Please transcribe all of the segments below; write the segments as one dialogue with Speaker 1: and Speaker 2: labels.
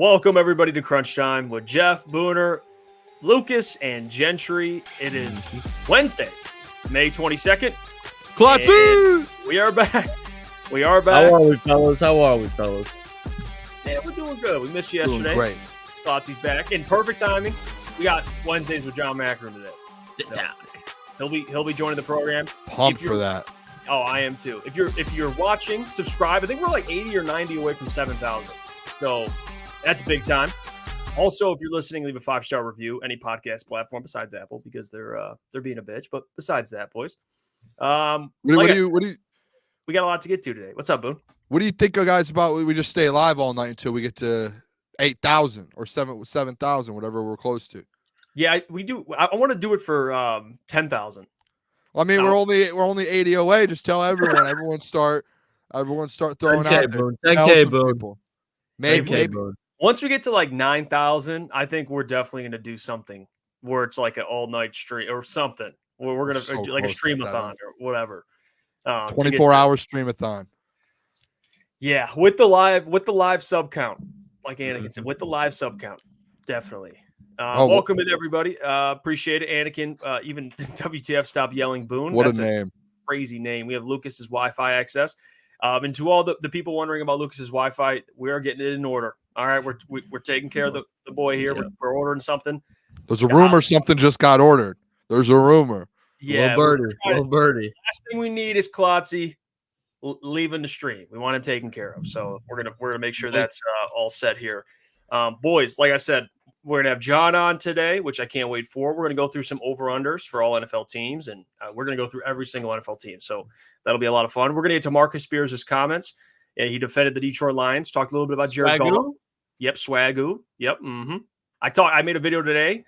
Speaker 1: Welcome, everybody, to Crunch Time with Jeff, Booner, Lukas, and Gentry. It is Wednesday, May 22nd.
Speaker 2: Klotz!
Speaker 1: We are back. We are back.
Speaker 3: How are we, fellas?
Speaker 1: Yeah, we're doing good. We missed you yesterday.
Speaker 2: Doing great.
Speaker 1: Klotz's back in perfect timing. We got Wednesdays with John Maakaron today.
Speaker 3: Sit down.
Speaker 1: He'll be joining the program.
Speaker 2: Pumped for that.
Speaker 1: Oh, I am too. If you're watching, subscribe. I think we're like 80 or 90 away from 7,000. So that's big time. Also, if you're listening, leave a 5-star review, any podcast platform besides Apple, because they're being a bitch. But besides that, boys, we got a lot to get to today. What's up, Boone?
Speaker 2: What do you think, guys, about we just stay live all night until we get to 8,000 or 7,000, whatever we're close to?
Speaker 1: Yeah, we do. I want to do it for 10,000.
Speaker 2: I mean, we're only 80 away. Just tell everyone. Everyone start throwing out there.
Speaker 3: 10K, Boone.
Speaker 2: Maybe.
Speaker 1: Once we get to like 9,000, I think we're definitely going to do something where it's like an all-night stream or something. Where we're going to like a stream-a-thon or whatever.
Speaker 2: 24-hour stream-a-thon.
Speaker 1: Yeah, with the live sub count, like Anakin said, with the live sub count, definitely. Welcome in, everybody. Appreciate it, Anakin. Even WTF, stop yelling, Boone.
Speaker 2: What a name!
Speaker 1: Crazy name. We have Lucas's Wi-Fi access. And to all the people wondering about Lucas's Wi-Fi, we are getting it in order. All right, we're taking care of the boy here.
Speaker 3: Yeah.
Speaker 1: We're ordering something.
Speaker 2: There's a rumor something just got ordered. There's a rumor.
Speaker 1: Yeah,
Speaker 3: little birdie.
Speaker 1: Last thing we need is Klotzy leaving the stream. We want him taken care of. So we're gonna make sure that's all set here. Boys, like I said, we're gonna have John on today, which I can't wait for. We're gonna go through some over-unders for all NFL teams, and we're gonna go through every single NFL team. So that'll be a lot of fun. We're gonna get to Marcus Spears' comments. Yeah, he defended the Detroit Lions. Talked a little bit about Jared Goff. Yep, Swagoo. Yep. Mm-hmm. I made a video today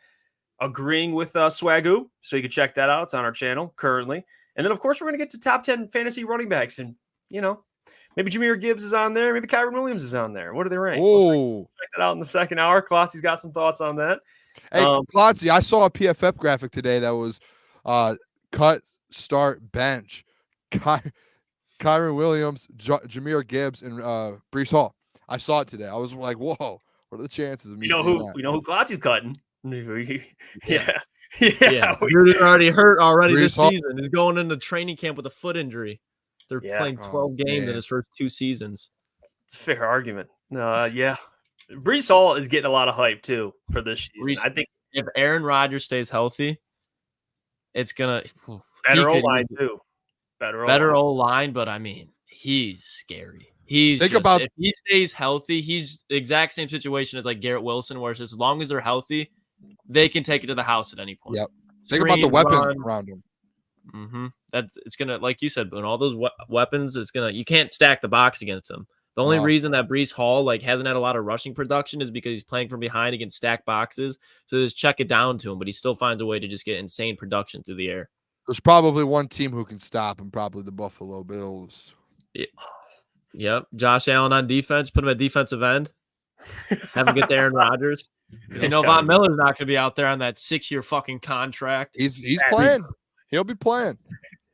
Speaker 1: agreeing with Swagoo, so you can check that out. It's on our channel currently. And then, of course, we're going to get to top 10 fantasy running backs. And, maybe Jahmyr Gibbs is on there. Maybe Kyron Williams is on there. What are they ranked?
Speaker 2: Oh,
Speaker 1: check that out in the second hour. Klotzy's got some thoughts on that.
Speaker 2: Hey, Klotzy, I saw a PFF graphic today that was cut, start, bench. Kyron Williams, Jahmyr Gibbs, and Breece Hall. I saw it today. I was like, whoa, what are the chances of me seeing that?
Speaker 1: We know who Klotzy's cutting. Yeah.
Speaker 3: Dude already hurt this
Speaker 2: Hall.
Speaker 3: season. He's going into training camp with a foot injury. They're playing 12 games in his first 2 seasons.
Speaker 1: It's a fair argument. Yeah. Breece Hall is getting a lot of hype, too, for this season. I think
Speaker 3: if Aaron Rodgers stays healthy, it's going to –
Speaker 1: better O-line, too.
Speaker 3: Better O-line, but, I mean, he's scary. If he stays healthy, he's the exact same situation as like Garrett Wilson, where it's just as long as they're healthy, they can take it to the house at any point.
Speaker 2: Yep. Think about the weapons around him.
Speaker 3: Mm-hmm. It's gonna, like you said, Boone, all those weapons. You can't stack the box against them. The only reason that Breece Hall hasn't had a lot of rushing production is because he's playing from behind against stacked boxes. So just check it down to him, but he still finds a way to just get insane production through the air.
Speaker 2: There's probably one team who can stop him, probably the Buffalo Bills.
Speaker 3: Yeah. Yep. Josh Allen on defense, put him at defensive end. Have him get to Aaron Rodgers. Von Miller's not going to be out there on that 6-year fucking contract.
Speaker 2: He's playing. He'll be playing.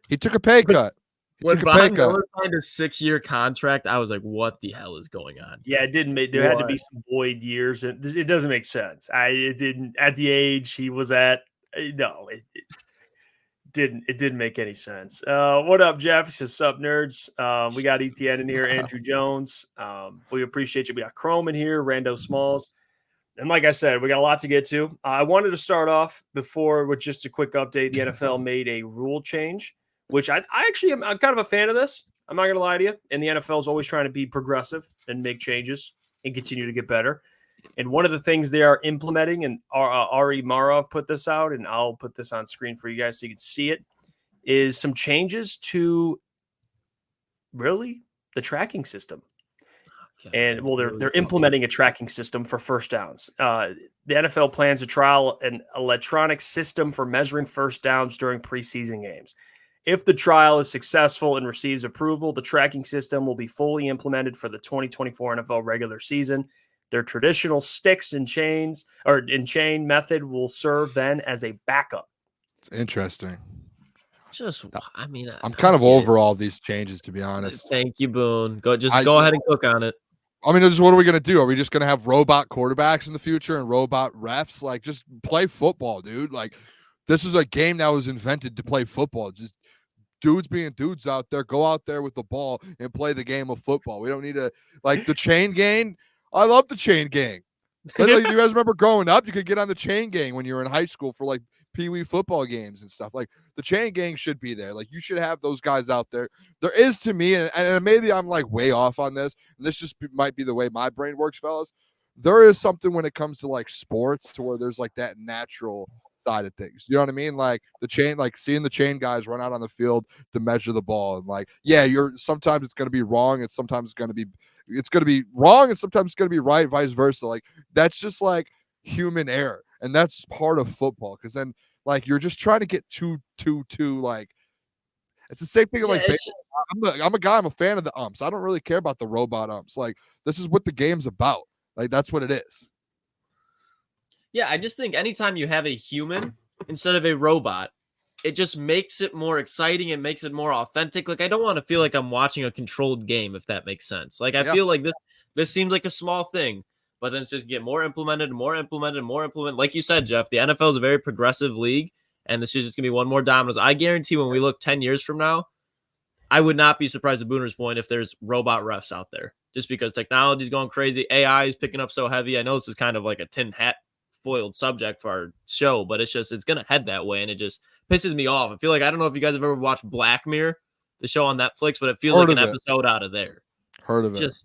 Speaker 2: He took a pay cut.
Speaker 3: When Von Miller signed a 6-year contract, I was like, what the hell is going on?
Speaker 1: Yeah, it didn't make – there had to be some void years. It doesn't make sense. It didn't – at the age he was at no, it didn't make any sense. What up, Jeff? He says, sup, nerds. We got ETN in here, Andrew Jones. We appreciate you. We got Chrome in here, Rando Smalls. And like I said, we got a lot to get to. I wanted to start off before with just a quick update. The NFL made a rule change, which I'm kind of a fan of this. I'm not going to lie to you. And the NFL is always trying to be progressive and make changes and continue to get better. And one of the things they are implementing, and Ari Marov put this out, and I'll put this on screen for you guys so you can see it, is some changes to really the tracking system. And they're implementing a tracking system for first downs. The NFL plans to trial an electronic system for measuring first downs during preseason games. If the trial is successful and receives approval, the tracking system will be fully implemented for the 2024 NFL regular season. Their traditional sticks and chains or in chain method will serve then as a backup.
Speaker 2: It's interesting.
Speaker 3: I'm
Speaker 2: kind of over all these changes, to be honest.
Speaker 3: Thank you, Boone. Go ahead and cook on it.
Speaker 2: I mean, just what are we gonna do? Are we just gonna have robot quarterbacks in the future and robot refs? Like, just play football, dude. Like, this is a game that was invented to play football. Just dudes being dudes out there. Go out there with the ball and play the game of football. We don't need to like the chain gang. I love the chain gang. Like, you guys remember growing up? You could get on the chain gang when you were in high school for like pee-wee football games and stuff. Like the chain gang should be there. Like you should have those guys out there. There is to me, and maybe I'm like way off on this. And this just might be the way my brain works, fellas. There is something when it comes to like sports to where there's like that natural side of things. You know what I mean? Like the chain, like seeing the chain guys run out on the field to measure the ball. And like, yeah, sometimes it's going to be wrong. And sometimes it's going to be wrong. And sometimes it's going to be right, vice versa. Like that's just like human error. And that's part of football. Cause then like, you're just trying to get too like, it's the same thing. Like I'm a guy, I'm a fan of the umps. I don't really care about the robot umps. Like this is what the game's about. Like that's what it is.
Speaker 3: Yeah, I just think anytime you have a human instead of a robot, it just makes it more exciting. It makes it more authentic. Like I don't want to feel like I'm watching a controlled game, if that makes sense. Like I feel like this seems like a small thing, but then it's just get more implemented. Like you said, Jeff, the NFL is a very progressive league, and this is just gonna be one more dominoes. I guarantee when we look 10 years from now, I would not be surprised at Booner's point if there's robot refs out there, just because technology's going crazy. AI is picking up so heavy. I know this is kind of like a tin hat foiled subject for our show, but it's gonna head that way, and it just pisses me off. I feel like I don't know if you guys have ever watched Black Mirror, the show on Netflix, but it feels like an episode out of there.
Speaker 2: Heard of it.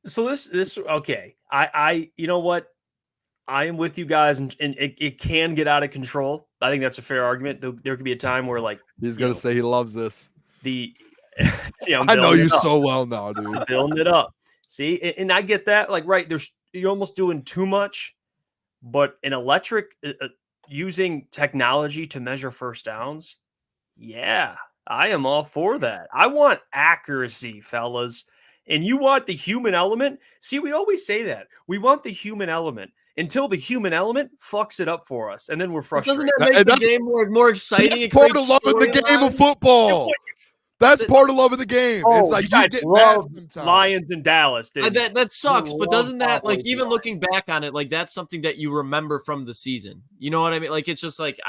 Speaker 1: So this okay. I you know what? I am with you guys, and it can get out of control. I think that's a fair argument. There could be a time where like
Speaker 2: he's gonna say he loves this.
Speaker 1: See,
Speaker 2: I know you so well now, dude.
Speaker 1: I'm building it up. See, and I get that. Like, right, you're almost doing too much. But an electric using technology to measure first downs, yeah, I am all for that. I want accuracy, fellas. And you want the human element. See, we always say that. We want the human element until the human element fucks it up for us. And then we're frustrated.
Speaker 3: Doesn't that make the game more exciting?
Speaker 2: That's part of loving the game of football. That's part of love of the game. It's like you get mad sometimes.
Speaker 1: Lions in Dallas.
Speaker 3: That sucks, but doesn't that, like, even looking back on it, like that's something that you remember from the season? You know what I mean? Like it's just like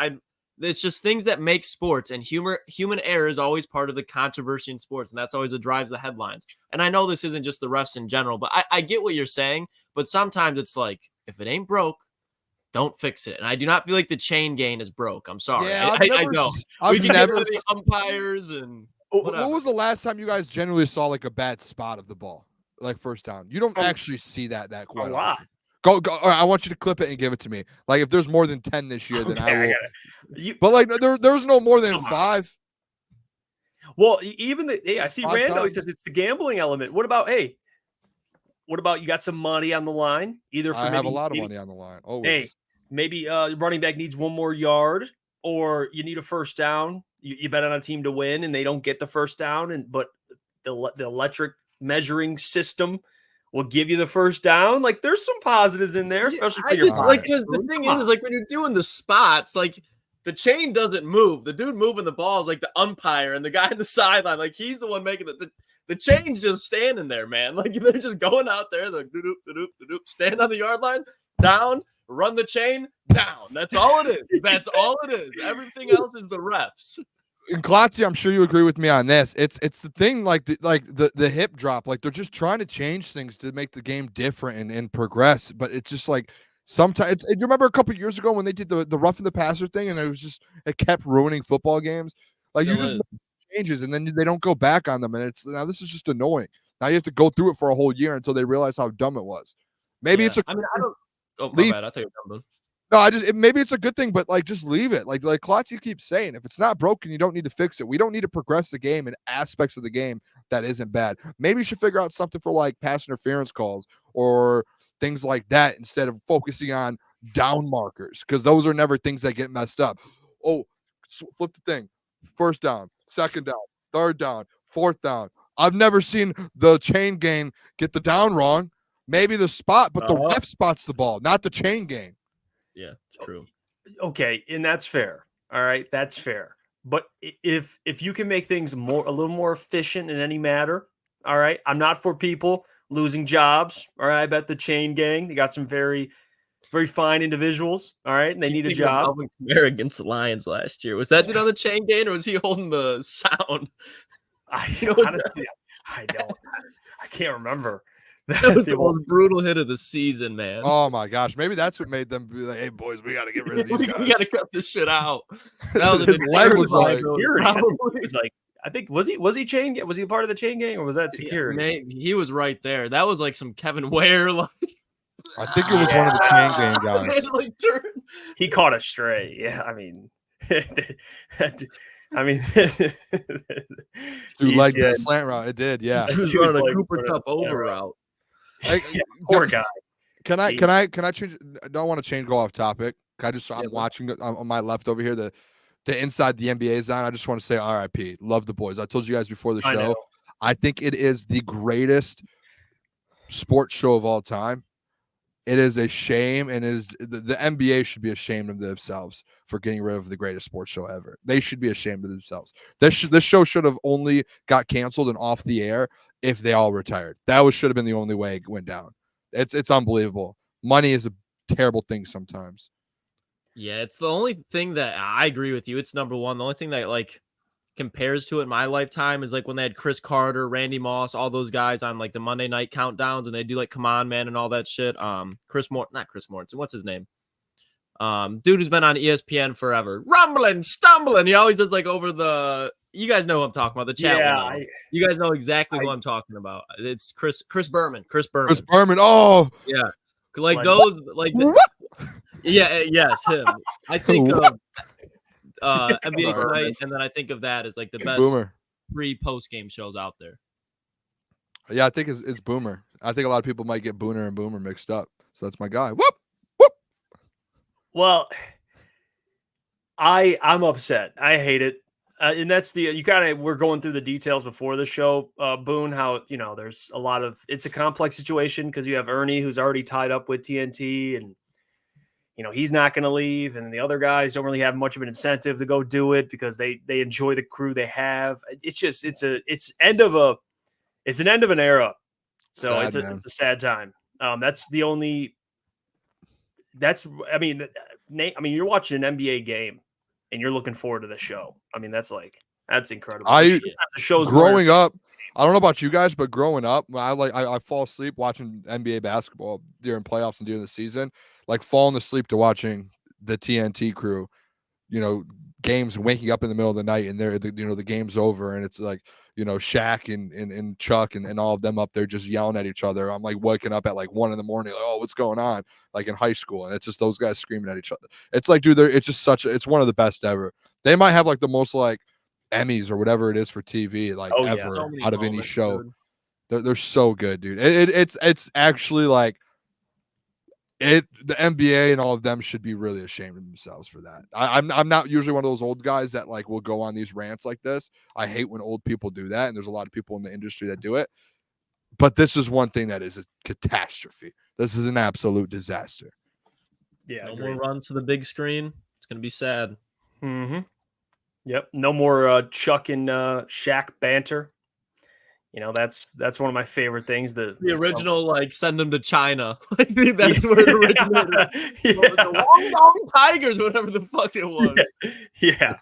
Speaker 3: it's just things that make sports, and human error is always part of the controversy in sports, and that's always what drives the headlines. And I know this isn't just the refs in general, but I get what you're saying. But sometimes it's like, if it ain't broke, don't fix it. And I do not feel like the chain gang is broke. I'm sorry.
Speaker 2: Yeah,
Speaker 3: I know. We can get rid of the umpires and.
Speaker 2: When was the last time you guys generally saw like a bad spot of the ball, like first down? You don't actually see that quite
Speaker 1: a lot.
Speaker 2: Go! All right, I want you to clip it and give it to me. Like if there's more than 10 this year, then I will. But like there's no more than 5.
Speaker 1: Well, even I see Rando. He says it's the gambling element. What about you got some money on the line? I
Speaker 2: have a lot of money on the line. Always.
Speaker 1: Hey, maybe running back needs one more yard, or you need a first down. You bet on a team to win, and they don't get the first down, but the electric measuring system will give you the first down. Like there's some positives in there, especially for your
Speaker 3: because the thing is like when you're doing the spots, like the chain doesn't move. The dude moving the ball is like the umpire and the guy in the sideline. Like he's the one making the chain's just standing there, man. Like they're just going out there, like stand on the yard line, down, run the chain, down. That's all it is. That's all it is. Everything else is the refs.
Speaker 2: And Klotz, I'm sure you agree with me on this. It's the thing like the hip drop. Like they're just trying to change things to make the game different and progress. But it's just like sometimes. You remember a couple of years ago when they did the roughing the passer thing, and it kept ruining football games. Like you just make changes and then they don't go back on them, and now this is just annoying. Now you have to go through it for a whole year until they realize how dumb it was. Maybe it's a.
Speaker 3: I mean, I don't. Oh my bad. I thought you were dumb.
Speaker 2: No, maybe it's a good thing, but like just leave it. Like Klotz, you keep saying, if it's not broken, you don't need to fix it. We don't need to progress the game in aspects of the game that isn't bad. Maybe you should figure out something for like pass interference calls or things like that instead of focusing on down markers, because those are never things that get messed up. Oh, flip the thing. First down, second down, third down, fourth down. I've never seen the chain gang get the down wrong. Maybe the spot, but the ref spots the ball, not the chain gang.
Speaker 3: Yeah, it's true.
Speaker 1: Okay, and that's fair. All right, that's fair. But if you can make things a little more efficient in any matter, all right, I'm not for people losing jobs. All right, I bet the chain gang, they got some very, very fine individuals. All right, and they need a job.
Speaker 3: Alvin Kamara against the Lions last year. Was that dude on the chain gang, or was he holding the sound?
Speaker 1: Honestly, I don't. I can't remember.
Speaker 3: That was the most brutal hit of the season, man.
Speaker 2: Oh my gosh, maybe that's what made them be like, "Hey boys, we got to get rid of these guys.
Speaker 3: We got to cut this shit out." That was
Speaker 2: His leg was like,
Speaker 1: I think was he chain? Was he part of the chain gang, or was that security?
Speaker 3: Yeah, he was right there. That was like some Kevin Ware. Like,
Speaker 2: I think it was one of the chain gang guys.
Speaker 1: He caught a stray. Yeah, I mean,
Speaker 2: dude, like the slant route. It did, yeah.
Speaker 3: He was running a Cooper Cup over route.
Speaker 1: Poor guy.
Speaker 2: Can I change? I don't want to go off topic. I'm watching on my left over here the Inside the NBA zone. I just want to say RIP. Love the boys. I told you guys before the show. I think it is the greatest sports show of all time. It is a shame, and it is the NBA should be ashamed of themselves for getting rid of the greatest sports show ever. They should be ashamed of themselves. This show should have only got canceled and off the air if they all retired. That should have been the only way it went down. It's unbelievable. Money is a terrible thing sometimes.
Speaker 3: Yeah, it's the only thing that I agree with you. It's number one. The only thing that like compares to it in my lifetime is like when they had Chris Carter, Randy Moss, all those guys on like the Monday night countdowns, and they do like Come On Man and all that shit. Not Chris Mortensen. What's his name? Dude who's been on ESPN forever. Rumbling, stumbling. He always does like over the. You guys know who I'm talking about. The chat. Yeah, you guys know exactly who I'm talking about. It's Chris Berman. Chris Berman.
Speaker 2: Oh,
Speaker 3: yeah. Like those, like. Yes, him. I think of NBA Tonight, and then I think of that as like the best pre-post game shows out there.
Speaker 2: Yeah, I think it's Boomer. I think a lot of people might get Booner and Boomer mixed up. So that's my guy. Whoop, whoop.
Speaker 1: Well, I'm upset. I hate it. And that's we're going through the details before the show, Boone, how, there's a lot of, it's a complex situation because you have Ernie who's already tied up with TNT and, he's not going to leave. And the other guys don't really have much of an incentive to go do it because they enjoy the crew they have. It's just, it's an end of an era. So it's a sad time. You're watching an NBA game and you're looking forward to the show. I mean, that's incredible.
Speaker 2: The show's growing up. I don't know about you guys, but growing up, I fall asleep watching NBA basketball during playoffs and during the season, like falling asleep to watching the TNT crew, games and waking up in the middle of the night and the game's over and it's like, Shaq and Chuck and all of them up there just yelling at each other. I'm like waking up at like 1 a.m. like, oh, what's going on? Like in high school. And it's just those guys screaming at each other. It's like, dude, it's just it's one of the best ever. They might have like the most like Emmys or whatever it is for TV, ever so out of any show. They're so good, dude. It's actually like the NBA and all of them should be really ashamed of themselves for that. I'm not usually one of those old guys that like will go on these rants like this. I hate when old people do that, and there's a lot of people in the industry that do it. But this is one thing that is a catastrophe. This is an absolute disaster.
Speaker 3: Yeah, no more runs to the big screen. It's gonna be sad.
Speaker 1: Mm-hmm. Yep. No more Chuck and Shaq banter. That's one of my favorite things. The
Speaker 3: original, send them to China. That's where it originated. The long Tigers, whatever the fuck it was.
Speaker 1: Yeah.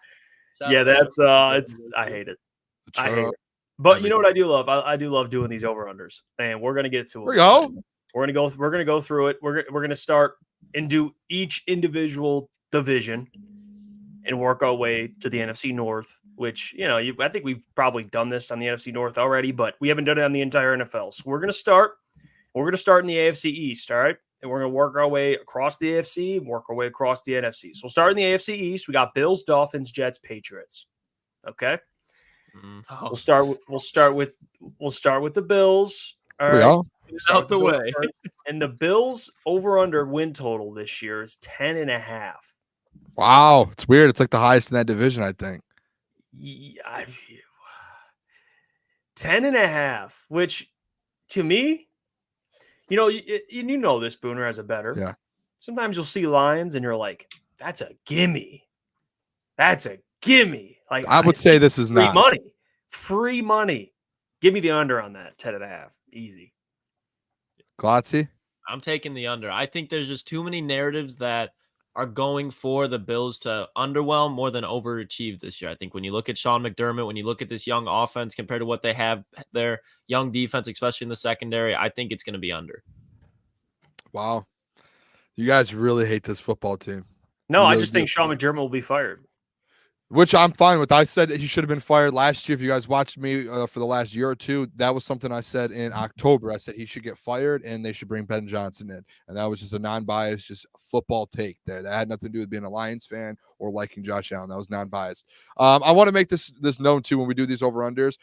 Speaker 1: That's I hate it. I hate it. But you know what I do love? I do love doing these over-unders. And we're gonna get to it.
Speaker 2: We're
Speaker 1: gonna go through it. We're gonna start and do each individual division and work our way to the NFC North, which, I think we've probably done this on the NFC North already, but we haven't done it on the entire NFL. So we're going to start in the AFC East, all right? And we're going to work our way across the AFC and work our way across the NFC. So we'll start in the AFC East. We got Bills, Dolphins, Jets, Patriots. Okay?
Speaker 3: Oh.
Speaker 1: We'll start with the Bills. All right.
Speaker 3: Out the way.
Speaker 1: And the Bills over-under win total this year is 10.5.
Speaker 2: Wow, it's weird. It's like the highest in that division, I think.
Speaker 1: 10.5, which to me, you know this, Booner, as a bettor.
Speaker 2: Yeah.
Speaker 1: Sometimes you'll see lines and you're like, that's a gimme. That's a gimme. Like
Speaker 2: I would say this is
Speaker 1: free
Speaker 2: not
Speaker 1: free money. Give me the under on that 10.5. Easy.
Speaker 2: Klotzy?
Speaker 3: I'm taking the under. I think there's just too many narratives that are going for the Bills to underwhelm more than overachieve this year. I think when you look at Sean McDermott, when you look at this young offense compared to what they have, their young defense, especially in the secondary, I think it's going to be under.
Speaker 2: Wow. You guys really hate this football team.
Speaker 1: No,
Speaker 2: You
Speaker 1: I
Speaker 2: really
Speaker 1: just
Speaker 2: do.
Speaker 1: think Sean McDermott will be fired.
Speaker 2: Which I'm fine with. I said he should have been fired last year. If you guys watched me for the last year or two, that was something I said in October. I said he should get fired and they should bring Ben Johnson in. And that was just a non-biased, just football take there. That had nothing to do with being a Lions fan or liking Josh Allen. That was non-biased. I want to make this known too when we do these over-unders.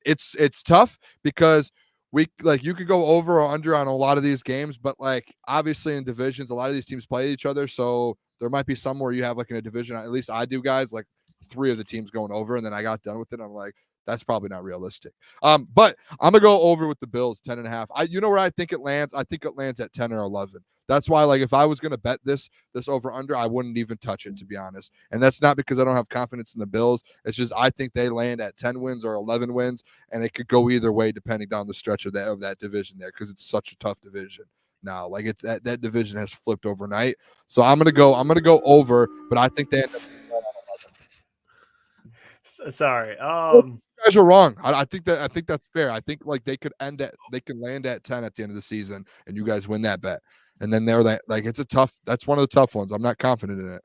Speaker 2: It's tough because you could go over or under on a lot of these games, but like obviously in divisions, a lot of these teams play each other. So there might be some where you have like in a division, at least I do, guys, like 3 of the teams going over, and then I got done with it. I'm like, that's probably not realistic. But I'm gonna go over with the Bills 10.5. You know where I think it lands? I think it lands at 10 or 11. That's why, like, if I was gonna bet this over under, I wouldn't even touch it, to be honest. And that's not because I don't have confidence in the Bills. It's just I think they land at 10 wins or 11 wins, and it could go either way depending down the stretch of that division there, because it's such a tough division now. Like it's that division has flipped overnight. So I'm gonna go over, but I think they end up.
Speaker 1: Sorry.
Speaker 2: You guys are wrong. I think that's fair. I think like they can land at 10 at the end of the season, and you guys win that bet. And then they're like, that's one of the tough ones. I'm not confident in it.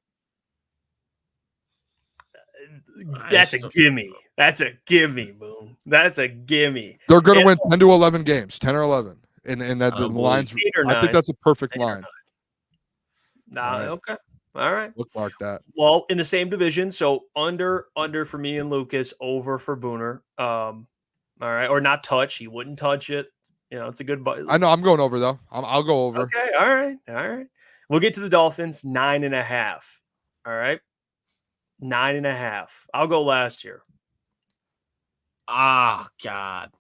Speaker 1: That's a gimme. That's a gimme, Boom. That's a gimme.
Speaker 2: They're going to win 10 to 11 games, 10 or 11. And that the lines, I think that's a perfect line.
Speaker 1: Right. Okay. All right.
Speaker 2: Bookmark that.
Speaker 1: Well, in the same division, so under for me and Lucas, over for Booner. All right, or not touch. He wouldn't touch it. You know, it's a good.
Speaker 2: I know. I'm going over though. I'll go over.
Speaker 1: Okay. All right. We'll get to the Dolphins 9.5. All right, 9.5. I'll go last year.
Speaker 3: Ah, God.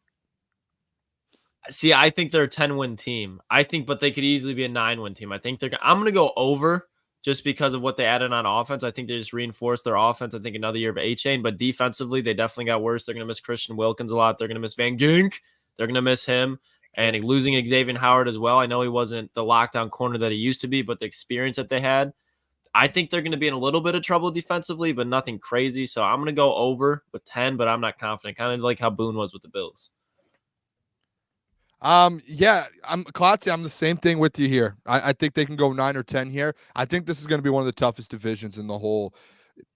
Speaker 3: See, I think they're a 10-win team. But they could easily be a 9-win team. I'm going to go over. Just because of what they added on offense. I think they just reinforced their offense. I think another year of A-Chain, but defensively, they definitely got worse. They're going to miss Christian Wilkins a lot. They're going to miss Van Gink. They're going to miss him. And losing Xavier Howard as well. I know he wasn't the lockdown corner that he used to be, but the experience that they had, I think they're going to be in a little bit of trouble defensively, but nothing crazy. So I'm going to go over with 10, but I'm not confident. Kind of like how Boone was with the Bills.
Speaker 2: Yeah, I'm Klotzy. I'm the same thing with you here. I think they can go 9 or 10 here. I think this is going to be one of the toughest divisions in the whole.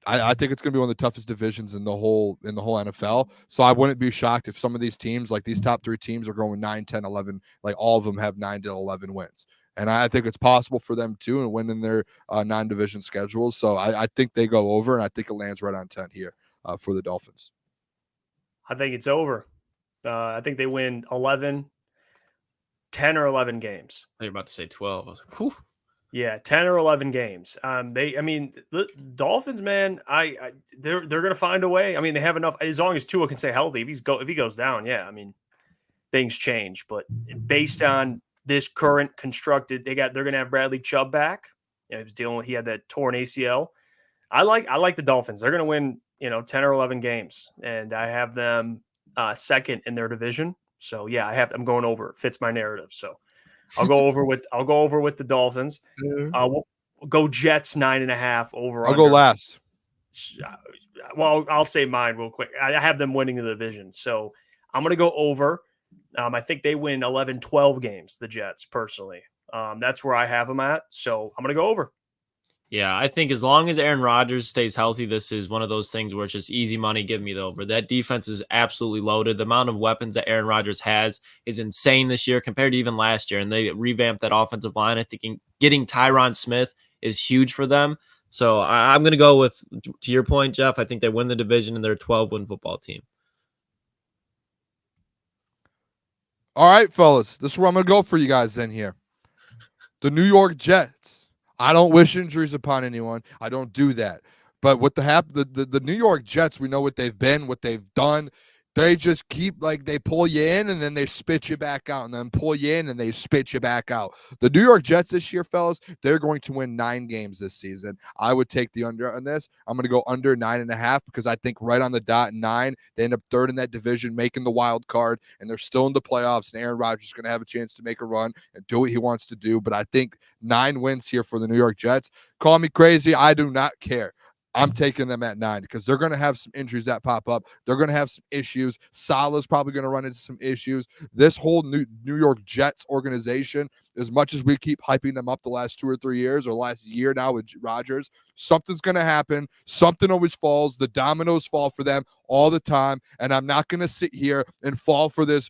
Speaker 2: I think it's going to be one of the toughest divisions in the whole NFL. So I wouldn't be shocked if some of these teams, like these top 3 teams, are going 9, 10, 11. Like all of them have 9 to 11 wins, and I think it's possible for them too and win in their non-division schedules. So I think they go over, and I think it lands right on 10 here for the Dolphins.
Speaker 1: I think it's over. I think they win 10 or 11 games.
Speaker 3: You're about to say 12. I was like, whew.
Speaker 1: Yeah, 10 or 11 games. The Dolphins, man, they're going to find a way. I mean, they have enough as long as Tua can stay healthy. If he goes down, yeah, I mean, things change. But based on this current constructed, they're going to have Bradley Chubb back. He had that torn ACL. I like the Dolphins. They're going to win, 10 or 11 games, and I have them second in their division. So yeah, I'm going over. It fits my narrative. So I'll go over with the Dolphins. We'll go Jets 9.5 over.
Speaker 2: I'll go last.
Speaker 1: Well, I'll say mine real quick. I have them winning the division. So I'm going to go over. I think they win 11, 12 games, the Jets, personally. That's where I have them at. So I'm going to go over.
Speaker 3: Yeah, I think as long as Aaron Rodgers stays healthy, this is one of those things where it's just easy money. Give me the over. That defense is absolutely loaded. The amount of weapons that Aaron Rodgers has is insane this year compared to even last year. And they revamped that offensive line. I think getting Tyron Smith is huge for them. So I'm going to go with, to your point, Jeff, I think they win the division and they're a 12-win football team.
Speaker 2: All right, fellas. This is where I'm going to go for you guys then here. The New York Jets. I don't wish injuries upon anyone. I don't do that. But what the New York Jets, we know what they've been, what they've done. They just keep they pull you in and then they spit you back out and then pull you in and they spit you back out. The New York Jets this year, fellas, they're going to win 9 games this season. I would take the under on this. I'm going to go under 9.5 because I think right on the dot 9, they end up third in that division, making the wild card, and they're still in the playoffs, and Aaron Rodgers is going to have a chance to make a run and do what he wants to do. But I think 9 wins here for the New York Jets. Call me crazy. I do not care. I'm taking them at 9 because they're going to have some injuries that pop up. They're going to have some issues. Salah's probably going to run into some issues. This whole New York Jets organization, as much as we keep hyping them up the last 2 or 3 years or last year now with Rodgers, something's going to happen. Something always falls. The dominoes fall for them all the time. And I'm not going to sit here and fall for this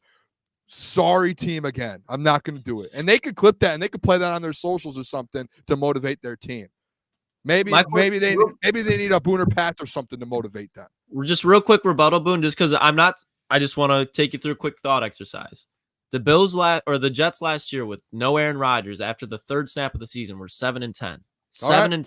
Speaker 2: sorry team again. I'm not going to do it. And they could clip that and they could play that on their socials or something to motivate their team. Maybe they need a Booner path or something to motivate them.
Speaker 3: Just real quick rebuttal, Boone, just because I just want to take you through a quick thought exercise. The Jets last year with no Aaron Rodgers after the 3rd snap of the season were 7-10. 7-10.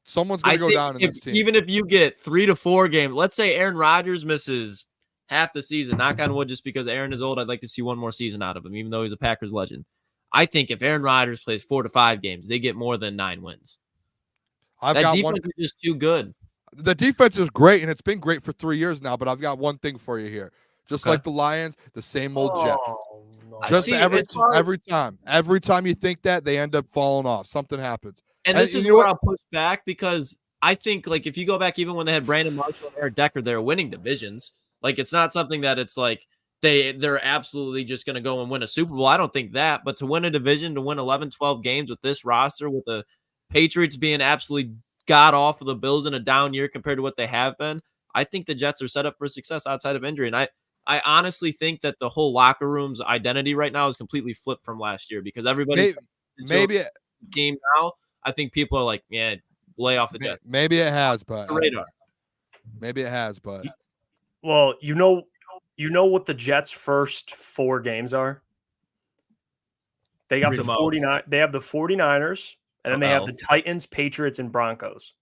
Speaker 2: Someone's going to go down in this team.
Speaker 3: Even if you get 3 to 4 games, let's say Aaron Rodgers misses half the season, knock on wood, just because Aaron is old, I'd like to see one more season out of him, even though he's a Packers legend. I think if Aaron Rodgers plays 4 to 5 games, they get more than 9 wins. That defense is just too good.
Speaker 2: The defense is great, and it's been great for 3 years now, but I've got one thing for you here. Just like the Lions, the same old Jets.
Speaker 1: No.
Speaker 2: Just every time you think that, they end up falling off. Something happens.
Speaker 3: And this is where I'll push back because I think, if you go back even when they had Brandon Marshall and Eric Decker, they're winning divisions. It's not something that it's they're absolutely just going to go and win a Super Bowl. I don't think that. But to win a division, to win 11, 12 games with this roster, with the Patriots being absolutely god-awful, the Bills in a down year compared to what they have been, I think the Jets are set up for success outside of injury. And I honestly think that the whole locker room's identity right now is completely flipped from last year because everybody game now, I think people are like, yeah, lay off the Jets.
Speaker 2: Maybe it has, but
Speaker 3: radar.
Speaker 2: Maybe it has, but
Speaker 1: well, you know what the Jets' first 4 games are? They got the 49. They have the 49ers. And then they have the Titans, Patriots, and Broncos.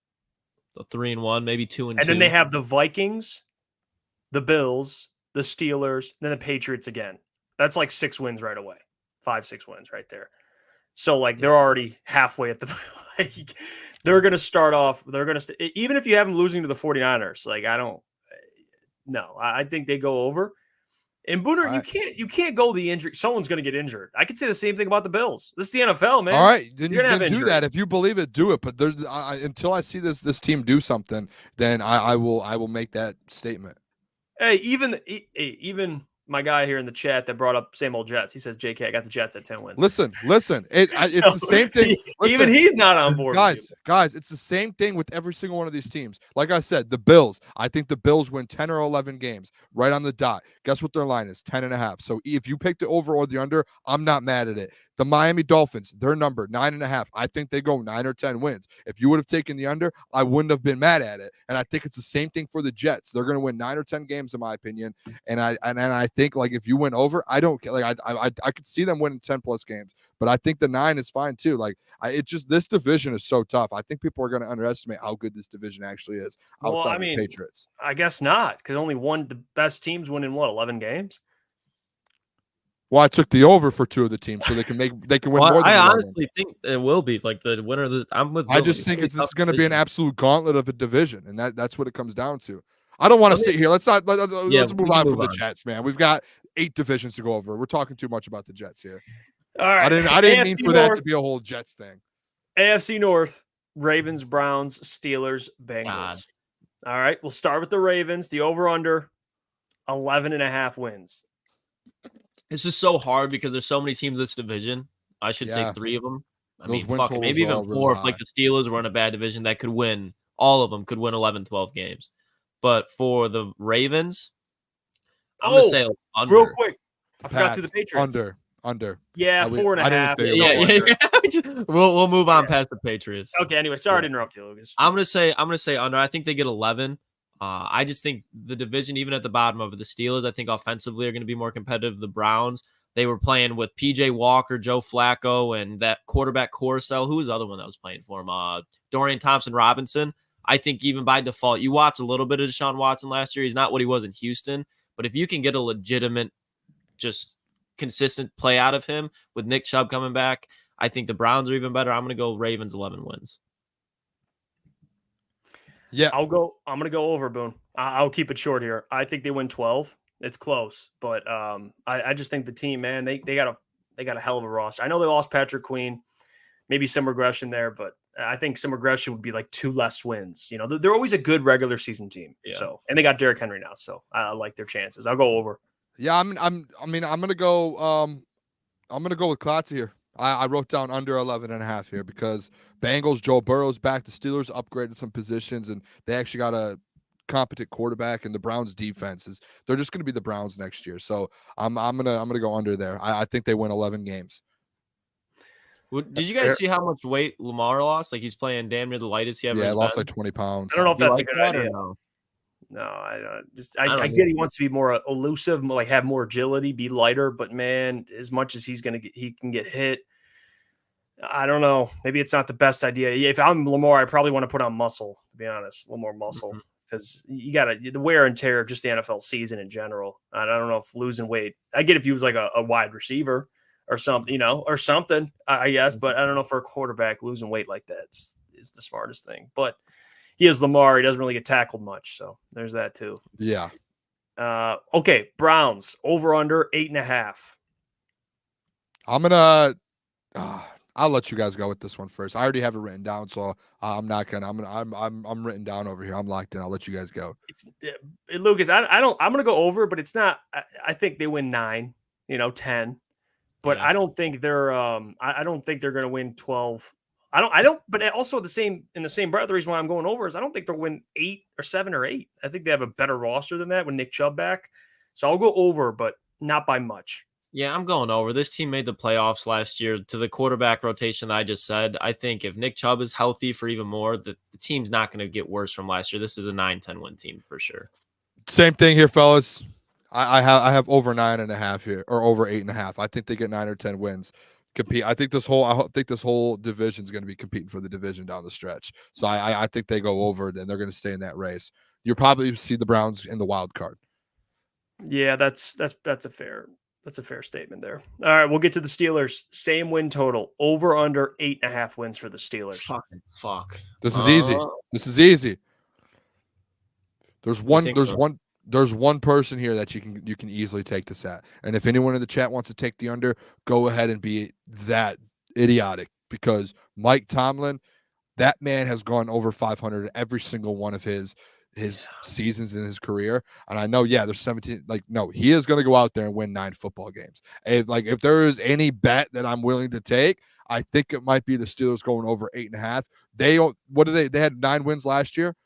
Speaker 3: The 3-1, maybe 2-2.
Speaker 1: And then they have the Vikings, the Bills, the Steelers, and then the Patriots again. That's 6 wins right away. 5-6 wins right there. So they're already halfway at the they're going to start off. They're going to even if you have them losing to the 49ers, I think they go over. And Booner, you can't go the injury. Someone's going to get injured. I could say the same thing about the Bills. This is the NFL, man.
Speaker 2: All right, then you can do that. If you believe it, do it. But until I see this team do something, then I will make that statement.
Speaker 1: Hey, even my guy here in the chat that brought up same old Jets. He says, "JK, I got the Jets at 10 wins."
Speaker 2: Listen. It's the same thing. Listen,
Speaker 1: even he's not on board.
Speaker 2: Guys, it's the same thing with every single one of these teams. Like I said, the Bills. I think the Bills win 10 or 11 games right on the dot. Guess what their line is? 10.5. So if you pick the over or the under, I'm not mad at it. The Miami Dolphins, their number 9.5. I think they go 9 or 10 wins. If you would have taken the under, I wouldn't have been mad at it. And I think it's the same thing for the Jets. They're going to win 9 or 10 games, in my opinion. And I think if you went over, I don't I could see them winning 10 plus games. But I think the 9 is fine too. This division is so tough. I think people are going to underestimate how good this division actually is outside of the Patriots.
Speaker 1: I guess not, because only the best teams win in 11 games.
Speaker 2: Well, I took the over for 2 of the teams, so they can win more than 11.
Speaker 3: I honestly think it will be the winner of this.
Speaker 2: I just think this is going to be an absolute gauntlet of a division, and that's what it comes down to. I don't want to sit here. Let's move on from the Jets, man. We've got 8 divisions to go over. We're talking too much about the Jets here.
Speaker 1: All right.
Speaker 2: I didn't mean for that to be a whole Jets thing.
Speaker 1: AFC North, Ravens, Browns, Steelers, Bengals. God. All right. We'll start with the Ravens. The over-under, 11.5 wins.
Speaker 3: This is so hard because there's so many teams in this division. I should say 3 of them. Maybe even 4 if the Steelers were in a bad division that could win. All of them could win 11, 12 games. But for the Ravens, I'm going to say under.
Speaker 1: Real quick. I forgot to the Patriots.
Speaker 2: Under.
Speaker 1: Yeah, 4.5.
Speaker 3: Yeah. We'll move on past the Patriots.
Speaker 1: Okay, anyway, sorry to interrupt you, Lucas.
Speaker 3: I'm gonna say under. I think they get 11. I just think the division, even at the bottom of it, the Steelers, I think offensively are going to be more competitive. The Browns, they were playing with PJ Walker, Joe Flacco, and that quarterback Carousel. Who was the other one that was playing for him? Dorian Thompson-Robinson. I think even by default, you watch a little bit of Deshaun Watson last year. He's not what he was in Houston, But if you can get a legitimate, just consistent play out of him with Nick Chubb coming back, I think the Browns are even better. I'm going to go Ravens 11 wins.
Speaker 2: Yeah,
Speaker 1: I'm going to go over, Boone. I'll keep it short here. I think they win 12. It's close, but I just think the team, man, they got a hell of a roster. I know they lost Patrick Queen, maybe some regression there, but I think some regression would be like 2 less wins. You know, they're always a good regular season team.
Speaker 3: Yeah.
Speaker 1: So, and they got Derrick Henry now, so I like their chances. I'll go over.
Speaker 2: yeah. I'm gonna go. I'm gonna go with Klotz here. I wrote down under 11.5 here because Bengals, Joe Burrow's back. The Steelers upgraded some positions, and they actually got a competent quarterback. And the Browns' defenses, they're just gonna be the Browns next year. So I'm gonna go under there. I think they win 11 games.
Speaker 3: Did you guys see how much weight Lamar lost? Like he's playing damn near the lightest he ever.
Speaker 2: Yeah,
Speaker 3: has
Speaker 2: he lost
Speaker 3: been.
Speaker 2: like 20 pounds.
Speaker 1: I don't know if
Speaker 3: Do you
Speaker 1: that's
Speaker 3: like
Speaker 1: a good
Speaker 3: that or
Speaker 1: idea.
Speaker 3: no?
Speaker 1: No, I don't.
Speaker 3: I
Speaker 1: I
Speaker 3: don't
Speaker 1: get he wants to be more elusive, like have more agility, be lighter. But man, as much as he can get hit. I don't know. Maybe it's not the best idea. If I'm Lamar, I probably want to put on muscle. To be honest, a little more muscle because you got the wear and tear of just the NFL season in general. I don't know if losing weight. I get if he was like a wide receiver or something, or something. I guess, but I don't know for a quarterback losing weight like that is the smartest thing. But he is Lamar. He doesn't really get tackled much, so there's that too.
Speaker 2: Yeah.
Speaker 1: Okay, Browns over under 8.5.
Speaker 2: I'm gonna. I'll let you guys go with this one first. I already have it written down, so I'm not gonna. I'm written down over here. I'm locked in. I'll let you guys go.
Speaker 1: Lucas. I don't. I'm gonna go over, but it's not. I think they win 9. 10. But
Speaker 3: Yeah.
Speaker 1: I don't think they're. I don't think they're gonna win 12. I don't. But also in the same breath, the reason why I'm going over is I don't think they'll win 8 or 7 or 8. I think they have a better roster than that with Nick Chubb back. So I'll go over, but not by much.
Speaker 3: Yeah, I'm going over. This team made the playoffs last year to the quarterback rotation that I just said. I think if Nick Chubb is healthy for even more, the team's not going to get worse from last year. This is a 9-10 win team for sure.
Speaker 2: Same thing here, fellas. I have over 9.5 here, or over 8.5. I think they get 9 or 10 wins. Compete. I think this whole division is going to be competing for the division down the stretch. So I think they go over, and they're going to stay in that race. You'll probably see the Browns in the wild card.
Speaker 1: Yeah, that's a fair statement there. All right, we'll get to the Steelers. Same win total. Over under 8.5 wins for the Steelers.
Speaker 3: Fuck.
Speaker 2: This is easy. This is easy. There's one person here that you can easily take this at. And if anyone in the chat wants to take the under, go ahead and be that idiotic, because Mike Tomlin, that man has gone over 500 every single one of his seasons in his career. And I know, there's 17. No, he is going to go out there and win 9 football games. If there is any bet that I'm willing to take, I think it might be the Steelers going over 8.5. They had 9 wins last year.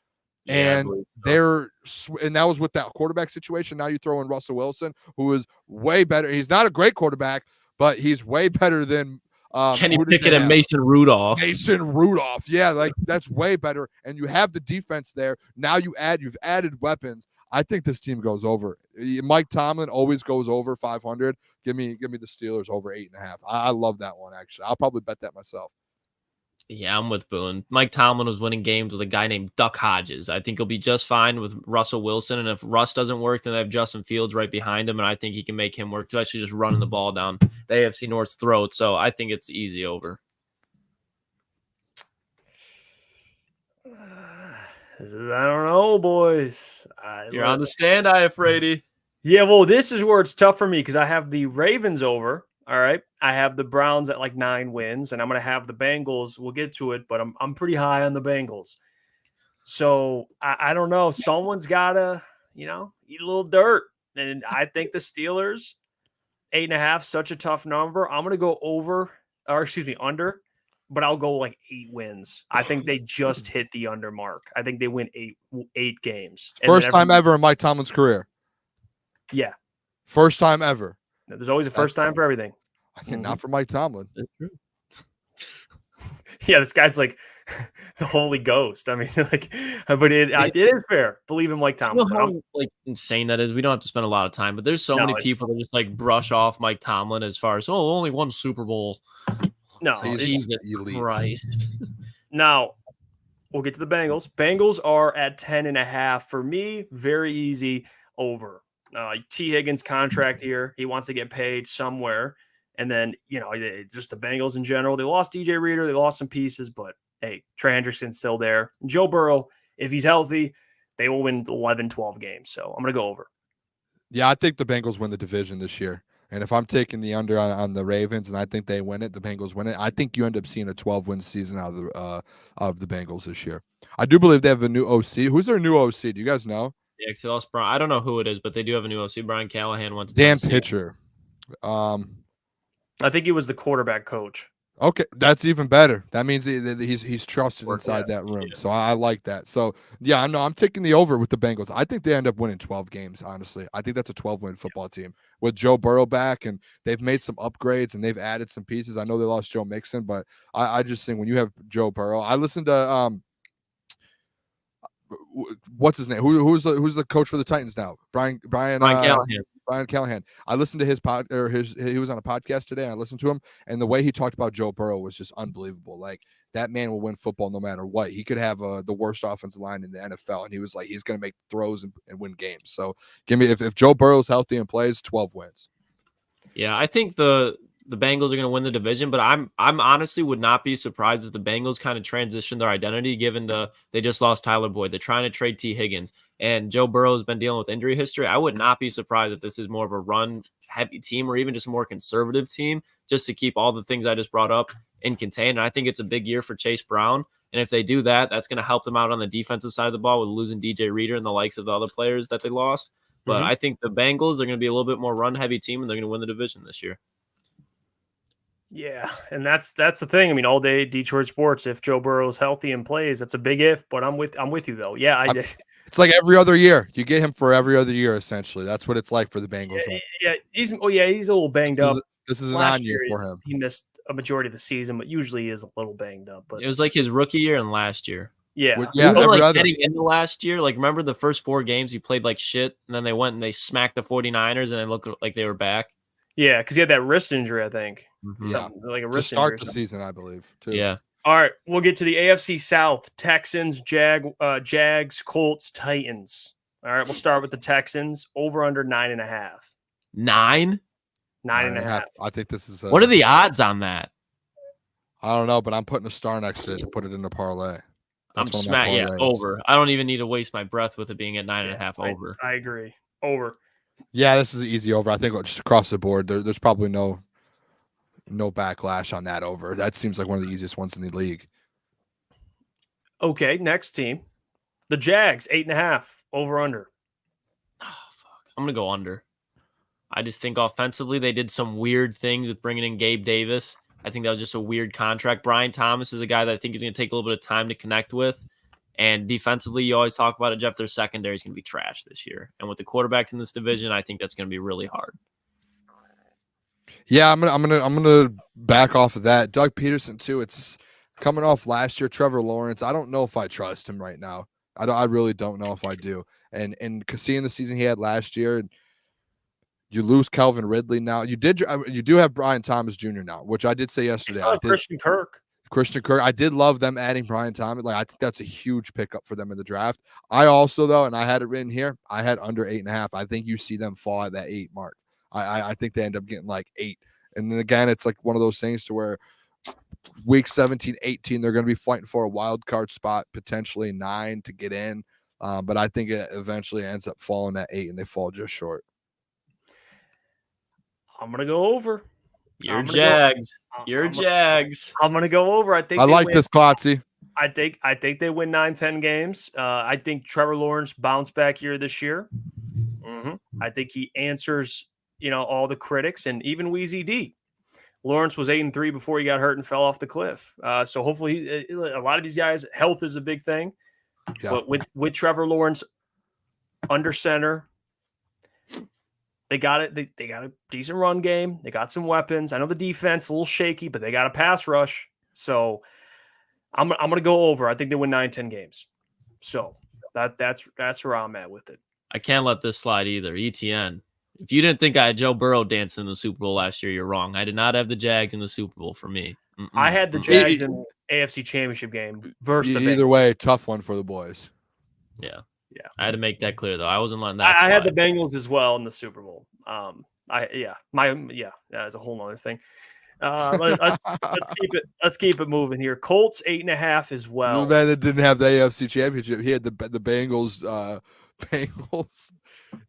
Speaker 2: And and that was with that quarterback situation. Now you throw in Russell Wilson, who is way better. He's not a great quarterback, but he's way better than
Speaker 3: Kenny Pickett and Mason Rudolph.
Speaker 2: Yeah, that's way better. And you have the defense there. Now you've added weapons. I think this team goes over. Mike Tomlin always goes over 500. Give me the Steelers over 8.5. I love that one, actually. I'll probably bet that myself.
Speaker 3: Yeah, I'm with Boone. Mike Tomlin was winning games with a guy named Duck Hodges. I think he'll be just fine with Russell Wilson. And if Russ doesn't work, then they have Justin Fields right behind him. And I think he can make him work, especially just running the ball down the AFC North's throat. So I think it's easy over.
Speaker 1: I don't know, boys.
Speaker 3: You're on the stand, Iafrate.
Speaker 1: Yeah, well, this is where it's tough for me because I have the Ravens over. All right. I have the Browns at 9 wins, and I'm going to have the Bengals. We'll get to it, but I'm pretty high on the Bengals. So I don't know. Someone's got to, eat a little dirt. And I think the Steelers, 8.5, such a tough number. I'm going to go under, but I'll go 8 wins. I think they just hit the under mark. I think they win 8 games.
Speaker 2: First time ever in Mike Tomlin's career.
Speaker 1: Yeah.
Speaker 2: First time ever.
Speaker 1: There's always a first time for everything.
Speaker 2: Not for Mike Tomlin.
Speaker 1: Yeah, this guy's like the Holy Ghost. I mean, but it is fair. Believe in Mike Tomlin.
Speaker 3: You know how insane that is? We don't have to spend a lot of time, but there's so many people that just brush off Mike Tomlin as far as only one Super Bowl.
Speaker 1: No,
Speaker 3: Jesus Christ.
Speaker 1: Now we'll get to the Bengals. Bengals are at 10.5 for me. Very easy over. T. Higgins contract here. He wants to get paid somewhere. And then, just the Bengals in general. They lost DJ Reader. They lost some pieces, but hey, Trey Hendrickson's still there. And Joe Burrow, if he's healthy, they will win 11, 12 games. So I'm going to go over.
Speaker 2: Yeah, I think the Bengals win the division this year. And if I'm taking the under on the Ravens and I think they win it, the Bengals win it, I think you end up seeing a 12-win season out of the Bengals this year. I do believe they have a new OC. Who's their new OC? Do you guys know?
Speaker 3: Yeah, because they lost Brian. I don't know who it is, but they do have a new OC. Brian Callahan went to
Speaker 2: Dan
Speaker 3: Tennessee.
Speaker 2: Pitcher.
Speaker 1: I think he was the quarterback coach.
Speaker 2: Okay, that's even better. That means he's trusted
Speaker 3: Work
Speaker 2: inside
Speaker 3: that,
Speaker 2: that room.
Speaker 3: yeah.
Speaker 2: So I like that. So yeah, I know I'm taking the over with the Bengals. I think they end up winning 12 games. Honestly, I think that's a 12-win football team with Joe Burrow back, and they've made some upgrades and they've added some pieces. I know they lost Joe Mixon, but I just think when you have Joe Burrow, I listened to what's his name? Who's the coach for the Titans now? Brian
Speaker 3: Callahan.
Speaker 2: Brian Callahan. I listened to his he was on a podcast today and I listened to him, and the way he talked about Joe Burrow was just unbelievable. Like, that man will win football no matter what. He could have the worst offensive line in the NFL, and he was like, he's going to make throws and win games. So give me, if Joe Burrow's healthy and plays, 12 wins.
Speaker 3: Yeah, I think the Bengals are going to win the division, but I'm honestly would not be surprised if the Bengals kind of transition their identity, given they just lost Tyler Boyd. They're trying to trade T. Higgins, and Joe Burrow has been dealing with injury history. I would not be surprised if this is more of a run-heavy team or even just a more conservative team, just to keep all the things I just brought up in contained. And I think it's a big year for Chase Brown, and if they do that, that's going to help them out on the defensive side of the ball with losing DJ Reader and the likes of the other players that they lost. But I think the Bengals are going to be a little bit more run-heavy team, and they're going to win the division this year.
Speaker 1: Yeah, and that's the thing. I mean, all day Detroit sports. If Joe Burrow is healthy and plays, that's a big if. But I'm with you though. Yeah,
Speaker 2: it's like every other year. You get him for every other year, essentially. That's what it's like for the Bengals.
Speaker 1: Yeah, he's a little banged up.
Speaker 2: This is an on year for him.
Speaker 1: He missed a majority of the season, but usually he is a little banged up. But
Speaker 3: it was like his rookie year and last year.
Speaker 1: Yeah,
Speaker 3: getting into last year. Like, remember the first 4 games he played like shit, and then they went and they smacked the 49ers, and it looked like they were back.
Speaker 1: Yeah, because he had that wrist injury, I think.
Speaker 2: Something
Speaker 1: like a wrist
Speaker 2: to start
Speaker 1: injury
Speaker 2: the season, I believe. Too.
Speaker 3: Yeah.
Speaker 1: All right, we'll get to the AFC South: Texans, Jags, Colts, Titans. All right, we'll start with the Texans. Over under 9.5.
Speaker 3: 9?
Speaker 1: 9.5.
Speaker 2: I think this is.
Speaker 3: What are the odds on that?
Speaker 2: I don't know, but I'm putting a star next to it to put it in a parlay.
Speaker 3: I'm smack. Yeah, over. I don't even need to waste my breath with it being at 9.5 over.
Speaker 1: I agree. Over.
Speaker 2: Yeah, this is an easy over. I think just across the board, there's probably no backlash on that over. That seems like one of the easiest ones in the league.
Speaker 1: Okay, next team, the Jags, 8.5 over under.
Speaker 3: Oh, fuck. I'm gonna go under. I just think offensively they did some weird things with bringing in Gabe Davis. I think that was just a weird contract. Brian Thomas is a guy that I think is going to take a little bit of time to connect with. And defensively, you always talk about it, Jeff. Their secondary is going to be trash this year. And with the quarterbacks in this division, I think that's going to be really hard.
Speaker 2: Yeah, I'm gonna back off of that. Doug Peterson too. It's coming off last year. Trevor Lawrence. I don't know if I trust him right now. I really don't know if I do. And seeing the season he had last year. You lose Calvin Ridley now. You do have Brian Thomas Jr. now, which I did say yesterday.
Speaker 1: Christian Kirk.
Speaker 2: I did love them adding Brian Thomas. Like, I think that's a huge pickup for them in the draft. I also, though, and I had it written here, I had under 8.5. I think you see them fall at that 8 mark. I think they end up getting like 8. And then again, it's like one of those things to where week 17, 18, they're going to be fighting for a wild card spot, potentially 9 to get in. But I think it eventually ends up falling at 8 and they fall just short.
Speaker 1: I'm gonna go over.
Speaker 3: You're Jags. You're Jags.
Speaker 1: I'm gonna go over. I think
Speaker 2: I like this, Klotzy.
Speaker 1: I think they win 9-10 games. I think Trevor Lawrence bounce back here this year. I think he answers, all the critics and even Wheezy D. Lawrence was 8-3 before he got hurt and fell off the cliff. So hopefully, a lot of these guys, health is a big thing. Yeah. But with Trevor Lawrence under center. They got it. They got a decent run game. They got some weapons. I know the defense a little shaky, but they got a pass rush. So I'm gonna go over. I think they win 9-10 games. So that's where I'm at with it.
Speaker 3: I can't let this slide either. ETN. If you didn't think I had Joe Burrow dancing in the Super Bowl last year, you're wrong. I did not have the Jags in the Super Bowl for me.
Speaker 1: I had the Jags in the AFC Championship game versus the Bengals.
Speaker 2: Either way, tough one for the boys.
Speaker 3: Yeah.
Speaker 1: Yeah.
Speaker 3: I had to make that clear though. I wasn't letting that.
Speaker 1: I had the
Speaker 3: slide.
Speaker 1: Bengals as well in the Super Bowl. That's a whole other thing. Let's keep it moving here. Colts 8.5 as
Speaker 2: The
Speaker 1: well.
Speaker 2: man that didn't have the AFC Championship, he had the Bengals, Bengals,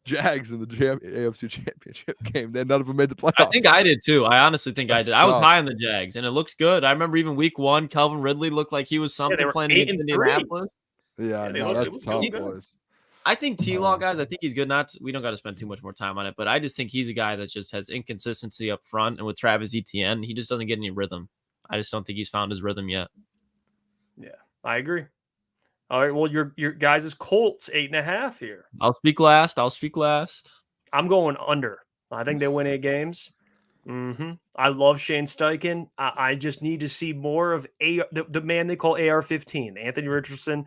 Speaker 2: Jags in the AFC Championship game. Then none of them made the playoffs.
Speaker 3: I think I did too. I honestly think I
Speaker 2: That's
Speaker 3: did. I was
Speaker 2: tough.
Speaker 3: high on the Jags, and it looked good. I remember even week 1, Calvin Ridley looked like he was
Speaker 1: they
Speaker 3: something
Speaker 1: were
Speaker 3: playing
Speaker 1: 8-3.
Speaker 3: against Indianapolis.
Speaker 2: Yeah,
Speaker 1: they
Speaker 2: no,
Speaker 1: looked- it
Speaker 2: that's
Speaker 1: was
Speaker 2: tough,
Speaker 1: good.
Speaker 2: boys.
Speaker 3: I think T-Law, guys, I think he's good. We don't got to spend too much more time on it, but I just think he's a guy that just has inconsistency up front. And with Travis Etienne, he just doesn't get any rhythm. I just don't think he's found his rhythm yet.
Speaker 1: Yeah, I agree. All right, well, your guys is Colts 8.5 here.
Speaker 3: I'll speak last.
Speaker 1: I'm going under. I think they win 8 games. I love Shane Steichen. I just need to see more of the man they call AR-15, Anthony Richardson.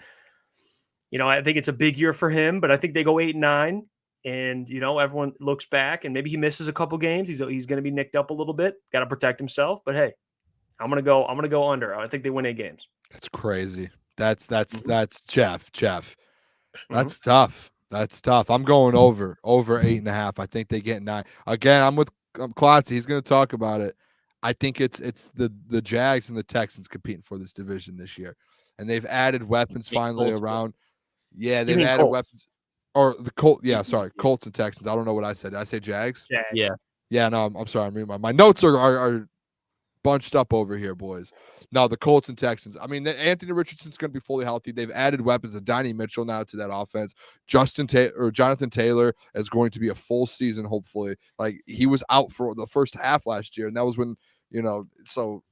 Speaker 1: I think it's a big year for him, but I think they go 8-9, and everyone looks back, and maybe he misses a couple games. He's going to be nicked up a little bit. Got to protect himself, but hey, I'm gonna go under. I think they win 8 games.
Speaker 2: That's crazy. That's Jeff. That's tough. That's tough. I'm going over 8.5. I think they get 9. Again, I'm with Klotz. He's going to talk about it. I think it's the Jags and the Texans competing for this division this year, and they've added weapons finally around. Yeah, they've added weapons. Or the Colts. Yeah, sorry, Colts and Texans. I don't know what I said. Did I say Jags?
Speaker 1: Jags.
Speaker 2: Yeah. No, I'm sorry. I mean, my notes are bunched up over here, boys. Now the Colts and Texans. I mean, Anthony Richardson's going to be fully healthy. They've added weapons. Donnie Mitchell now to that offense. Jonathan Taylor is going to be a full season, hopefully. Like, he was out for the first half last year, and that was when So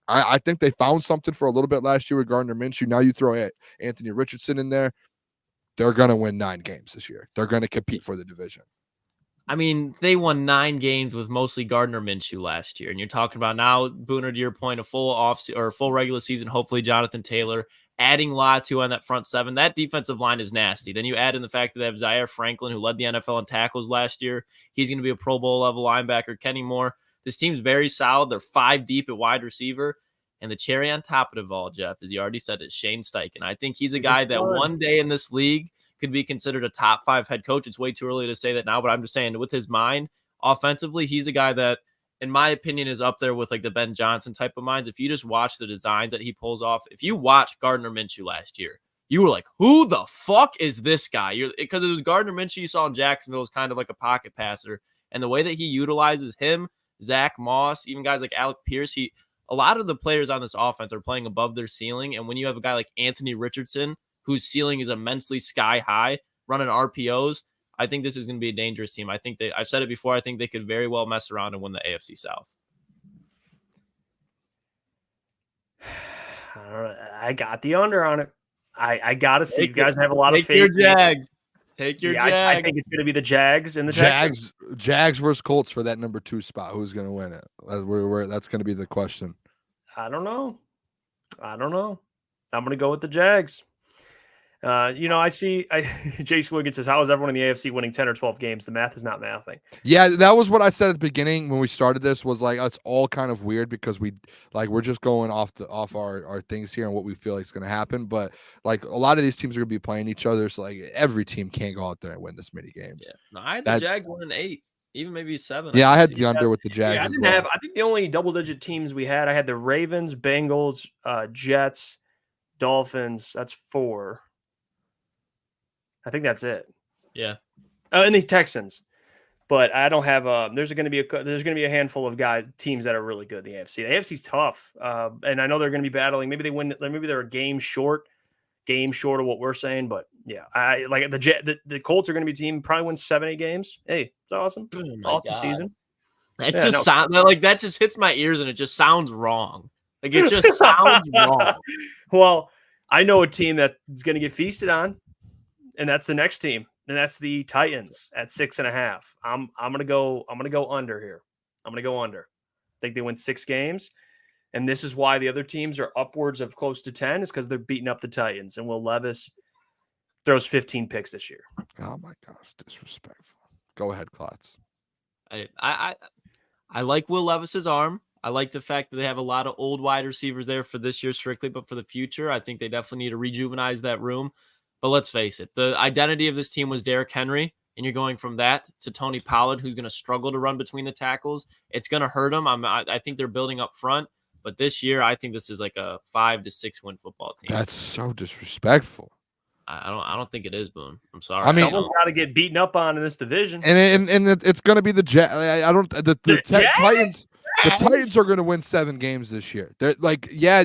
Speaker 2: I think they found something for a little bit last year with Gardner Minshew. Now you throw Anthony Richardson in there. They're going to win 9 games this year. They're going to compete for the division.
Speaker 3: I mean, they won 9 games with mostly Gardner Minshew last year. And you're talking about now, Booner, to your point, a full regular season, hopefully Jonathan Taylor, adding Latu on that front 7. That defensive line is nasty. Then you add in the fact that they have Zaire Franklin, who led the NFL in tackles last year. He's going to be a Pro Bowl level linebacker. Kenny Moore. This team's very solid. They're 5 deep at wide receiver. And the cherry on top of it all, Jeff, as you already said, is Shane Steichen. I think he's a guy that one day in this league could be considered a top 5 head coach. It's way too early to say that now, but I'm just saying, with his mind, offensively, he's a guy that, in my opinion, is up there with like the Ben Johnson type of minds. If you just watch the designs that he pulls off, if you watched Gardner Minshew last year, you were like, who the fuck is this guy? Because it was Gardner Minshew you saw in Jacksonville was kind of like a pocket passer. And the way that he utilizes him, Zach Moss, even guys like Alec Pierce, a lot of the players on this offense are playing above their ceiling. And when you have a guy like Anthony Richardson, whose ceiling is immensely sky high, running RPOs, I think this is going to be a dangerous team. I've said it before, I think they could very well mess around and win the AFC South.
Speaker 1: I got the under on it. I got to see. You guys have a lot of faith.
Speaker 3: Take your Jags. Take your Jags.
Speaker 1: I think it's going to be the Jags and the Texans.
Speaker 2: Jags versus Colts for that number 2 spot. Who's going to win it? That's going to be the question.
Speaker 1: I don't know. I'm going to go with the Jags. I see Jace Wiggins says, how is everyone in the AFC winning 10 or 12 games? The math is not mathing.
Speaker 2: Yeah, that was what I said at the beginning when we started this, was like, it's all kind of weird because we're just going off our things here and what we feel like is going to happen. But like, a lot of these teams are going to be playing each other. So like, every team can't go out there and win this many games.
Speaker 3: Yeah. No, I had the Jags winning 8, even maybe 7.
Speaker 2: Yeah, I had the under with the Jags.
Speaker 1: I think the only double-digit teams we had, I had the Ravens, Bengals, Jets, Dolphins. That's 4. I think that's it.
Speaker 3: Yeah.
Speaker 1: And the Texans. But I don't have there's going to be a handful of teams that are really good in the AFC. The AFC's tough. And I know they're going to be battling. Maybe they win, maybe they're a game short of what we're saying, but yeah. I like the Colts are going to be a team probably wins 7-8 games. Hey, it's awesome. Awesome season.
Speaker 3: That just hits my ears and it just sounds wrong. Like, it just sounds wrong.
Speaker 1: Well, I know a team that is going to get feasted on. And that's the next team, and that's the Titans at 6.5. I'm gonna go under here. I'm gonna go under. I think they win 6 games, and this is why the other teams are upwards of close to 10, is because they're beating up the Titans. And Will Levis throws 15 picks this year.
Speaker 2: Oh my gosh, disrespectful. Go ahead, Klotz.
Speaker 3: I like Will Levis's arm. I like the fact that they have a lot of old wide receivers there for this year strictly, but for the future, I think they definitely need to rejuvenize that room. But let's face it, the identity of this team was Derrick Henry, and you're going from that to Tony Pollard, who's going to struggle to run between the tackles. It's going to hurt them. I think they're building up front, but this year I think this is like a 5 to 6 win football team.
Speaker 2: That's so disrespectful.
Speaker 3: I don't think it is, Boone. I'm sorry.
Speaker 2: I mean,
Speaker 1: someone's got to get beaten up on in this division,
Speaker 2: and it's going to be the Jets. I don't the Titans. The Titans are going to win 7 games this year. They're like, yeah,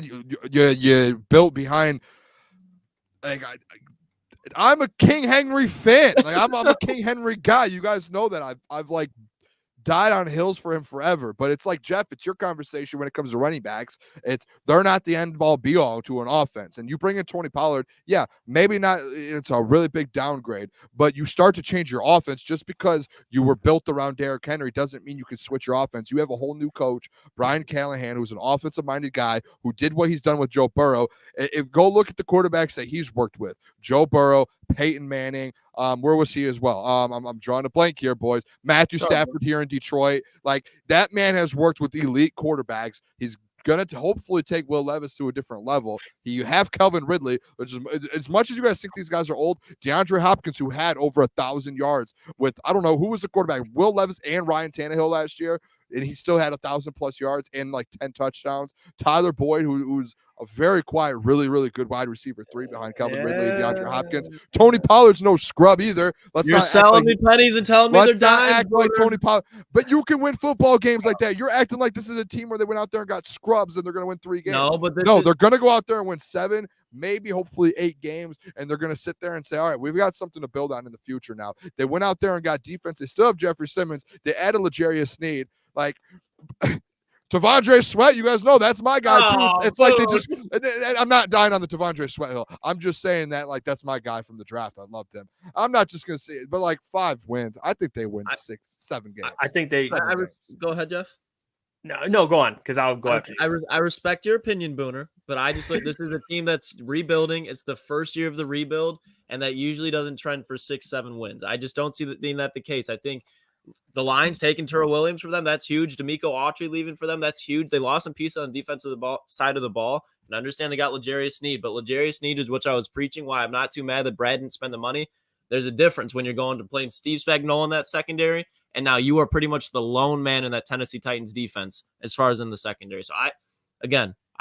Speaker 2: you built behind. Like I'm a King Henry fan. Like I'm a King Henry guy. You guys know that I've like died on hills for him forever. But it's like, Jeff, it's your conversation when it comes to running backs. They're not the end all be all to an offense. And you bring in Tony Pollard, yeah, maybe not. It's a really big downgrade, but you start to change your offense. Just because you were built around Derrick Henry doesn't mean you can switch your offense. You have a whole new coach, Brian Callahan, who's an offensive-minded guy who did what he's done with Joe Burrow. Go look at the quarterbacks that he's worked with: Joe Burrow, Peyton Manning. Where was he as well? I'm drawing a blank here, boys. Matthew Stafford here in Detroit. Like, that man has worked with elite quarterbacks. He's going to hopefully take Will Levis to a different level. You have Calvin Ridley, which is, as much as you guys think these guys are old, DeAndre Hopkins, who had over 1,000 yards with, I don't know who was the quarterback, Will Levis and Ryan Tannehill last year, and he still had 1,000+ yards and like 10 touchdowns. Tyler Boyd, who's a very quiet, really, really good wide receiver 3 behind Calvin Ridley and DeAndre Hopkins. Tony Pollard's no scrub either.
Speaker 3: You're selling me pennies and telling me they're dying.
Speaker 2: Act like Tony Pollard. But you can win football games like that. You're acting like this is a team where they went out there and got scrubs and they're going to win 3 games. They're going to go out there and win 7, maybe hopefully 8 games, and they're going to sit there and say, all right, we've got something to build on in the future now. They went out there and got defense. They still have Jeffrey Simmons. They added L'Jarius Sneed. Like, T'Vondre Sweat, you guys know that's my guy too. It's like they just, I'm not dying on the T'Vondre Sweat hill. I'm just saying that, like, that's my guy from the draft. I loved him. I'm not just going to say it, but like 5 wins. I think they win 6, 7 games.
Speaker 1: I think they
Speaker 3: go ahead, Jeff.
Speaker 1: No, go on, because I'll go after you.
Speaker 3: I respect your opinion, Booner, but I just like this is a team that's rebuilding. It's the first year of the rebuild, and that usually doesn't trend for 6, 7 wins. I just don't see that being the case. I think the Lions taking Terrell Williams for them, that's huge. D'Amico Autry leaving for them, that's huge. They lost some pieces on the defensive side of the ball. And I understand they got L'Jarius Sneed, but L'Jarius Sneed is what I was preaching, why I'm not too mad that Brad didn't spend the money. There's a difference when you're going to playing Steve Spagnuolo in that secondary, and now you are pretty much the lone man in that Tennessee Titans defense as far as in the secondary. So I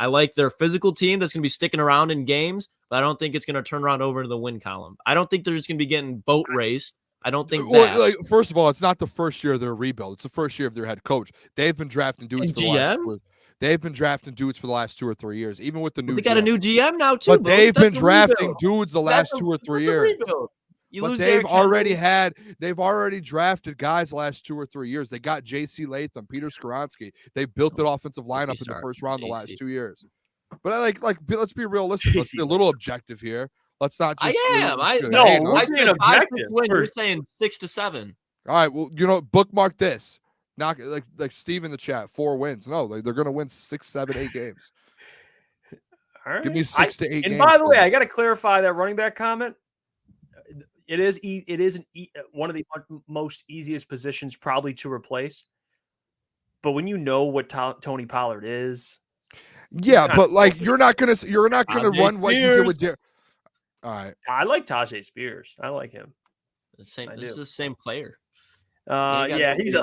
Speaker 3: like their physical team that's going to be sticking around in games, but I don't think it's going to turn around over into the win column. I don't think they're just going to be getting boat raced. I don't think that.
Speaker 2: Like, first of all, it's not the first year of their rebuild. It's the first year of their head coach. They've been drafting dudes for the last 2 or 3 years, even with the new.
Speaker 3: They got a new GM now too.
Speaker 2: But they've been drafting dudes the last 2 or 3 years. But they've already drafted guys the last 2 or 3 years. They got J.C. Latham, Peter Skoronski. They built that offensive lineup in the first round the last 2 years. But let's be realistic. Let's be a little objective here. Let's not just.
Speaker 3: I saying objective. You're saying 6 to 7.
Speaker 2: All right. Well, bookmark this. Not like Steve in the chat. 4 wins. No, they're going to win 6, 7, 8 games.
Speaker 1: All right.
Speaker 2: Give me 6 to 8 games.
Speaker 1: And by the way, I got to clarify that running back comment. It is one of the most easiest positions probably to replace. But when you know what Tony Pollard is,
Speaker 2: but like you're not gonna run what you did with Derek. All right,
Speaker 1: I like Tajay Spears. I like him.
Speaker 3: This is the same player.
Speaker 1: He's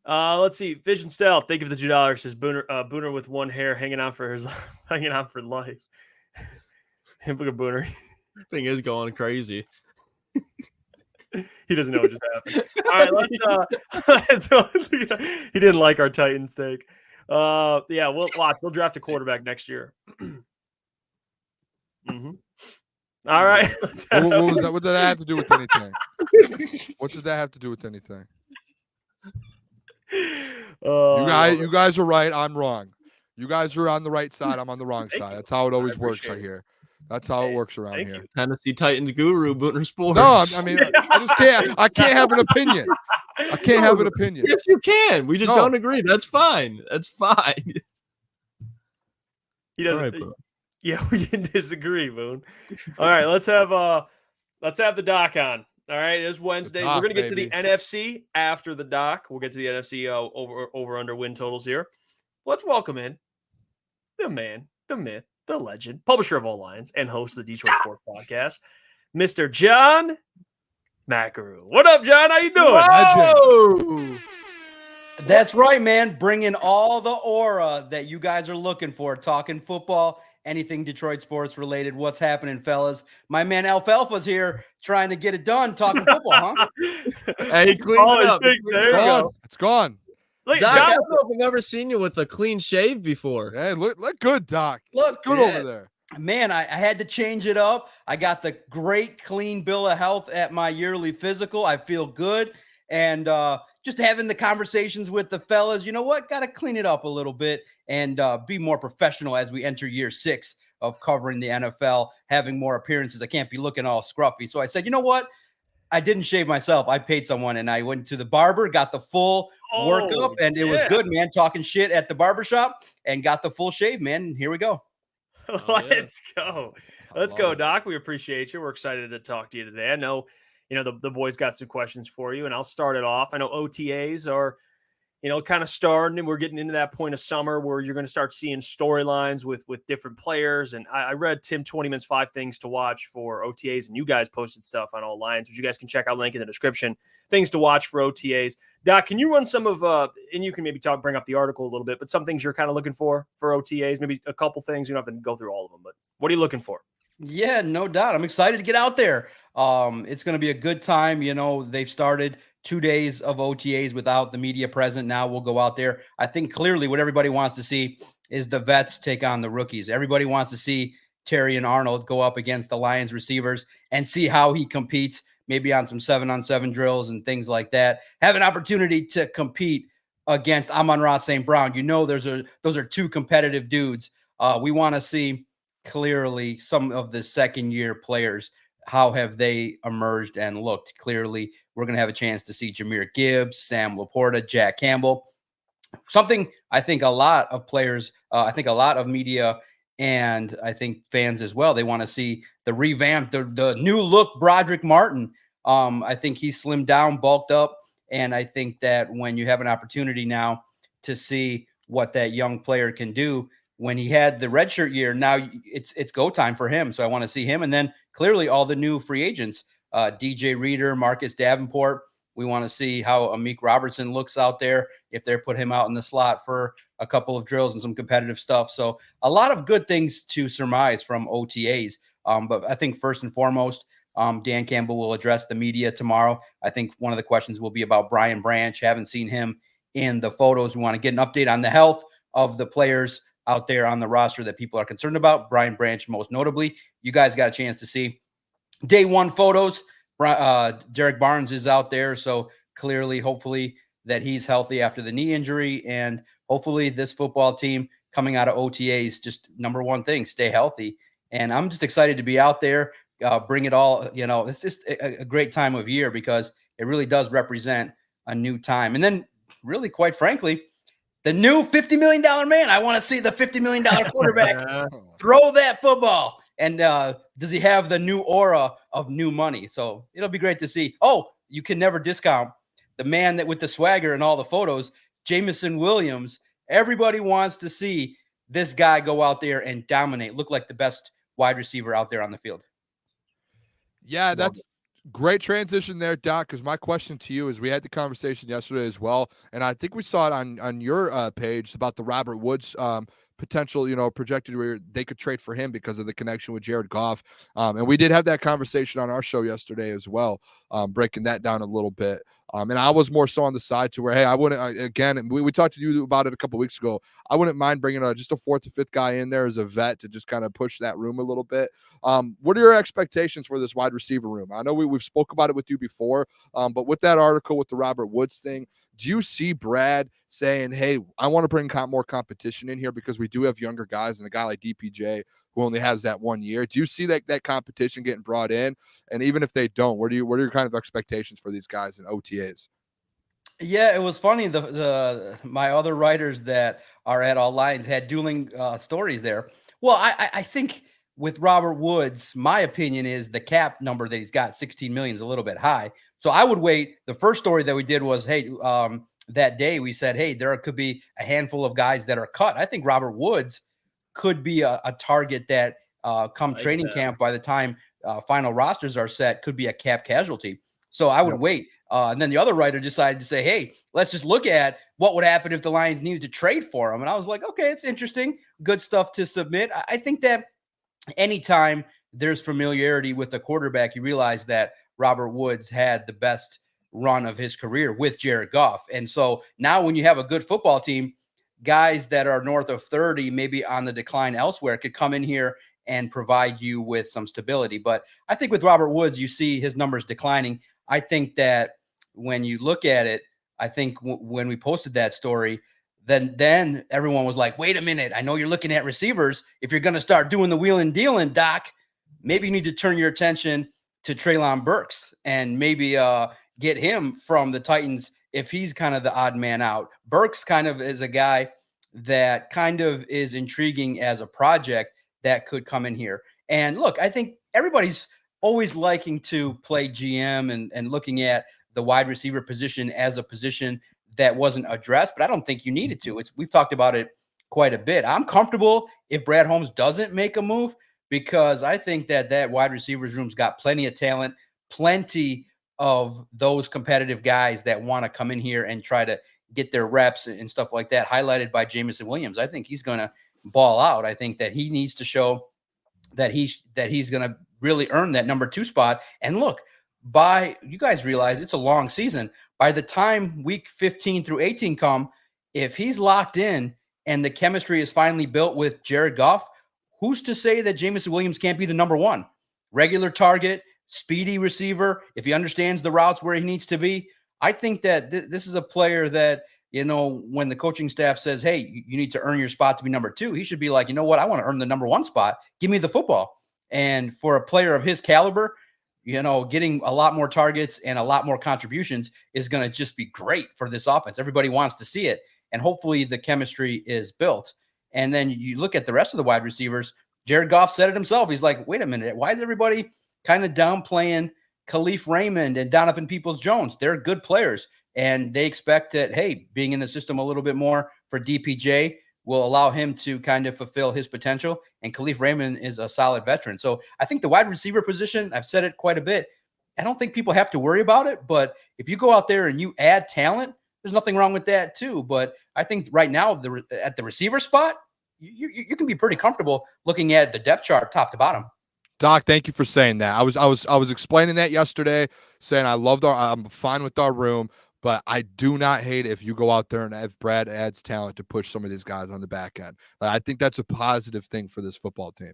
Speaker 1: let's see. Vision Style. Think of the $2 says Booner with one hair hanging on for life. Look at Booner.
Speaker 3: Thing is going crazy.
Speaker 1: He doesn't know what just happened. All right, he didn't like our Titan steak. We'll watch. We'll draft a quarterback next year. Mm-hmm. All right.
Speaker 2: What was that? What did that have to do with anything? What does that have to do with anything? You guys are right. I'm wrong. You guys are on the right side. I'm on the wrong side. That's how it always works right here. That's how it works around here.
Speaker 3: Tennessee Titans guru, Booner Sports.
Speaker 2: No, I mean, I just can't. I can't have an opinion. I can't have an opinion.
Speaker 3: Yes, you can. We just don't agree. That's fine. That's fine.
Speaker 1: He doesn't. Right, we can disagree, Boone. All right, let's have the doc on. All right, it is Wednesday. We're gonna get to the NFC after the doc. We'll get to the NFC over under win totals here. Let's welcome in the man, the myth, the legend, publisher of All Lions, and host of the Detroit Sports Podcast, Mr. John Maakaron. What up, John? How you doing?
Speaker 2: Whoa!
Speaker 4: That's right, man. Bringing all the aura that you guys are looking for. Talking football, anything Detroit sports related. What's happening, fellas? My man Alfalfa's here trying to get it done. Talking football, huh?
Speaker 3: Hey, he cleaned it up.
Speaker 1: There you go.
Speaker 2: It's gone.
Speaker 1: Look,
Speaker 3: Doc, I
Speaker 1: John,
Speaker 3: don't know if I've ever seen you with a clean shave before.
Speaker 2: Hey, look good, Doc.
Speaker 4: Look
Speaker 2: Good over there.
Speaker 4: Man, I had to change it up. I got the great clean bill of health at my yearly physical. I feel good. And just having the conversations with the fellas, you know what? Got to clean it up a little bit and be more professional as we enter year 6 of covering the NFL, having more appearances. I can't be looking all scruffy. So I said, you know what? I didn't shave myself. I paid someone and I went to the barber, got the full workup, and it was good, man. Talking shit at the barbershop and got the full shave, man. And here we go.
Speaker 1: Let's go. Let's go, Doc. We appreciate you. We're excited to talk to you today. I know, the boys got some questions for you, and I'll start it off. I know OTAs are, kind of starting, and we're getting into that point of summer where you're going to start seeing storylines with different players. And I read Tim 20man's 5 things to watch for OTAs, and you guys posted stuff on All Lions, which you guys can check out, link in the description, things to watch for OTAs. Doc, can you run some of, and you can maybe bring up the article a little bit, but some things you're kind of looking for OTAs, maybe a couple things. You don't have to go through all of them, but what are you looking for?
Speaker 4: Yeah, no doubt. I'm excited to get out there. It's going to be a good time. They've started 2 days of OTAs without the media present. Now we'll go out there. I think clearly what everybody wants to see is the vets take on the rookies. Everybody wants to see Terry and Arnold go up against the Lions receivers and see how he competes, maybe on some 7-on-7 drills and things like that. Have an opportunity to compete against Amon-Ra St. Brown. Those are 2 competitive dudes. We want to see clearly some of the second-year players. How have they emerged and looked? Clearly, we're going to have a chance to see Jahmyr Gibbs, Sam Laporta, Jack Campbell. Something I think a lot of players, I think a lot of media, and I think fans as well, they want to see the revamped, the new look Broderick Martin. I think he slimmed down, bulked up, and I think that when you have an opportunity now to see what that young player can do, when he had the redshirt year, now it's go time for him. So I want to see him. And then clearly all the new free agents, DJ Reader, Marcus Davenport. We want to see how Amik Robertson looks out there if they put him out in the slot for a couple of drills and some competitive stuff. So a lot of good things to surmise from OTAs. But I think first and foremost, Dan Campbell will address the media tomorrow. I think one of the questions will be about Brian Branch. Haven't seen him in the photos. We want to get an update on the health of the players out there on the roster that people are concerned about. Brian Branch, most notably. You guys got a chance to see day 1 photos. Derek Barnes is out there. So clearly, hopefully that he's healthy after the knee injury. And hopefully this football team coming out of OTAs, just number one thing, stay healthy. And I'm just excited to be out there. Bring it all. It's just a great time of year because it really does represent a new time. And then really, quite frankly, the new $50 million man. I want to see the $50 million quarterback throw that football. And does he have the new aura of new money? So it'll be great to see. Oh, you can never discount the man that with the swagger and all the photos, Jameson Williams. Everybody wants to see this guy go out there and dominate, look like the best wide receiver out there on the field.
Speaker 2: Yeah, that's great transition there, Doc, because my question to you is we had the conversation yesterday as well, and I think we saw it on your page about the Robert Woods potential, projected where they could trade for him because of the connection with Jared Goff. And we did have that conversation on our show yesterday as well, breaking that down a little bit. And I was more so on the side to where, hey, I wouldn't, again, we talked to you about it a couple of weeks ago. I wouldn't mind bringing just a 4th or 5th guy in there as a vet to just kind of push that room a little bit. What are your expectations for this wide receiver room? I know we've spoke about it with you before, but with that article with the Robert Woods thing, do you see Brad saying, hey, I want to bring more competition in here because we do have younger guys and a guy like DPJ who only has that 1 year? Do you see that competition getting brought in? And even if they don't, what are your kind of expectations for these guys in OTAs?
Speaker 4: Yeah, it was funny. My other writers that are at All Lions had dueling stories there. Well, I think with Robert Woods, my opinion is the cap number that he's got, 16 million, is a little bit high. So I would wait. The first story that we did was, hey, that day we said, hey, there could be a handful of guys that are cut. I think Robert Woods could be a target that come training camp, by the time final rosters are set, could be a cap casualty. So I would wait. And then the other writer decided to say, hey, let's just look at what would happen if the Lions needed to trade for him. And I was like, okay, it's interesting. Good stuff to submit. I think that anytime there's familiarity with a quarterback, you realize that Robert Woods had the best run of his career with Jared Goff. And so now when you have a good football team, guys that are north of 30, maybe on the decline elsewhere, could come in here and provide you with some stability. But I think with Robert Woods, you see his numbers declining. I think that when you look at it, I think when we posted that story, then everyone was like, wait a minute, I know you're looking at receivers. If you're going to start doing the wheeling dealing, Doc, maybe you need to turn your attention to Treylon Burks and maybe get him from the Titans if he's kind of the odd man out. Burks kind of is a guy that kind of is intriguing as a project that could come in here. And look, I think everybody's always liking to play GM and looking at the wide receiver position as a position that wasn't addressed, but I don't think you needed to. We've talked about it quite a bit. I'm comfortable if Brad Holmes doesn't make a move, because I think that wide receivers room's got plenty of talent, plenty of those competitive guys that want to come in here and try to get their reps and stuff like that, highlighted by Jameson Williams. I think he's going to ball out. I think that he needs to show that he's going to really earn that number 2 spot. And look, you guys realize it's a long season. By the time week 15 through 18 come, if he's locked in and the chemistry is finally built with Jared Goff, who's to say that Jameson Williams can't be the number 1? Regular target, speedy receiver, if he understands the routes where he needs to be. I think that this is a player that, when the coaching staff says, hey, you need to earn your spot to be number 2, he should be like, you know what, I want to earn the number 1 spot. Give me the football. And for a player of his caliber, getting a lot more targets and a lot more contributions is going to just be great for this offense. Everybody wants to see it. And hopefully the chemistry is built. And then you look at the rest of the wide receivers. Jared Goff said it himself. He's like, wait a minute, why is everybody kind of downplaying Khalif Raymond and Donovan Peoples-Jones? They're good players. And they expect that, hey, being in the system a little bit more for DPJ will allow him to kind of fulfill his potential. And Khalif Raymond is a solid veteran. So I think the wide receiver position, I've said it quite a bit, I don't think people have to worry about it. But if you go out there and you add talent, there's nothing wrong with that too. But I think right now at the receiver spot, you can be pretty comfortable looking at the depth chart top to bottom.
Speaker 2: Doc, thank you for saying that. I was explaining that yesterday, saying I'm fine with our room, but I do not hate if you go out there and if Brad adds talent to push some of these guys on the back end. I think that's a positive thing for this football team,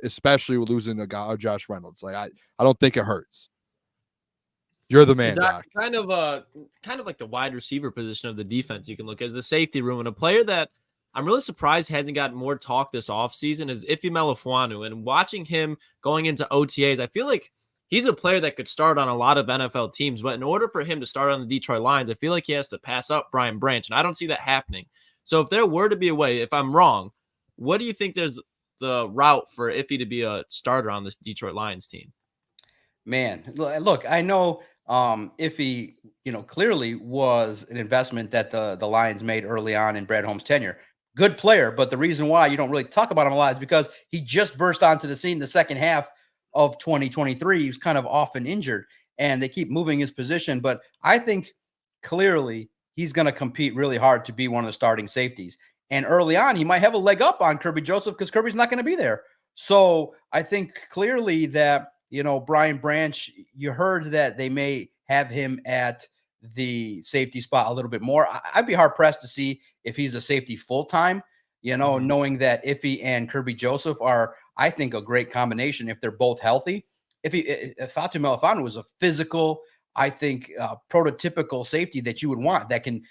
Speaker 2: especially with losing a guy, Josh Reynolds. I don't think it hurts. You're the man, Doc.
Speaker 3: Kind of like the wide receiver position of the defense. You can look as the safety room, and a player that I'm really surprised hasn't gotten more talk this offseason is Ife Melifonwu. And watching him going into OTAs, I feel like he's a player that could start on a lot of NFL teams. But in order for him to start on the Detroit Lions, I feel like he has to pass up Brian Branch. And I don't see that happening. So if there were to be a way, if I'm wrong, what do you think there's the route for Ife to be a starter on this Detroit Lions team?
Speaker 4: Man, look, I know Ife, clearly was an investment that the Lions made early on in Brad Holmes' tenure. Good player, but the reason why you don't really talk about him a lot is because he just burst onto the scene the second half of 2023. He was kind of off and injured, and they keep moving his position. But I think clearly he's going to compete really hard to be one of the starting safeties. And early on, he might have a leg up on Kirby Joseph because Kirby's not going to be there. So I think clearly that, Brian Branch, you heard that they may have him at the safety spot a little bit more. I'd be hard pressed to see if he's a safety full-time, knowing that Ife and Kirby Joseph are, I think, a great combination if they're both healthy. If Fatu Melifonwu was a physical, I think, prototypical safety that you would want that can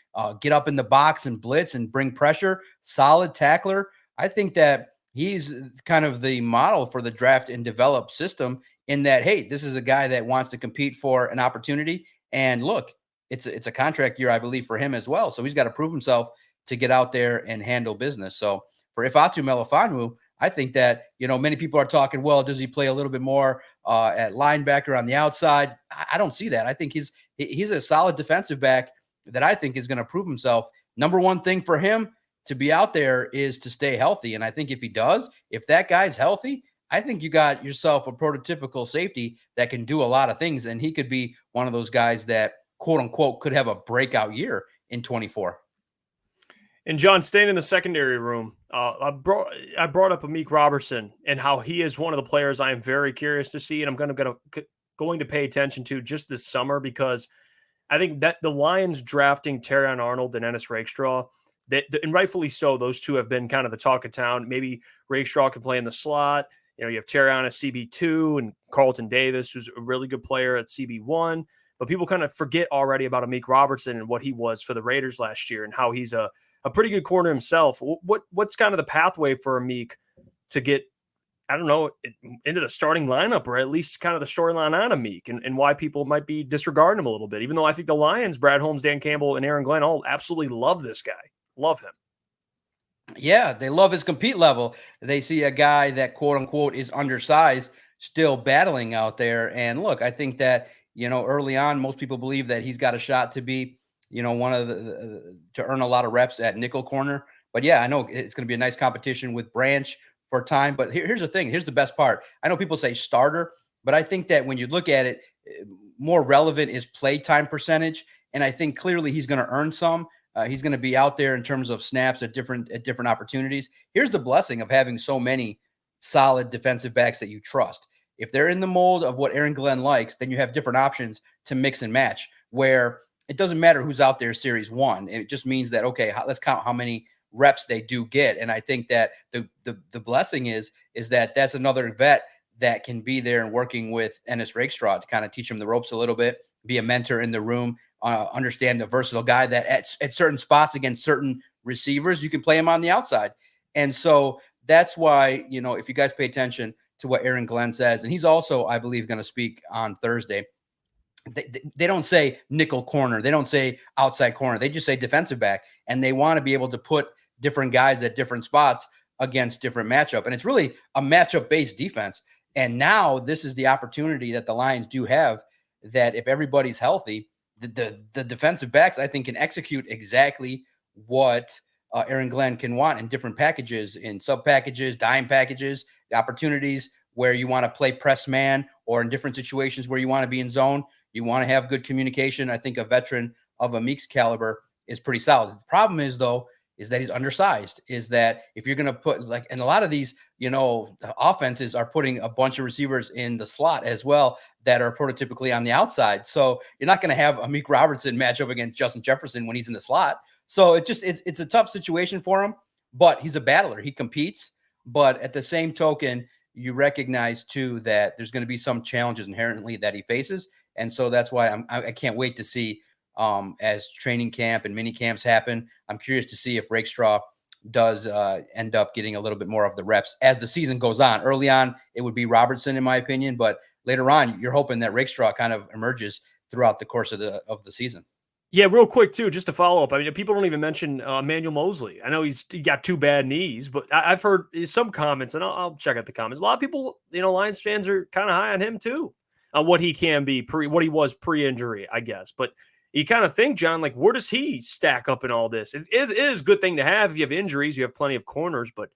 Speaker 4: get up in the box and blitz and bring pressure, solid tackler. I think that he's kind of the model for the draft and develop system in that, hey, this is a guy that wants to compete for an opportunity. And look, it's a contract year, I believe, for him as well. So he's got to prove himself to get out there and handle business. So for Fatu Melifonwu, I think that, many people are talking, well, does he play a little bit more at linebacker on the outside? I don't see that. I think he's a solid defensive back that I think is going to prove himself. Number one thing for him to be out there is to stay healthy. And I think if he does, if that guy's healthy, I think you got yourself a prototypical safety that can do a lot of things. And he could be one of those guys that, quote unquote, could have a breakout year in 24.
Speaker 1: And John, staying in the secondary room, I brought up Amik Robertson and how he is one of the players I am very curious to see, and I'm going to pay attention to just this summer, because I think that the Lions drafting Terrion Arnold and Ennis Rakestraw, and rightfully so, those two have been kind of the talk of town. Maybe Rakestraw can play in the slot. You know, you have Terrion at CB2 and Carlton Davis, who's a really good player at CB1. But people kind of forget already about Amik Robertson and what he was for the Raiders last year and how he's a pretty good corner himself. What's kind of the pathway for Amik to get, I don't know, into the starting lineup, or at least kind of the storyline on Amik, and why people might be disregarding him a little bit, even though I think the Lions, Brad Holmes, Dan Campbell, and Aaron Glenn all absolutely love this guy. Love him.
Speaker 4: Yeah, they love his compete level. They see a guy that, quote unquote, is undersized, still battling out there. And look, I think that, early on, most people believe that he's got a shot to be, one of to earn a lot of reps at nickel corner. But yeah, I know it's going to be a nice competition with Branch for time. But here's the thing. Here's the best part. I know people say starter, but I think that when you look at it, more relevant is play time percentage. And I think clearly he's going to earn some. He's going to be out there in terms of snaps at different opportunities. Here's the blessing of having so many solid defensive backs that you trust. If they're in the mold of what Aaron Glenn likes, then you have different options to mix and match, where it doesn't matter who's out there series one. It just means that, okay, let's count how many reps they do get. And I think that the blessing is that that's another vet that can be there and working with Ennis Rakestraw to kind of teach him the ropes a little bit, be a mentor in the room, understand the versatile guy that at certain spots against certain receivers, you can play him on the outside. And so that's why, if you guys pay attention to what Aaron Glenn says, and he's also, I believe, going to speak on Thursday, they don't say nickel corner. They don't say outside corner. They just say defensive back. And they want to be able to put different guys at different spots against different matchup. And it's really a matchup-based defense. And now this is the opportunity that the Lions do have, that if everybody's healthy, the defensive backs, I think, can execute exactly what Aaron Glenn can want in different packages, in sub packages, dime packages, the opportunities where you want to play press man, or in different situations where you want to be in zone. You want to have good communication. I think a veteran of Amik's caliber is pretty solid. The problem is, though, is that he's undersized, is that if you're going to put, like, and a lot of these, the offenses are putting a bunch of receivers in the slot as well that are prototypically on the outside. So you're not going to have Amik Robertson match up against Justin Jefferson when he's in the slot. So it's a tough situation for him, but he's a battler. He competes, but at the same token, you recognize too that there's going to be some challenges inherently that he faces. And so that's why I can't wait to see, as training camp and mini camps happen, I'm curious to see if Rakestraw does end up getting a little bit more of the reps as the season goes on. Early on, it would be Robertson, in my opinion, but later on, you're hoping that Rakestraw kind of emerges throughout the course of the season.
Speaker 1: Yeah, real quick too, just to follow up. I mean, people don't even mention Emmanuel Mosley. I know he got 2 bad knees, but I've heard some comments, and I'll check out the comments. A lot of people, Lions fans are kind of high on him too, on what he can be what he was pre-injury, I guess. But you kind of think, John, like, where does he stack up in all this? It is a good thing to have. If you have injuries, you have plenty of corners, but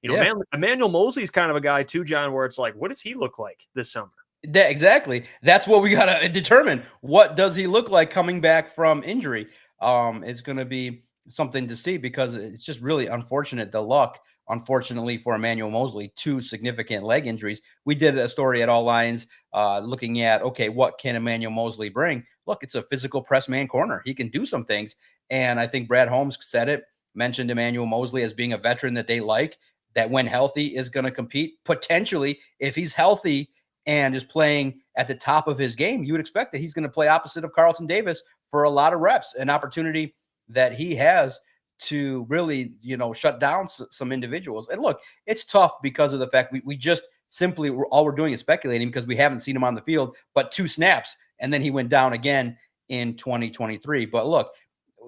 Speaker 1: Emmanuel Mosley's kind of a guy too, John, where it's like, what does he look like this summer?
Speaker 4: Exactly. That's what we got to determine. What does he look like coming back from injury? It's going to be something to see, because it's just really unfortunate. The luck, unfortunately, for Emmanuel Mosley, 2 significant leg injuries. We did a story at All Lions looking at, okay, what can Emmanuel Mosley bring? Look, it's a physical press man corner. He can do some things. And I think Brad Holmes said it, mentioned Emmanuel Mosley as being a veteran that they like, that when healthy is going to compete. Potentially, if he's healthy and is playing at the top of his game, you would expect that he's going to play opposite of Carlton Davis for a lot of reps, an opportunity that he has to really, shut down some individuals. And look, it's tough because of the fact we just simply, all we're doing is speculating, because we haven't seen him on the field but 2 snaps, and then he went down again in 2023. But look,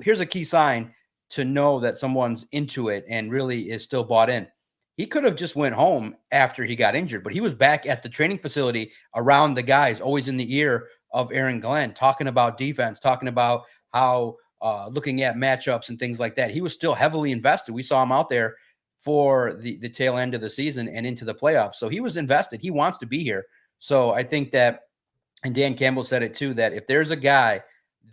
Speaker 4: here's a key sign to know that someone's into it and really is still bought in. He could have just went home after he got injured, but he was back at the training facility around the guys, always in the ear of Aaron Glenn, talking about defense, talking about how looking at matchups and things like that. He was still heavily invested. We saw him out there for the tail end of the season and into the playoffs. So he was invested. He wants to be here. So I think that, and Dan Campbell said it too, that if there's a guy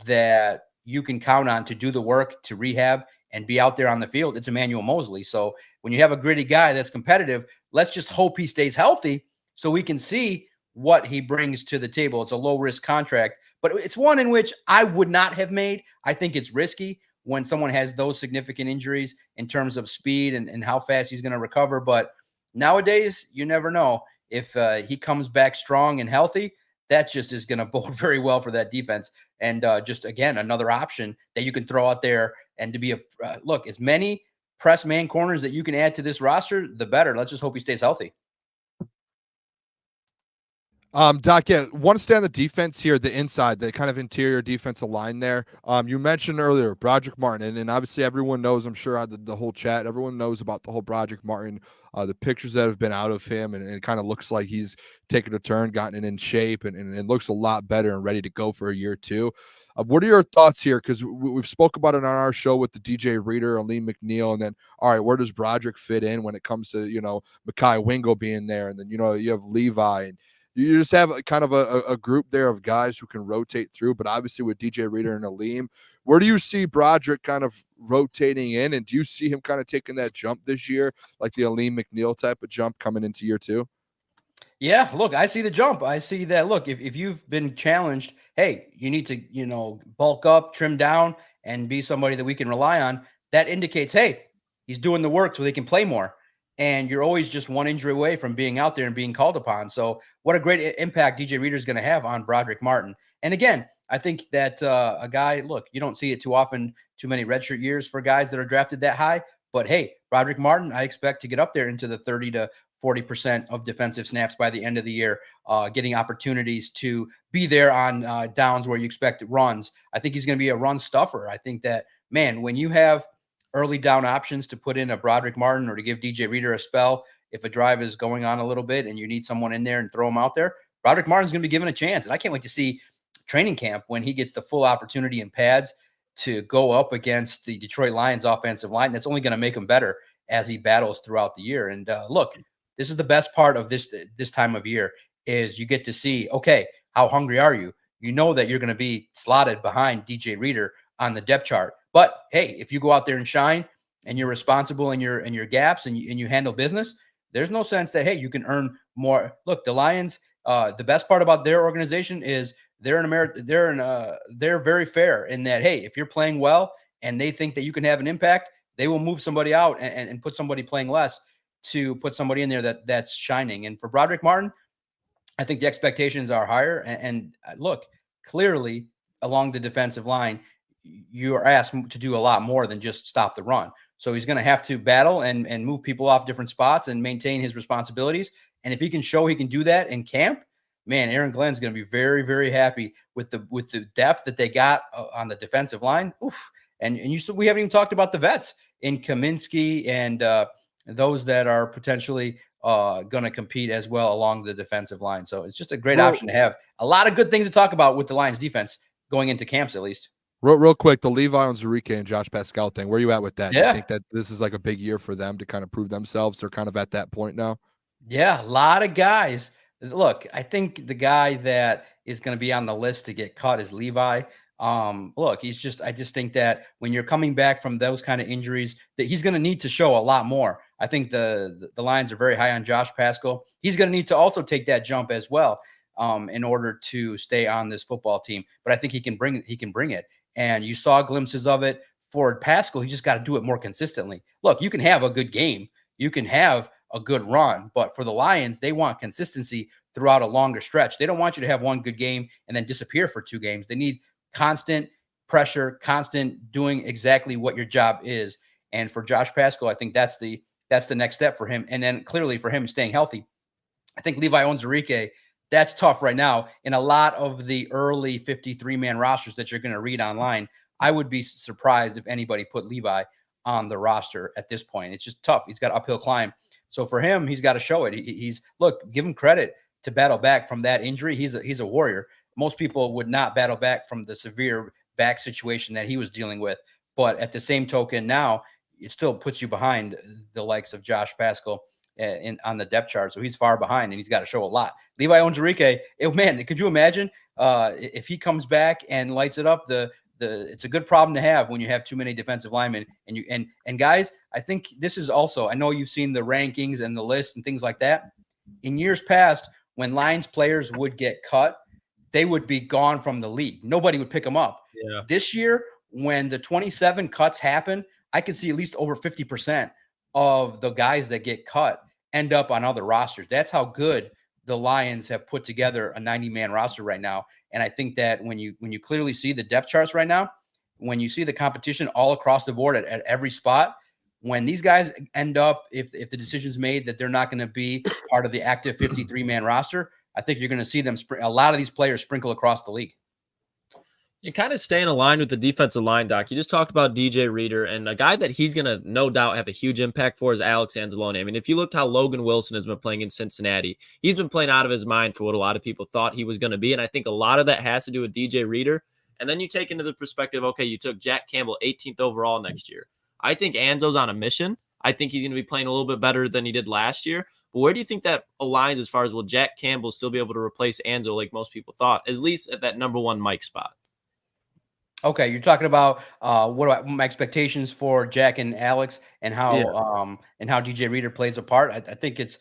Speaker 4: that you can count on to do the work, to rehab and be out there on the field, it's Emmanuel Moseley. So when you have a gritty guy that's competitive, let's just hope he stays healthy so we can see what he brings to the table. It's a low risk contract, but it's one in which I would not have made. I think it's risky when someone has those significant injuries in terms of speed and how fast he's going to recover. But nowadays, you never know. If he comes back strong and healthy, that just is going to bode very well for that defense. And just, again, another option that you can throw out there and to be a look, as many press man corners that you can add to this roster, the better. Let's just hope he stays healthy.
Speaker 2: Doc, yeah, want to stay on the defense here, the inside, the kind of interior defensive line there. You mentioned earlier Broderick Martin, and obviously everyone knows, I'm sure the whole chat, everyone knows about the whole Broderick Martin, the pictures that have been out of him, and it kind of looks like he's taken a turn, gotten in shape, and it looks a lot better and ready to go for a year too. What are your thoughts here? Because we've spoke about it on our show with the DJ Reader, Aleem McNeil, and then, all right, where does Broderick fit in when it comes to, Mekhi Wingo being there, and then, you have Levi, and you just have kind of a group there of guys who can rotate through. But obviously with DJ Reader and Aleem, where do you see Broderick kind of rotating in? And do you see him kind of taking that jump this year, like the Aleem McNeil type of jump coming into year two?
Speaker 4: Yeah, look, I see the jump. I see that. Look, if you've been challenged, hey, you need to, bulk up, trim down, and be somebody that we can rely on. That indicates, hey, he's doing the work so they can play more. And you're always just one injury away from being out there and being called upon. So what a great impact DJ Reader is going to have on Broderick Martin. And again, I think that a guy, look, you don't see it too often, too many redshirt years for guys that are drafted that high. But hey, Broderick Martin, I expect to get up there into the 30 to 40% of defensive snaps by the end of the year, getting opportunities to be there on downs where you expect runs. I think he's going to be a run stuffer. I think that, man, when you have early down options to put in a Broderick Martin or to give DJ Reader a spell, if a drive is going on a little bit and you need someone in there and throw him out there, Broderick Martin's going to be given a chance. And I can't wait to see training camp when he gets the full opportunity in pads to go up against the Detroit Lions offensive line. That's only going to make him better as he battles throughout the year. And look, this is the best part of this time of year is you get to see, okay, how hungry are you? You know that you're going to be slotted behind DJ Reader on the depth chart. But hey, if you go out there and shine and you're responsible in your gaps and you handle business, there's no sense that, hey, you can earn more. Look, the Lions, the best part about their organization is they're very fair in that, hey, if you're playing well and they think that you can have an impact, they will move somebody out and put somebody playing less to put somebody in there that's shining. And for Broderick Martin, I think the expectations are higher. And look, clearly along the defensive line, you are asked to do a lot more than just stop the run. So he's going to have to battle and move people off different spots and maintain his responsibilities. And if he can show he can do that in camp, man, Aaron Glenn's going to be very, very happy with the depth that they got on the defensive line. Oof. And we haven't even talked about the vets in Kaminsky and those that are potentially going to compete as well along the defensive line. So it's just a great option to have. A lot of good things to talk about with the Lions defense going into camps, at least.
Speaker 2: Real quick, the Levi Onwuzurike and Josh Pascal thing, where are you at with that?
Speaker 4: Yeah.
Speaker 2: You think that this is like a big year for them to kind of prove themselves? They're kind of at that point now.
Speaker 4: Yeah, a lot of guys. Look, I think the guy that is going to be on the list to get cut is Levi. Look, I just think that when you're coming back from those kind of injuries, that he's going to need to show a lot more. I think the Lions are very high on Josh Pascal. He's going to need to also take that jump as well in order to stay on this football team. But I think he can bring it. And you saw glimpses of it for Pascal. He just got to do it more consistently. Look, you can have a good game. You can have a good run. But for the Lions, they want consistency throughout a longer stretch. They don't want you to have one good game and then disappear for 2 games. They need constant pressure, constant doing exactly what your job is. And for Josh Pascal, I think that's the next step for him. And then clearly for him staying healthy, I think Levi Onwuzurike, that's tough right now. In a lot of the early 53-man rosters that you're going to read online, I would be surprised if anybody put Levi on the roster at this point. It's just tough. He's got an uphill climb. So for him, he's got to show it. Look, give him credit to battle back from that injury. He's a warrior. Most people would not battle back from the severe back situation that he was dealing with. But at the same token, now it still puts you behind the likes of Josh Paschal on the depth chart. So he's far behind, and he's got to show a lot. Levi Onwuzurike, man, could you imagine if he comes back and lights it up? It's a good problem to have when you have too many defensive linemen. And guys, I think this is also, I know you've seen the rankings and the lists and things like that. In years past, when Lions players would get cut, they would be gone from the league. Nobody would pick them up.
Speaker 3: Yeah.
Speaker 4: This year, when the 27 cuts happen, I can see at least over 50% of the guys that get cut end up on other rosters. That's how good the Lions have put together a 90-man roster right now. And I think that when you clearly see the depth charts right now, when you see the competition all across the board at every spot, when these guys end up, if the decision's made that they're not going to be part of the active 53-man roster, I think you're going to see them a lot of these players sprinkle across the league.
Speaker 3: And kind of staying aligned with the defensive line, Doc. You just talked about DJ Reader, and a guy that he's going to no doubt have a huge impact for is Alex Anzalone. I mean, if you looked how Logan Wilson has been playing in Cincinnati, he's been playing out of his mind for what a lot of people thought he was going to be. And I think a lot of that has to do with DJ Reader. And then you take into the perspective, okay, you took Jack Campbell 18th overall next year. I think Anzo's on a mission. I think he's going to be playing a little bit better than he did last year. But where do you think that aligns as far as will Jack Campbell still be able to replace Anzo like most people thought, at least at that number one Mike spot?
Speaker 4: Okay, you're talking about my expectations for Jack and Alex and how DJ Reader plays a part. I think it's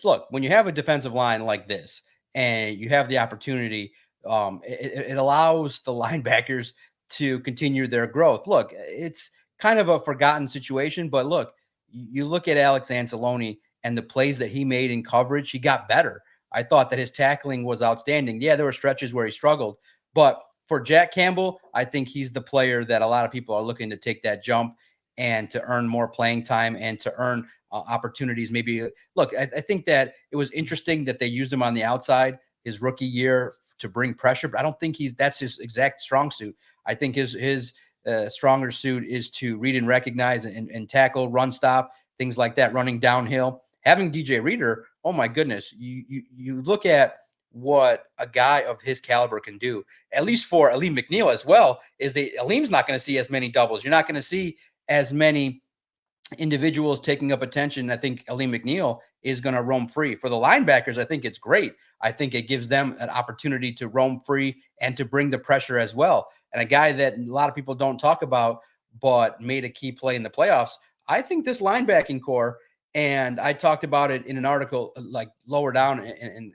Speaker 4: look, when you have a defensive line like this and you have the opportunity, it allows the linebackers to continue their growth. Look, it's kind of a forgotten situation, but look, you look at Alex Anzalone and the plays that he made in coverage, he got better. I thought that his tackling was outstanding. Yeah, there were stretches where he struggled, but for Jack Campbell, I think he's the player that a lot of people are looking to take that jump and to earn more playing time and to earn opportunities. Maybe look, I think that it was interesting that they used him on the outside his rookie year to bring pressure, but I don't think that's his exact strong suit. I think his stronger suit is to read and recognize and tackle, run, stop, things like that, running downhill. Having DJ Reader, oh my goodness, you look at what a guy of his caliber can do, at least for Aleem McNeil as well, is Aleem's not going to see as many doubles. You're not going to see as many individuals taking up attention. I think Aleem McNeil is going to roam free. For the linebackers, I think it's great. I think it gives them an opportunity to roam free and to bring the pressure as well. And a guy that a lot of people don't talk about, but made a key play in the playoffs, I think this linebacking core, and I talked about it in an article like lower down in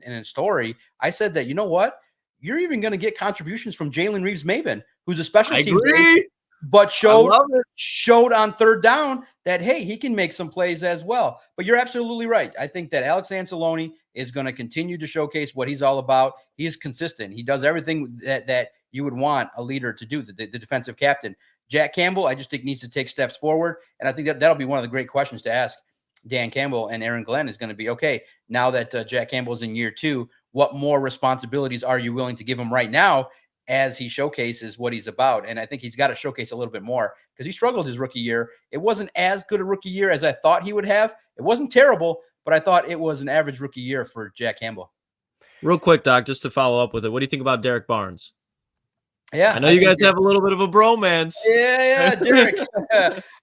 Speaker 4: a story. I said that, you know what? You're even going to get contributions from Jalen Reeves-Maybin, who's a special teams ace, but showed on third down that, hey, he can make some plays as well. But you're absolutely right. I think that Alex Anzalone is going to continue to showcase what he's all about. He's consistent. He does everything that you would want a leader to do, the defensive captain. Jack Campbell, I just think needs to take steps forward. And I think that'll be one of the great questions to ask Dan Campbell and Aaron Glenn is going to be, okay, now that Jack Campbell's in year 2, what more responsibilities are you willing to give him right now as he showcases what he's about? And I think he's got to showcase a little bit more because he struggled his rookie year. It wasn't as good a rookie year as I thought he would have. It wasn't terrible, but I thought it was an average rookie year for Jack Campbell.
Speaker 3: Real quick, Doc, just to follow up with it, what do you think about Derek Barnes?
Speaker 4: Yeah,
Speaker 3: I know you guys have a little bit of a bromance.
Speaker 4: Yeah, Derek.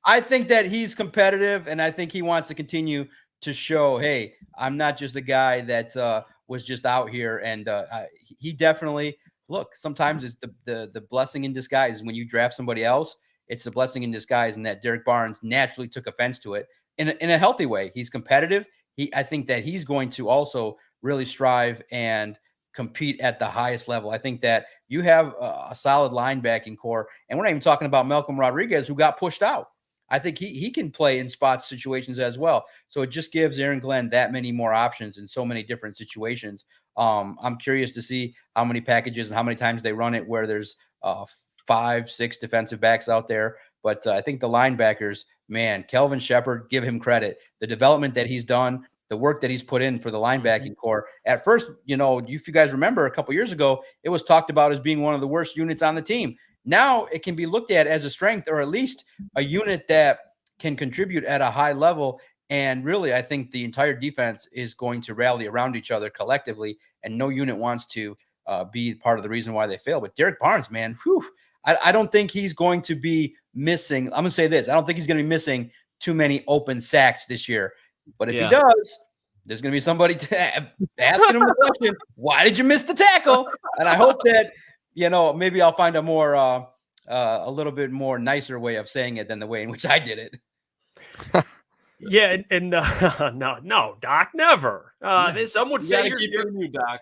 Speaker 4: I think that he's competitive, and I think he wants to continue to show, hey, I'm not just a guy that was just out here. And he definitely, look, sometimes it's the blessing in disguise. When you draft somebody else, it's the blessing in disguise, and that Derek Barnes naturally took offense to it in a healthy way. He's competitive. I think that he's going to also really strive and compete at the highest level. I think that you have a solid linebacking core, and we're not even talking about Malcolm Rodriguez, who got pushed out. I think he can play in spot situations as well. So it just gives Aaron Glenn that many more options in so many different situations. I'm curious to see how many packages and how many times they run it where there's 5-6 defensive backs out there. But I think the linebackers, man, Kelvin Shepard, give him credit. The development that he's done, the work that he's put in for the linebacking core. At first, if you guys remember a couple years ago, it was talked about as being one of the worst units on the team. Now it can be looked at as a strength, or at least a unit that can contribute at a high level. And really, I think the entire defense is going to rally around each other collectively, and no unit wants to be part of the reason why they fail. But Derek Barnes, man, I don't think he's going to be missing. I'm going to say this. I don't think he's going to be missing too many open sacks this year. But if he does, there's going to be somebody asking him the question, why did you miss the tackle? And I hope that, maybe I'll find a little bit more nicer way of saying it than the way in which I did it.
Speaker 1: Yeah, and no, Doc, never. Some would say
Speaker 3: you, Doc.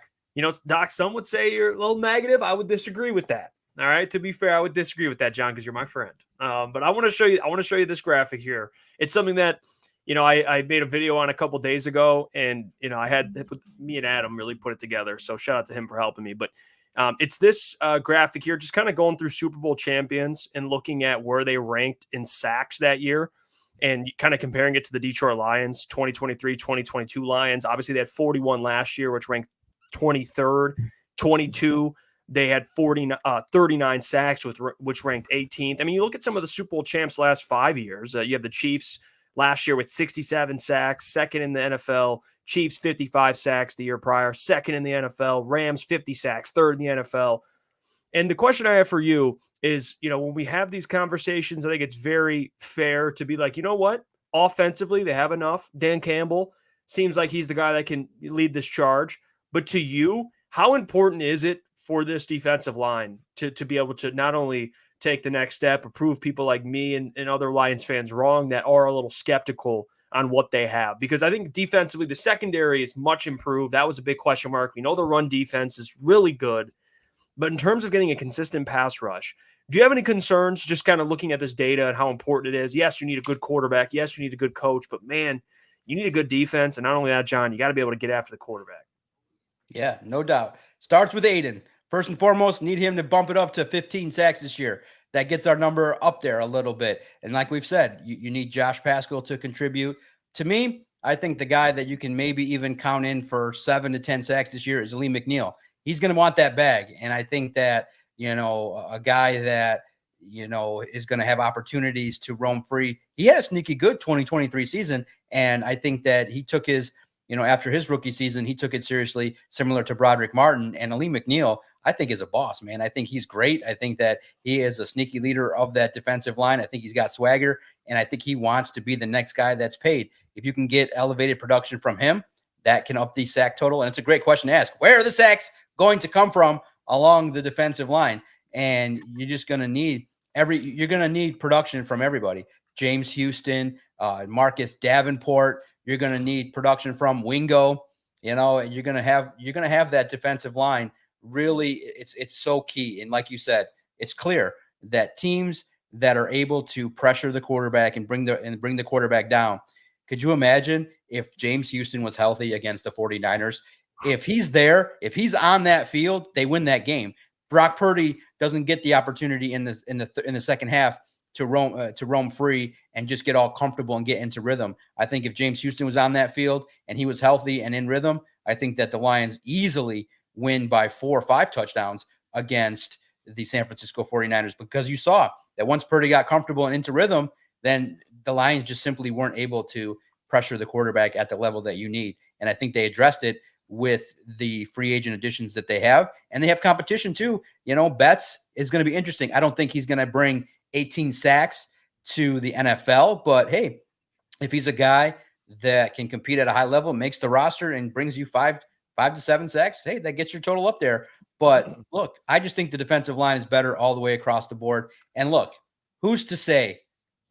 Speaker 1: Doc, some would say you're a little negative. I would disagree with that. All right, to be fair, I would disagree with that, John, because you're my friend. But I want to show you. I want to show you this graphic here. It's something that I made a video on a couple days ago, and I had me and Adam really put it together. So shout out to him for helping me. But it's this graphic here, just kind of going through Super Bowl champions and looking at where they ranked in sacks that year, and kind of comparing it to the Detroit Lions, 2023, 2022 Lions. Obviously, they had 41 last year, which ranked 23rd, 22. They had 39 sacks, which ranked 18th. I mean, you look at some of the Super Bowl champs last 5 years. You have the Chiefs last year with 67 sacks, second in the NFL. Chiefs 55 sacks the year prior, second in the NFL. Rams 50 sacks, third in the NFL. And the question I have for you is, when we have these conversations, I think it's very fair to be like, you know what? Offensively, they have enough. Dan Campbell seems like he's the guy that can lead this charge. But to you, how important is it for this defensive line to be able to not only take the next step, but prove people like me and other Lions fans wrong that are a little skeptical on what they have? Because I think defensively, the secondary is much improved. That was a big question mark. We know the run defense is really good. But in terms of getting a consistent pass rush, do you have any concerns just kind of looking at this data and how important it is? Yes, you need a good quarterback. Yes, you need a good coach. But, man, you need a good defense. And not only that, John, you got to be able to get after the quarterback.
Speaker 4: Yeah, no doubt. Starts with Aiden. First and foremost, need him to bump it up to 15 sacks this year. That gets our number up there a little bit. And like we've said, you need Josh Paschal to contribute. To me, I think the guy that you can maybe even count in for 7 to 10 sacks this year is Lee McNeil. He's going to want that bag. And I think that, a guy that, is going to have opportunities to roam free. He had a sneaky good 2023 season. And I think that he took his, after his rookie season, he took it seriously, similar to Broderick Martin. And Lee McNeil, I think, is a boss, man. I think he's great. I think that he is a sneaky leader of that defensive line. I think he's got swagger, and I think he wants to be the next guy that's paid. If you can get elevated production from him, that can up the sack total. And it's a great question to ask. Where are the sacks going to come from along the defensive line? And you're just going to need you're going to need production from everybody. James Houston, Marcus Davenport. You're going to need production from Wingo. And you're going to have that defensive line. Really, it's so key. And like you said, it's clear that teams that are able to pressure the quarterback and bring the quarterback down. Could you imagine if James Houston was healthy against the 49ers? If he's there, if he's on that field, they win that game. Brock Purdy doesn't get the opportunity in the second half to roam free and just get all comfortable and get into rhythm. I think if James Houston was on that field and he was healthy and in rhythm, I think that the Lions easily win by 4 or 5 touchdowns against the San Francisco 49ers, because you saw that once Purdy got comfortable and into rhythm, then the Lions just simply weren't able to pressure the quarterback at the level that you need. And I think they addressed it with the free agent additions that they have, and they have competition too. Betts is going to be interesting. I don't think he's going to bring 18 sacks to the NFL, but hey, if he's a guy that can compete at a high level, makes the roster and brings you 5 to 7 sacks, hey, that gets your total up there. But look, I just think the defensive line is better all the way across the board. And look, who's to say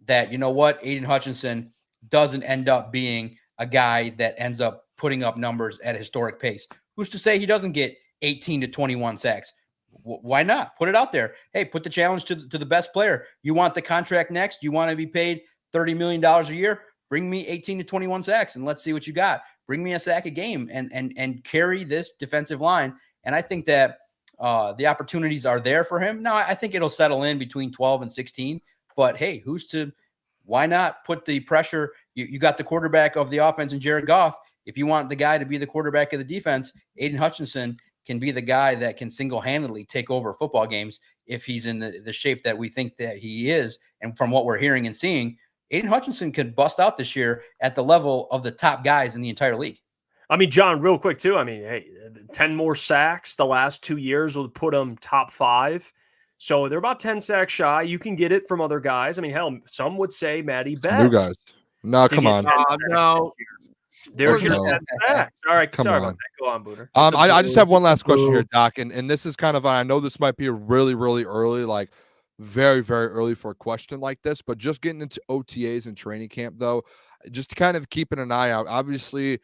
Speaker 4: that, Aiden Hutchinson doesn't end up being a guy that ends up putting up numbers at a historic pace? Who's to say he doesn't get 18 to 21 sacks? Why not? Put it out there. Hey, put the challenge to the best player. You want the contract next? You want to be paid $30 million a year? Bring me 18 to 21 sacks and let's see what you got. Bring me a sack a game and carry this defensive line. And I think that the opportunities are there for him. Now, I think it'll settle in between 12 and 16. But, hey, why not put the pressure? You got the quarterback of the offense in Jared Goff. If you want the guy to be the quarterback of the defense, Aiden Hutchinson can be the guy that can single-handedly take over football games if he's in the shape that we think that he is. And from what we're hearing and seeing, Aiden Hutchinson could bust out this year at the level of the top guys in the entire league.
Speaker 1: I mean, John, real quick, too. I mean, hey, 10 more sacks the last 2 years will put him top 5. So they're about 10 sacks shy. You can get it from other guys. I mean, hell, some would say Matty
Speaker 2: Some new
Speaker 1: Betts.
Speaker 2: guys. No,
Speaker 1: to
Speaker 2: come
Speaker 1: get
Speaker 2: on.
Speaker 1: 10 sacks
Speaker 3: No.
Speaker 1: this year. There's your
Speaker 2: No.
Speaker 1: 10 sacks. All right,
Speaker 2: Come
Speaker 1: sorry
Speaker 2: on.
Speaker 1: about that. Go on, Booner.
Speaker 2: I just have one last question here, Doc, and this is kind of, I know this might be really, really early, like very, very early for a question like this, but just getting into OTAs and training camp, though, just kind of keeping an eye out. Obviously,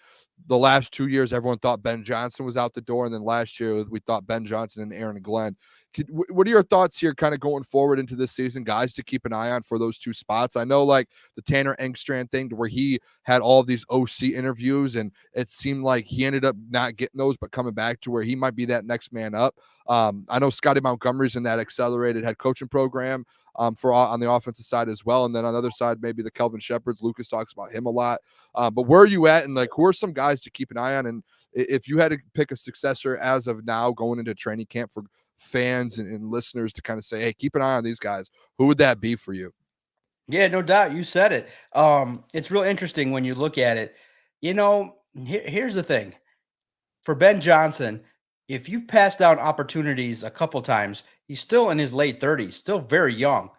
Speaker 2: the last 2 years, everyone thought Ben Johnson was out the door, and then last year, we thought Ben Johnson and Aaron Glenn. What are your thoughts here kind of going forward into this season, guys, to keep an eye on for those two spots? I know like the Tanner Engstrand thing to where he had all of these OC interviews and it seemed like he ended up not getting those, but coming back to where he might be that next man up. I know Scotty Montgomery's in that accelerated head coaching program for on the offensive side as well. And then on the other side, maybe the Kelvin Shepherds. Lucas talks about him a lot. But where are you at? And like, who are some guys to keep an eye on? And if you had to pick a successor as of now going into training camp for fans and listeners to kind of say, hey, keep an eye on these guys, who would that be for you?
Speaker 4: Yeah, no doubt. You said it. It's real interesting when you look at it. You know, here's the thing. For Ben Johnson, if you've passed down opportunities a couple times, he's still in his late 30s, still very young.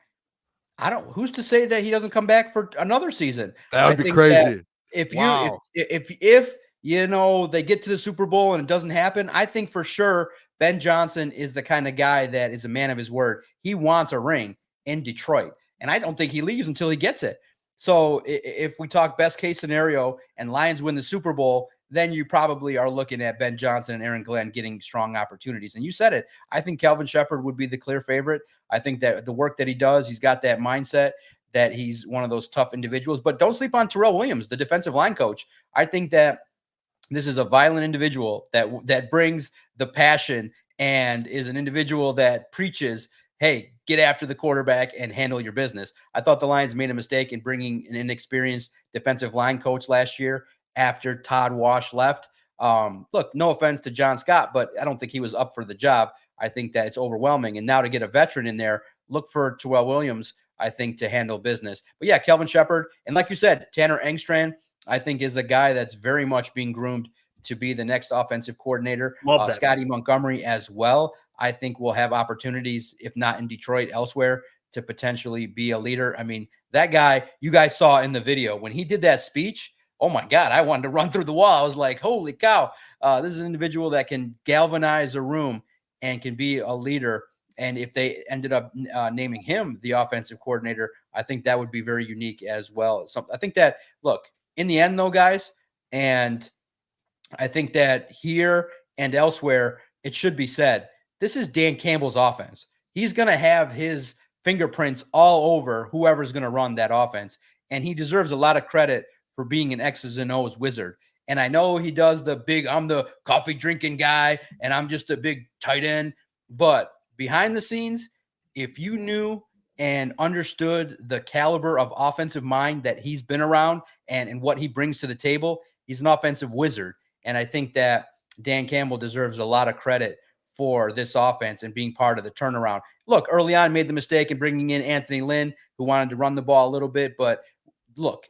Speaker 4: Who's to say that he doesn't come back for another season?
Speaker 2: That would be crazy.
Speaker 4: If
Speaker 2: Wow.
Speaker 4: if you know they get to the Super Bowl and it doesn't happen, I think for sure Ben Johnson is the kind of guy that is a man of his word. He wants a ring in Detroit, and I don't think he leaves until he gets it. So if we talk best case scenario and Lions win the Super Bowl, then you probably are looking at Ben Johnson and Aaron Glenn getting strong opportunities. And you said it. I think Kelvin Shepard would be the clear favorite. I think that the work that he does, he's got that mindset that he's one of those tough individuals. But don't sleep on Terrell Williams, the defensive line coach. I think that this is a violent individual that brings the passion and is an individual that preaches, hey, get after the quarterback and handle your business. I thought the Lions made a mistake in bringing an inexperienced defensive line coach last year after Todd Wash left. Look, no offense to John Scott, but I don't think he was up for the job. I think that it's overwhelming. And now to get a veteran in there, look for Terrell Williams, I think, to handle business. But yeah, Kelvin Shepard. And like you said, Tanner Engstrand, I think, is a guy that's very much being groomed to be the next offensive coordinator. Scotty Montgomery as well, I think, will have opportunities, if not in Detroit, elsewhere, to potentially be a leader. I mean, that guy you guys saw in the video, when he did that speech, oh my God, I wanted to run through the wall. I was like, holy cow, this is an individual that can galvanize a room and can be a leader. And if they ended up naming him the offensive coordinator, I think that would be very unique as well. So I think that, look, in the end though, guys, and I think that here and elsewhere, it should be said, this is Dan Campbell's offense. He's going to have his fingerprints all over whoever's going to run that offense. And he deserves a lot of credit for being an X's and O's wizard. And I know he does the big, I'm the coffee drinking guy and I'm just a big tight end. But behind the scenes, if you knew and understood the caliber of offensive mind that he's been around and what he brings to the table, he's an offensive wizard. And I think that Dan Campbell deserves a lot of credit for this offense and being part of the turnaround. Look, early on, made the mistake in bringing in Anthony Lynn, who wanted to run the ball a little bit. But look,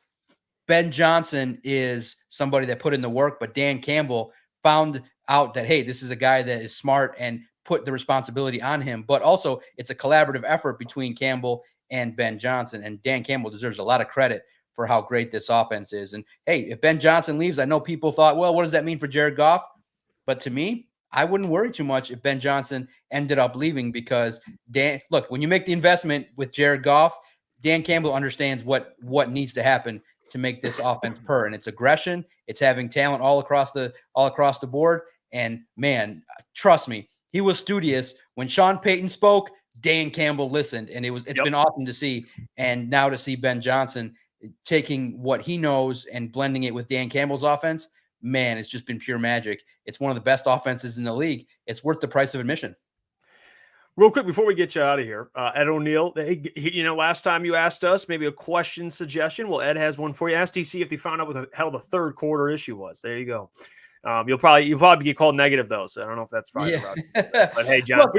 Speaker 4: Ben Johnson is somebody that put in the work, but Dan Campbell found out that, hey, this is a guy that is smart and put the responsibility on him. But also, it's a collaborative effort between Campbell and Ben Johnson. And Dan Campbell deserves a lot of credit for how great this offense is. And hey, if Ben Johnson leaves, I know people thought, well, what does that mean for Jared Goff? But to me, I wouldn't worry too much if Ben Johnson ended up leaving, because look, when you make the investment with Jared Goff, Dan Campbell understands what needs to happen to make this offense purr. And it's aggression. It's having talent all across the board. And man, trust me, he was studious. When Sean Payton spoke, Dan Campbell listened, and it's been awesome to see. And now to see Ben Johnson taking what he knows and blending it with Dan Campbell's offense, man, it's just been pure magic. It's one of the best offenses in the league. It's worth the price of admission.
Speaker 1: Real quick before we get you out of here, Ed O'Neill, last time you asked us maybe a question suggestion. Well, Ed has one for you. Ask DC if they found out what the hell the third quarter issue was. There you go. You'll probably get called negative though, so I don't know if that's fine. Yeah. But hey, John,
Speaker 4: look,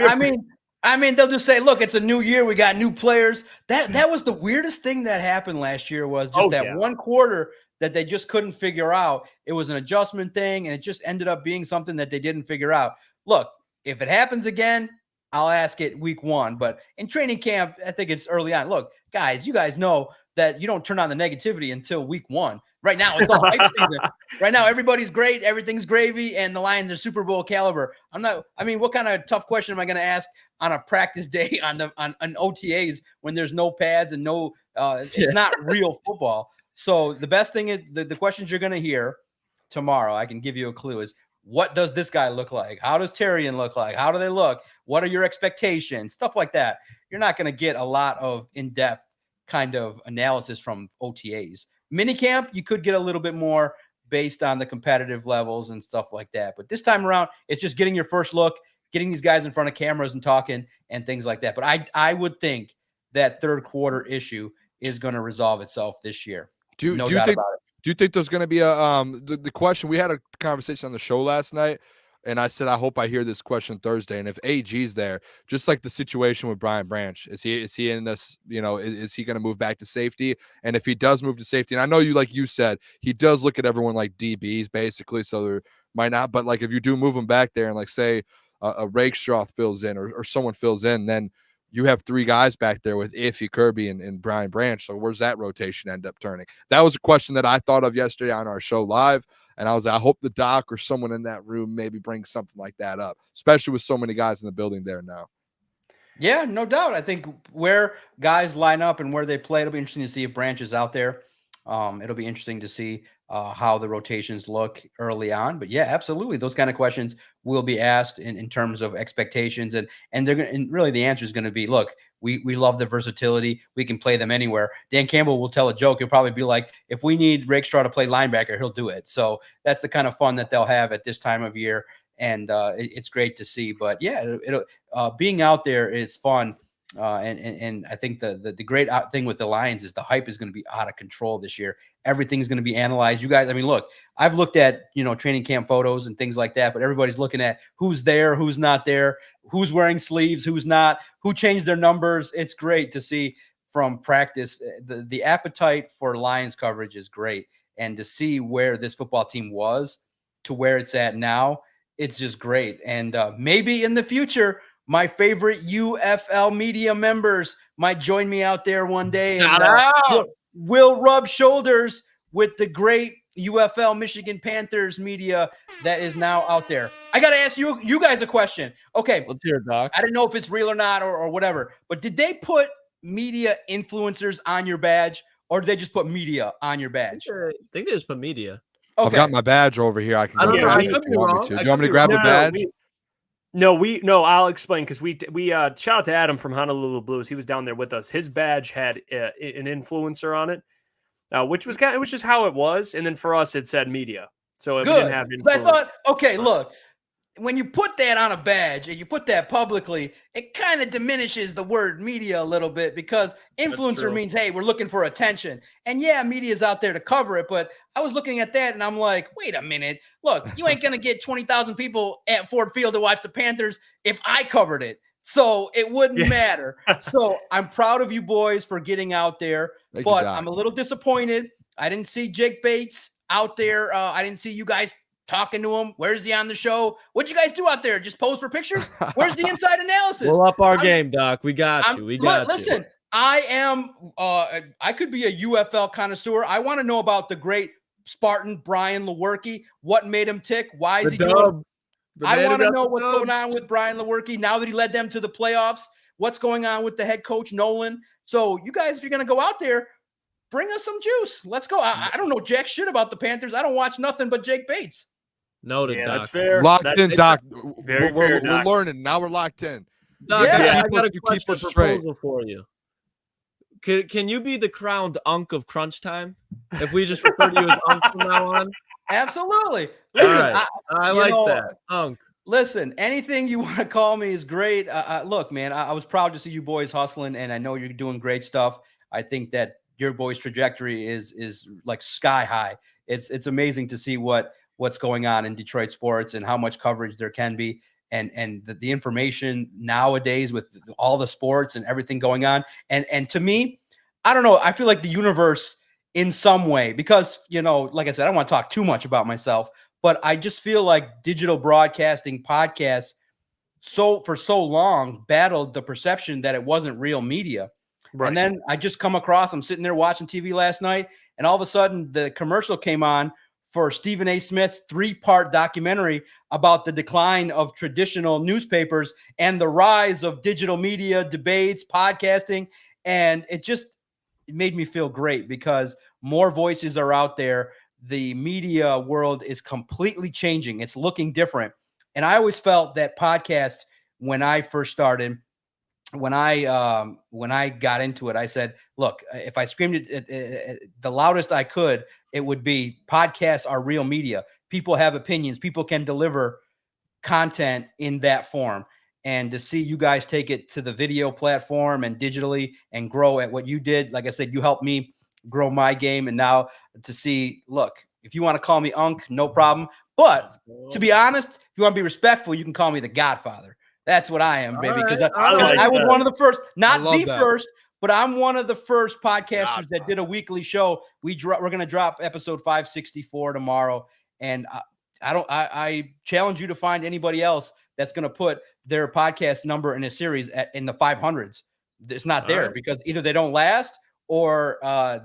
Speaker 4: I mean, they'll just say, look, it's a new year. We got new players. That was the weirdest thing that happened last year, was just one quarter that they just couldn't figure out. It was an adjustment thing, and it just ended up being something that they didn't figure out. Look, if it happens again, I'll ask it week 1. But in training camp, I think it's early on. Look, guys, you guys know that you don't turn on the negativity until week 1. Right now, it's all hype season. Right now, everybody's great. Everything's gravy, and the Lions are Super Bowl caliber. What kind of tough question am I going to ask on a practice day on OTAs when there's no pads and no it's not real football. So the best thing is the questions you're going to hear tomorrow, I can give you a clue, is what does this guy look like? How does Terrian look like? How do they look? What are your expectations? Stuff like that. You're not going to get a lot of in-depth kind of analysis from OTAs. Minicamp, you could get a little bit more based on the competitive levels and stuff like that. But this time around, it's just getting your first look, getting these guys in front of cameras and talking and things like that. But I would think that third quarter issue is going to resolve itself this year.
Speaker 2: Do you think there's going to be a the question? We had a conversation on the show last night, and I said I hope I hear this question Thursday. And if AG's there, just like the situation with Brian Branch, is he in this? Is he going to move back to safety? And if he does move to safety, and I know you said he does look at everyone like DBs basically, so there might not. But like if you do move him back there, and like say a Rakestraw fills in or someone fills in, then you have 3 guys back there with Iffy, Kirby, and Brian Branch. So where's that rotation end up turning? That was a question that I thought of yesterday on our show live. And I was like, I hope the doc or someone in that room maybe brings something like that up, especially with so many guys in the building there now.
Speaker 4: Yeah, no doubt. I think where guys line up and where they play, it'll be interesting to see if Branch is out there. It'll be interesting to see how the rotations look early on. But yeah, absolutely. Those kind of questions will be asked in terms of expectations. And they're going and really the answer is going to be, look, we love the versatility. We can play them anywhere. Dan Campbell will tell a joke. He'll probably be like, if we need Rakestraw to play linebacker, he'll do it. So that's the kind of fun that they'll have at this time of year. And it's great to see. But yeah, it'll being out there is fun. And I think the great thing with the Lions is the hype is going to be out of control this year. Everything's going to be analyzed. You guys, I mean, look, I've looked at, training camp photos and things like that, but everybody's looking at who's there, who's not there, who's wearing sleeves, who's not, who changed their numbers. It's great to see from practice. The appetite for Lions coverage is great. And to see where this football team was to where it's at now, it's just great. And maybe in the future, my favorite UFL media members might join me out there one day. And we'll rub shoulders with the great UFL Michigan Panthers media that is now out there. I got to ask you guys a question. Okay.
Speaker 3: Let's hear it, Doc.
Speaker 4: I didn't know if it's real or not or whatever, but did they put media influencers on your badge or did they just put media on your badge?
Speaker 3: I think they just put media.
Speaker 2: Okay. I've got my badge over here. I can go grab it if you want me to. Do you want me to grab a badge?
Speaker 1: No, I'll explain because we shout out to Adam from Honolulu Blues. He was down there with us. His badge had an influencer on it, which was just how it was. And then for us, it said media. So it didn't have influence.
Speaker 4: I thought, okay, look, when you put that on a badge and you put that publicly, it kind of diminishes the word media a little bit because influencer means, hey, we're looking for attention. And yeah, media is out there to cover it. But I was looking at that and I'm like, wait a minute. Look, you ain't going to get 20,000 people at Ford Field to watch the Panthers if I covered it. So it wouldn't matter. So I'm proud of you boys for getting out there. But I'm a little disappointed. I didn't see Jake Bates out there. I didn't see you guys talking to him. Where's he on the show? What'd you guys do out there? Just pose for pictures? Where's the inside analysis?
Speaker 3: We'll up our game, Doc. We got you.
Speaker 4: Listen, I am I could be a UFL connoisseur. I want to know about the great Spartan Brian Lewerke. What made him tick? Why is he doing? I want to know what's going on with Brian Lewerke now that he led them to the playoffs. What's going on with the head coach Nolan? So you guys, if you're going to go out there, bring us some juice. Let's go. I don't know jack shit about the Panthers. I don't watch nothing but Jake Bates.
Speaker 3: Noted, Doc.
Speaker 1: That's fair.
Speaker 2: Locked in, Doc.
Speaker 1: We're
Speaker 2: learning. Now we're locked in.
Speaker 3: Doc, I got a question proposal for you. Can you be the crowned Unk of Crunch Time? If we just refer to you as Unk from now on?
Speaker 4: Absolutely. Listen,
Speaker 3: right. I like that. Unk.
Speaker 4: Listen, anything you want to call me is great. Look, man, I was proud to see you boys hustling, and I know you're doing great stuff. I think that your boys' trajectory is like sky high. It's amazing to see what's going on in Detroit sports and how much coverage there can be. And the information nowadays with all the sports and everything going on. And to me, I don't know, I feel like the universe in some way, because, like I said, I don't want to talk too much about myself, but I just feel like digital broadcasting podcasts for so long battled the perception that it wasn't real media.
Speaker 1: Right.
Speaker 4: And then I just come across, I'm sitting there watching TV last night, and all of a sudden the commercial came on for Stephen A. Smith's 3-part documentary about the decline of traditional newspapers and the rise of digital media, debates, podcasting. And it made me feel great because more voices are out there. The media world is completely changing. It's looking different. And I always felt that podcasts, when I first started, when I got into it, I said, look, if I screamed it the loudest I could, it would be podcasts are real media. People have opinions. People can deliver content in that form. And to see you guys take it to the video platform and digitally and grow at what you did, like I said, you helped me grow my game. And now to see, look, if you want to call me Unc, no problem. But to be honest, if you want to be respectful, you can call me the Godfather. That's what I am, baby, because I was one of the first, not the first, but I'm one of the first podcasters that did a weekly show. We're going to drop episode 564 tomorrow. And I challenge you to find anybody else that's going to put their podcast number in a series in the 500s. It's not there because either they don't last or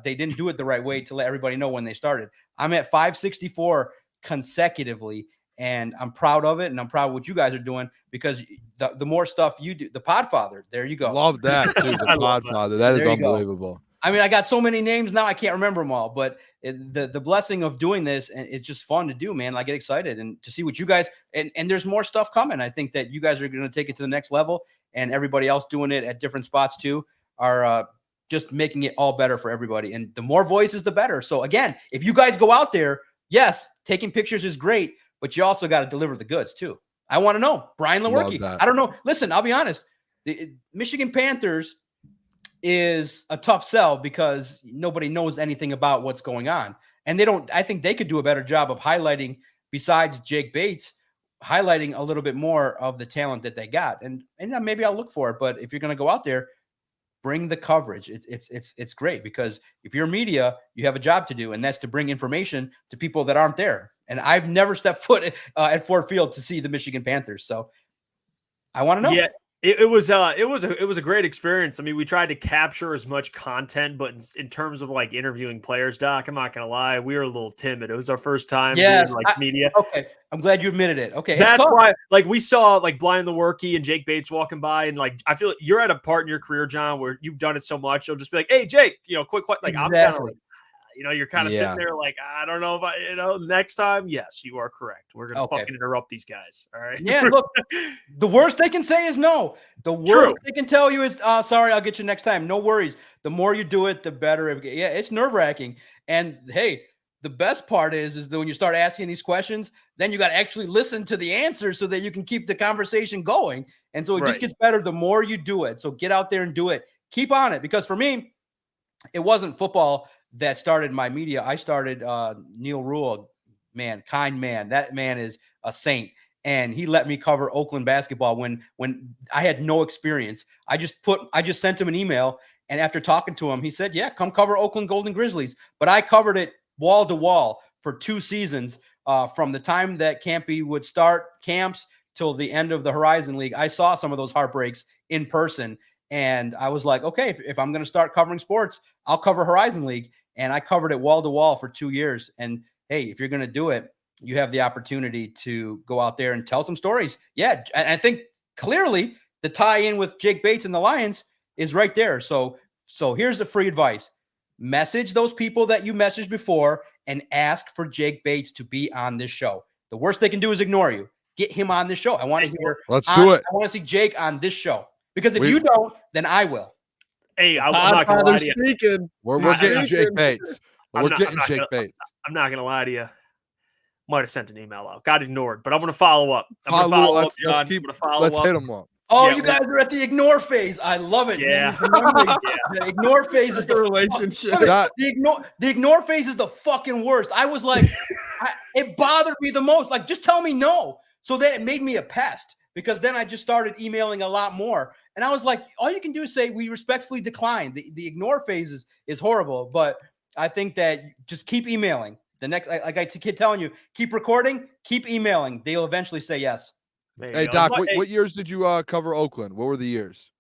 Speaker 4: they didn't do it the right way to let everybody know when they started. I'm at 564 consecutively, and I'm proud of it, and I'm proud of what you guys are doing because the more stuff you do, the Podfather, there you go.
Speaker 2: Love that too, the Podfather. That is unbelievable.
Speaker 4: I mean, I got so many names now, I can't remember them all, but the blessing of doing this, and it's just fun to do, man. I get excited and to see what you guys, and there's more stuff coming. I think that you guys are going to take it to the next level, and everybody else doing it at different spots too are just making it all better for everybody. And the more voices, the better. So again, if you guys go out there, yes, taking pictures is great, but you also got to deliver the goods too. I want to know, Brian Lewerke. I don't know. Listen, I'll be honest. The Michigan Panthers is a tough sell because nobody knows anything about what's going on. And I think they could do a better job of highlighting, besides Jake Bates, highlighting a little bit more of the talent that they got. And maybe I'll look for it. But if you're going to go out there, bring the coverage. It's great because if you're media, you have a job to do, and that's to bring information to people that aren't there. And I've never stepped foot at Ford Field to see the Michigan Panthers. So I want to know.
Speaker 1: Yeah. It was a great experience. I mean, we tried to capture as much content, but in terms of like interviewing players, Doc, I'm not gonna lie, we were a little timid. It was our first time doing media.
Speaker 4: Okay, I'm glad you admitted it. Okay,
Speaker 1: that's why. Like we saw like Brian Lewerke and Jake Bates walking by, and like I feel like you're at a part in your career, John, where you've done it so much. You'll just be like, "Hey, Jake, quick." Like exactly. I'm kind of like, you're kind of sitting there like, I don't know if next time, yes, you are correct. We're going to fucking interrupt these guys. All right.
Speaker 4: Yeah. Look, the worst they can say is no. The worst they can tell you is, sorry, I'll get you next time. No worries. The more you do it, the better. Yeah. It's nerve wracking. And hey, the best part is that when you start asking these questions, then you got to actually listen to the answers so that you can keep the conversation going. And so it just gets better the more you do it. So get out there and do it. Keep on it. Because for me, it wasn't football that started my media. I started Neil Rule, man, kind man. That man is a saint. And he let me cover Oakland basketball when I had no experience. I just sent him an email. And after talking to him, he said, yeah, come cover Oakland Golden Grizzlies. But I covered it wall to wall for 2 seasons from the time that Campy would start camps till the end of the Horizon League. I saw some of those heartbreaks in person. And I was like, okay, if I'm going to start covering sports, I'll cover Horizon League. And I covered it wall to wall for 2 years. And hey, if you're going to do it, you have the opportunity to go out there and tell some stories. Yeah. And I think clearly the tie in with Jake Bates and the Lions is right there. So here's the free advice. Message those people that you messaged before and ask for Jake Bates to be on this show. The worst they can do is ignore you. Get him on this show. I want to hear.
Speaker 2: Let's do it.
Speaker 4: I want to see Jake on this show because if you don't, then I will.
Speaker 1: Hey, I'm not going to lie to you.
Speaker 2: We're getting Jake Bates. We're getting Jake Bates.
Speaker 1: I'm not going to lie to you. Might have sent an email out. Got ignored, but I'm going to follow up.
Speaker 2: Let's hit him up.
Speaker 4: Oh, you guys are at the ignore phase. I love it.
Speaker 1: Yeah.
Speaker 4: The ignore phase is the
Speaker 3: relationship.
Speaker 4: The ignore phase is the fucking worst. I was like, it bothered me the most. Like, just tell me no. So then it made me a pest because then I just started emailing a lot more. And I was like, all you can do is say, we respectfully decline. The ignore phase is horrible. But I think that just keep emailing. The next, like I keep telling you, keep recording, keep emailing. They'll eventually say yes.
Speaker 1: There you
Speaker 2: Hey,
Speaker 1: go.
Speaker 2: Doc,
Speaker 1: But,
Speaker 2: what years did you cover Oakland? What were the years?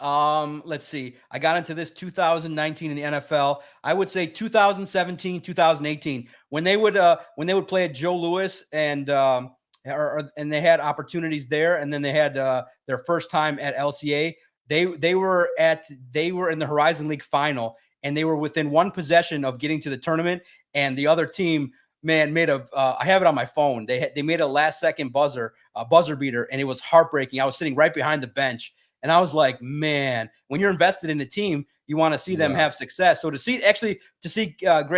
Speaker 4: Let's see. I got into this 2019 in the NFL. I would say 2017, 2018, when they would play at Joe Louis and they had opportunities there, and then they had their first time at LCA. They were in the Horizon League final, and they were within one possession of getting to the tournament, and the other team, man, made I have it on my phone. They made a last second buzzer beater, and it was heartbreaking. I was sitting right behind the bench, and I was like, man, when you're invested in a team, you want to see them have success. So to see Greg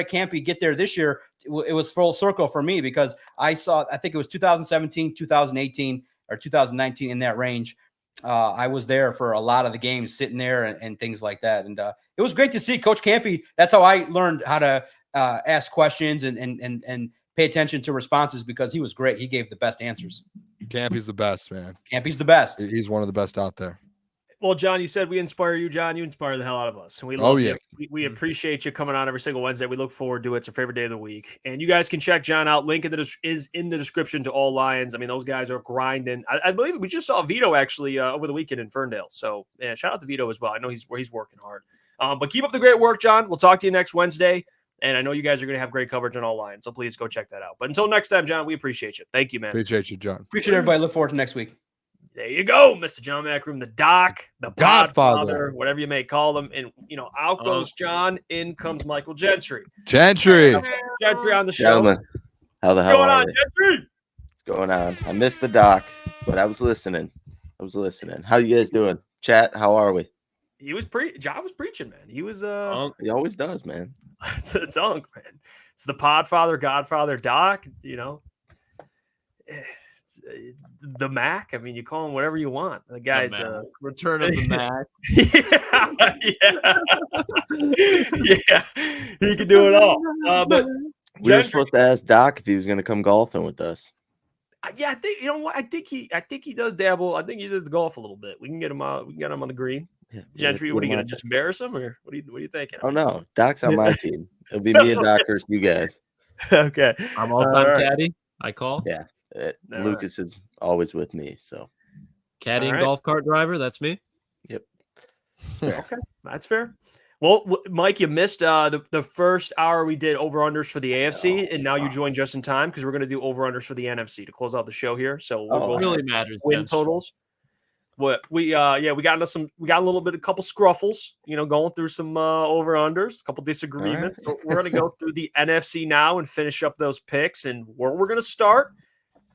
Speaker 4: Campy get there this year, it was full circle for me, because I think it was 2017, 2018, or 2019, in that range. I was there for a lot of the games, sitting there and things like that. And it was great to see Coach Campy. That's how I learned how to ask questions and pay attention to responses, because he was great. He gave the best answers.
Speaker 2: Campy's the best, man.
Speaker 4: Campy's the best.
Speaker 2: He's one of the best out there.
Speaker 1: Well, John, you said we inspire you, John. You inspire the hell out of us. And we love you. We appreciate you coming on every single Wednesday. We look forward to it. It's our favorite day of the week. And you guys can check John out. Link is in the description to all Lions. I mean, those guys are grinding. I believe we just saw Vito actually over the weekend in Ferndale. So, yeah, shout out to Vito as well. I know he's working hard. But keep up the great work, John. We'll talk to you next Wednesday. And I know you guys are going to have great coverage on all Lions. So please go check that out. But until next time, John, we appreciate you. Thank you, man.
Speaker 2: Appreciate you, John.
Speaker 4: Appreciate everybody. Look forward to next week.
Speaker 1: There you go, Mr. John Maakaron, the Doc, the Godfather, whatever you may call him. And, out goes John, in comes Michael Gentry.
Speaker 2: Gentry
Speaker 1: on the show.
Speaker 5: Gentlemen, how the hell
Speaker 1: What's going
Speaker 5: are
Speaker 1: on,
Speaker 5: we?
Speaker 1: Gentry?
Speaker 5: What's going on? I missed the Doc, but I was listening. How you guys doing? Chat, how are we?
Speaker 1: John was preaching, man. He was
Speaker 5: He always does, man.
Speaker 1: it's Unk, man. It's the Podfather, Godfather, Doc, the Mac. I mean, you call him whatever you want. The guy's
Speaker 3: Return of the Mac.
Speaker 1: yeah, he can do it all. But
Speaker 5: We were supposed to ask Doc if he was going to come golfing with us.
Speaker 1: yeah, I think I think he does dabble. I think he does the golf a little bit. We can get him out. We can get him on the green.
Speaker 5: Yeah,
Speaker 1: Gentry, what are you going to just embarrass him, or what are you thinking?
Speaker 5: Oh no, Doc's on my team. It'll be me and Doc versus you guys.
Speaker 1: Okay,
Speaker 3: I'm all-time
Speaker 1: right.
Speaker 3: caddy. I call.
Speaker 5: Yeah,
Speaker 1: All
Speaker 5: Lucas is always with me. So
Speaker 3: Caddy
Speaker 1: All
Speaker 3: and
Speaker 1: right.
Speaker 3: golf cart driver. That's me.
Speaker 5: yep.
Speaker 1: Okay, that's fair. Well, Mike, you missed the first hour we did over-unders for the AFC, and now you joined just in time, because we're going to do over-unders for the NFC to close out the show here. So we'll go
Speaker 3: Really matters.
Speaker 1: win
Speaker 3: Gents.
Speaker 1: totals. What we got a little bit, a couple scruffles, going through some over-unders, a couple disagreements.
Speaker 5: All
Speaker 1: So we're going to go through the NFC now and finish up those picks. And where we're going to start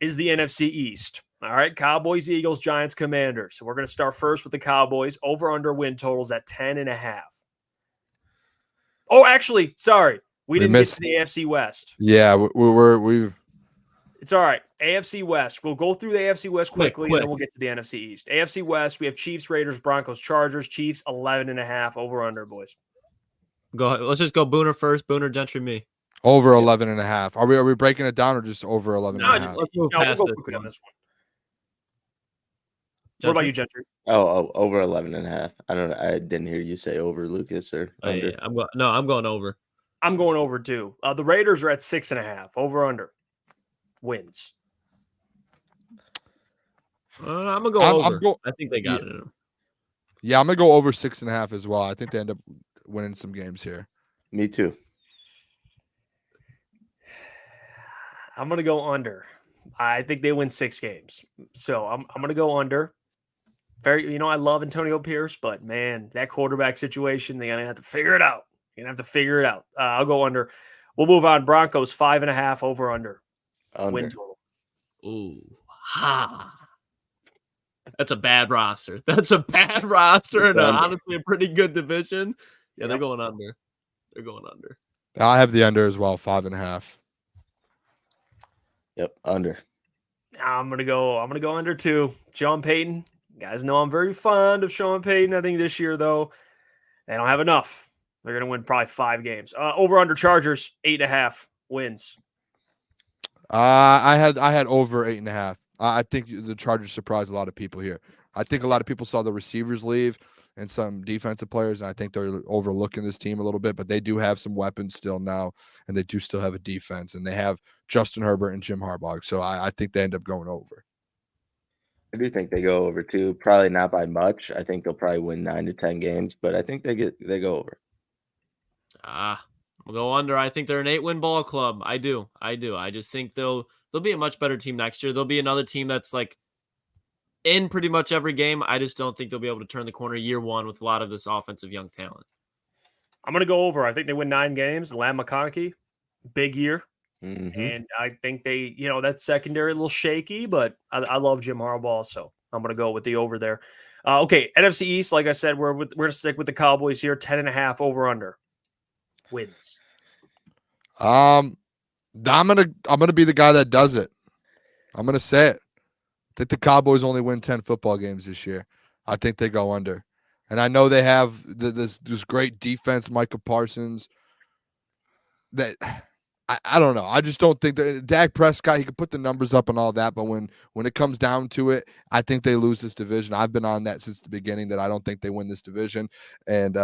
Speaker 1: is the NFC East. All right, Cowboys, Eagles, Giants, Commanders. So we're going to start first with the Cowboys. Over-under win totals at 10.5. Oh, actually, sorry. We didn't get to the AFC West.
Speaker 2: Yeah, we've.
Speaker 1: It's all right. AFC West. We'll go through the AFC West quickly,
Speaker 3: Quick.
Speaker 1: and then we'll get to the NFC East. AFC West, we have Chiefs, Raiders, Broncos, Chargers. Chiefs, 11.5 over-under, boys.
Speaker 3: Go ahead. Let's just go Booner first. Booner, Gentry, me.
Speaker 2: Over 11.5. Are we breaking it down or just over 11.5?
Speaker 3: Let's move
Speaker 1: We'll
Speaker 3: past
Speaker 1: go
Speaker 3: this
Speaker 1: quickly on
Speaker 3: one.
Speaker 1: this one. What about you, Gentry?
Speaker 5: Oh, over 11.5. I don't know. I didn't hear you say over, Lucas, or under.
Speaker 3: Yeah, I'm going over.
Speaker 1: I'm going over, too. The Raiders are at 6.5. Over-under. Wins.
Speaker 3: I'm gonna go
Speaker 2: I'm
Speaker 3: over. I think they got it in them.
Speaker 2: Yeah, I'm gonna go over 6.5 as well. I think they end up winning some games here.
Speaker 5: Me too.
Speaker 1: I'm going to go under. I think they win 6 games. So I'm going to go under. I love Antonio Pierce, but, man, that quarterback situation, they're going to have to figure it out. I'll go under. We'll move on. Broncos, 5.5 over-under.
Speaker 5: Under.
Speaker 1: Win total.
Speaker 3: Ooh, that's a bad roster. And honestly a pretty good division. Yeah, they're going under.
Speaker 2: I have the under as well, 5.5.
Speaker 5: Yep, under.
Speaker 1: I'm gonna go under 2. Sean Payton. You guys know I'm very fond of Sean Payton. I think this year, though, they don't have enough. They're gonna win probably 5 games. Over under Chargers, 8.5 wins.
Speaker 2: I had over 8.5. I think the Chargers surprised a lot of people here. I think a lot of people saw the receivers leave and some defensive players, and I think they're overlooking this team a little bit, but they do have some weapons still now, and they do still have a defense, and they have Justin Herbert and Jim Harbaugh. So I think they end up going over.
Speaker 5: I do think they go over too. Probably not by much. I think they'll probably win 9 to 10 games, but I think they go over.
Speaker 3: We'll go under. I think they're an 8-win ball club. I do. I just think they'll be a much better team next year. They'll be another team that's like in pretty much every game. I just don't think they'll be able to turn the corner year one with a lot of this offensive young talent.
Speaker 1: I'm going to go over. I think they win 9 games. Lamb McConkey, big year.
Speaker 5: Mm-hmm.
Speaker 1: And I think they, that secondary a little shaky, but I love Jim Harbaugh, so I'm going to go with the over there. Okay, NFC East, like I said, we're going to stick with the Cowboys here, 10.5 over under wins.
Speaker 2: I'm gonna be the guy that does it. I'm gonna say it. I think the Cowboys only win 10 football games this year. I think they go under. And I know they have this great defense, Michael Parsons. That I don't know. I just don't think that Dak Prescott, he could put the numbers up and all that, but when it comes down to it, I think they lose this division. I've been on that since the beginning that I don't think they win this division, and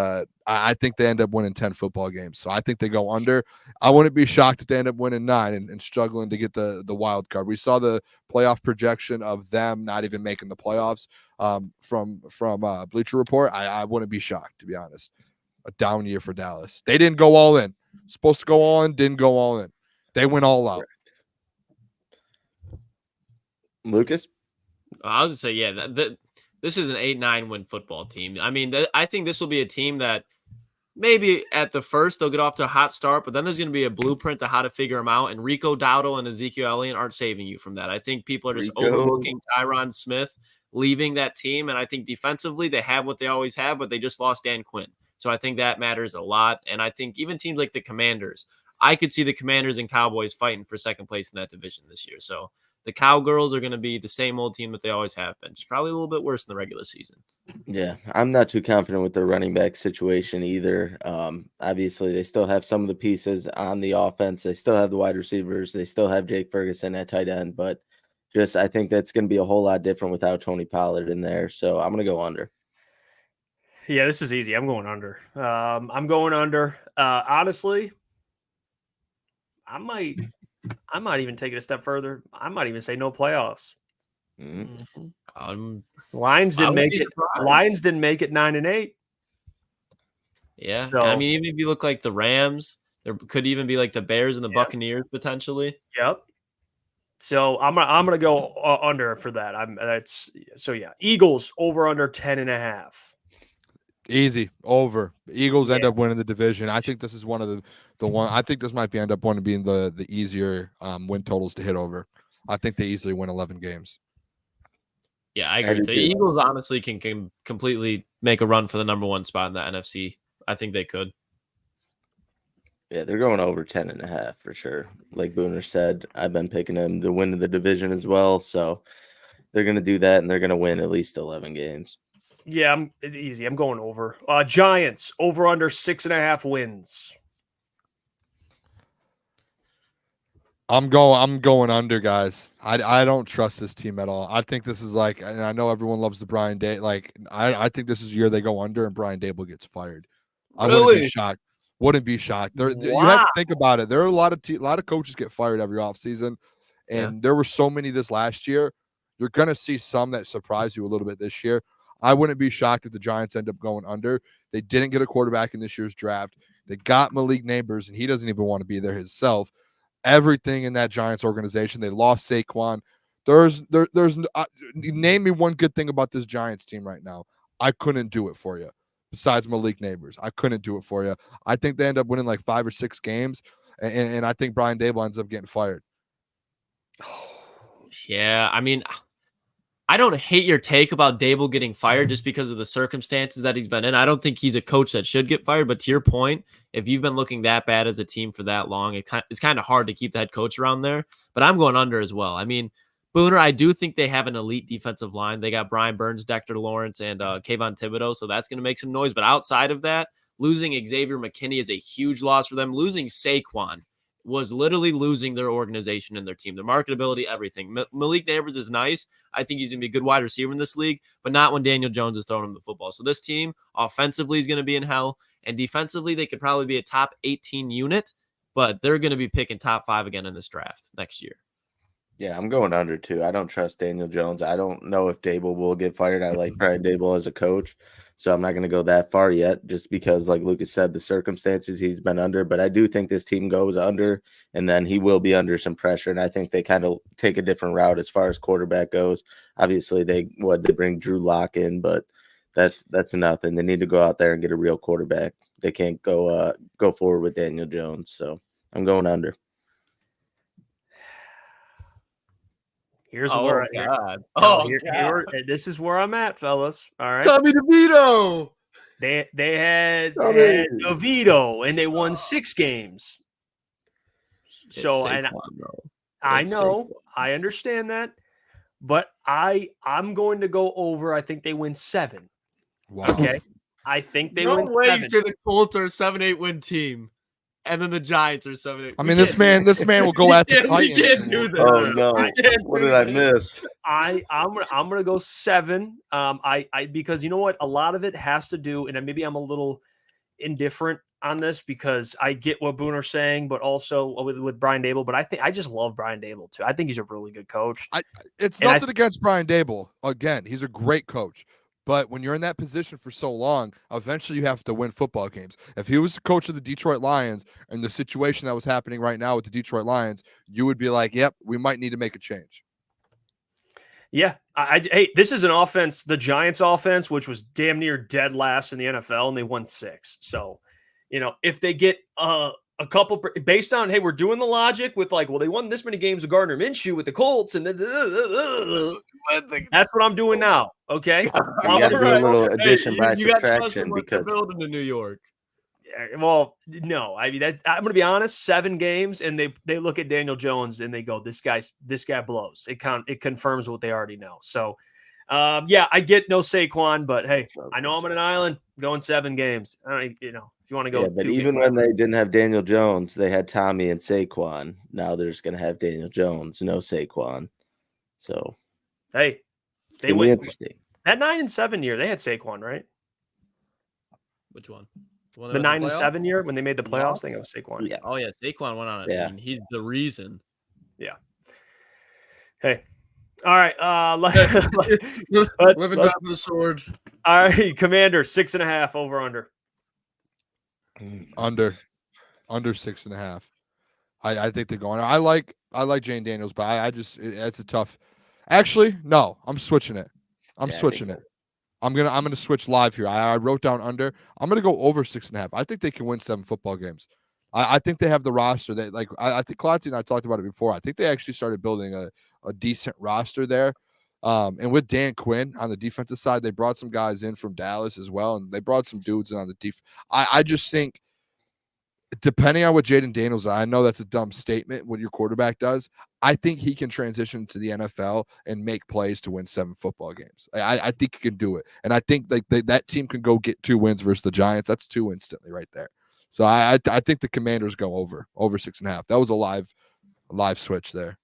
Speaker 2: I think they end up winning 10 football games. So I think they go under. I wouldn't be shocked if they end up winning 9 and struggling to get the wild card. We saw the playoff projection of them not even making the playoffs from Bleacher Report. I wouldn't be shocked, to be honest. A down year for Dallas. They didn't go all in. Supposed to go all in, didn't go all in. They went all out.
Speaker 5: Lucas?
Speaker 3: I was going to say, yeah, this is an 8-9 win football team. I mean, I think this will be a team that maybe at the first they'll get off to a hot start, but then there's going to be a blueprint to how to figure them out. And Rico Dowdle and Ezekiel Elliott aren't saving you from that. I think people are just overlooking Tyron Smith leaving that team. And I think defensively they have what they always have, but they just lost Dan Quinn. So I think that matters a lot. And I think even teams like the Commanders, I could see the Commanders and Cowboys fighting for second place in that division this year. So the Cowgirls are going to be the same old team that they always have been. It's probably a little bit worse in the regular season.
Speaker 5: Yeah, I'm not too confident with their running back situation either. Obviously, they still have some of the pieces on the offense. They still have the wide receivers. They still have Jake Ferguson at tight end. But I think that's going to be a whole lot different without Tony Pollard in there. So I'm going to go under.
Speaker 1: Yeah, this is easy. I'm going under. Honestly, I might even take it a step further. I might even say no playoffs.
Speaker 5: Mm-hmm.
Speaker 1: Lions didn't make it. Lions didn't make it 9-8.
Speaker 3: Yeah,
Speaker 1: so,
Speaker 3: I mean, even if you look like the Rams, there could even be like the Bears and the Buccaneers potentially.
Speaker 1: Yep. So I'm gonna go under for that. Eagles over under 10.5.
Speaker 2: Easy over. Eagles end up winning the division. I think this is one of the one. I think this might end up one of being the easier win totals to hit over. I think they easily win 11 games.
Speaker 3: Yeah, I agree. The Eagles honestly can completely make a run for the number 1 spot in the NFC. I think they could.
Speaker 5: Yeah, they're going over 10.5 for sure. Like Booner said, I've been picking them to win the division as well. So they're going to do that, and they're going to win at least 11 games.
Speaker 1: Yeah, it's easy. I'm going over. Giants over under 6.5 wins.
Speaker 2: I'm going under, guys. I don't trust this team at all. I think this is like, and I know everyone loves the Brian Day. Like, I think this is the year they go under and Brian Dable gets fired. I wouldn't be shocked. Wouldn't be shocked. You have to think about it. There are a lot of coaches get fired every offseason, and there were so many this last year. You're gonna see some that surprise you a little bit this year. I wouldn't be shocked if the Giants end up going under. They didn't get a quarterback in this year's draft. They got Malik Neighbors, and he doesn't even want to be there himself. Everything in that Giants organization. They lost Saquon. There's name me one good thing about this Giants team right now. I couldn't do it for you. Besides Malik Neighbors, I couldn't do it for you. I think they end up winning like 5 or 6 games, and I think Brian Dable ends up getting fired.
Speaker 3: Yeah, I mean, I don't hate your take about Dable getting fired just because of the circumstances that he's been in. I don't think he's a coach that should get fired. But to your point, if you've been looking that bad as a team for that long, it's kind of hard to keep the head coach around there. But I'm going under as well. I mean, Booner, I do think they have an elite defensive line. They got Brian Burns, Dexter Lawrence, and Kayvon Thibodeau, so that's going to make some noise. But outside of that, losing Xavier McKinney is a huge loss for them. Losing Saquon was literally losing their organization and their team, their marketability, everything. Malik Neighbors is nice. I think he's going to be a good wide receiver in this league, but not when Daniel Jones is throwing him the football. So this team offensively is going to be in hell, and defensively they could probably be a top 18 unit, but they're going to be picking top 5 again in this draft next year.
Speaker 5: Yeah, I'm going under too. I don't trust Daniel Jones. I don't know if Dable will get fired. I like Brian Dable as a coach, so I'm not going to go that far yet, just because, like Lucas said, the circumstances he's been under. But I do think this team goes under, and then he will be under some pressure. And I think they kind of take a different route as far as quarterback goes. Obviously, they bring Drew Lock in, but that's nothing. They need to go out there and get a real quarterback. They can't go forward with Daniel Jones. So I'm going under.
Speaker 1: Here's
Speaker 3: Oh,
Speaker 1: where
Speaker 3: God.
Speaker 1: This is where I'm at, fellas. All right.
Speaker 3: Tommy DeVito.
Speaker 1: They had DeVito, and they won 6 games. So, and I know, I understand that, but I'm going to go over. I think they win 7.
Speaker 2: Wow.
Speaker 1: Okay. I think they
Speaker 3: no
Speaker 1: win
Speaker 3: way
Speaker 1: 7.
Speaker 3: You say the Colts are a 7-8 win team, and then the Giants are 7-8.
Speaker 2: I mean, this man will go at the Titans.
Speaker 3: You can't do that.
Speaker 5: Oh no! What did I miss?
Speaker 1: I'm gonna go 7. I because you know what, a lot of it has to do, and maybe I'm a little indifferent on this because I get what Booner's saying, but also with Brian Dable. But I just love Brian Dable too. I think he's a really good coach.
Speaker 2: It's nothing against Brian Dable. Again, he's a great coach. But when you're in that position for so long, eventually you have to win football games. If he was the coach of the Detroit Lions and the situation that was happening right now with the Detroit Lions, you would be like, yep, we might need to make a change.
Speaker 1: Yeah. Hey, this is an offense, the Giants offense, which was damn near dead last in the NFL, and they won 6. So, if they get a couple based on, hey, we're doing the logic with like, well, they won this many games with Gardner Minshew with the Colts, and that's what I'm doing now. Okay,
Speaker 5: You got to do a little addition by subtraction because
Speaker 3: building in New York.
Speaker 1: Well, no, I mean that I'm going to be honest. 7 games, and they look at Daniel Jones and they go, this guy blows. It confirms what they already know. So, yeah, I get no Saquon, but hey, I know I'm on an island going 7 games. I don't, if you want to go,
Speaker 5: yeah, but even when they didn't have Daniel Jones, they had Tommy and Saquon. Now they're just going to have Daniel Jones, no Saquon. So,
Speaker 1: hey,
Speaker 5: they went interesting.
Speaker 1: That 9-7 year. They had Saquon, right?
Speaker 3: Which one?
Speaker 1: The 9-7 year when they made the playoffs. I think it was Saquon.
Speaker 3: Yeah. Oh yeah, Saquon went on it.
Speaker 5: Yeah.
Speaker 3: He's the reason.
Speaker 1: Yeah. Hey. All right.
Speaker 3: Living God for the sword.
Speaker 1: All right, Commander, 6.5 over under.
Speaker 2: Under 6.5. I think they're going. I like Jane Daniels, but it's a tough. Actually, no, I'm switching it. I'm switching it. I'm gonna switch live here. I wrote down under. I'm gonna go over 6.5. I think they can win 7 football games. I think they have the roster. That I think Klotz and I talked about it before. I think they actually started building a decent roster there. And with Dan Quinn on the defensive side, they brought some guys in from Dallas as well, and they brought some dudes in on the defense. I just think, depending on what Jaden Daniels, I know that's a dumb statement, what your quarterback does. I think he can transition to the NFL and make plays to win 7 football games. I think he can do it. And I think that team can go get 2 wins versus the Giants. That's 2 instantly right there. So I think the Commanders go over 6.5. That was a live switch there.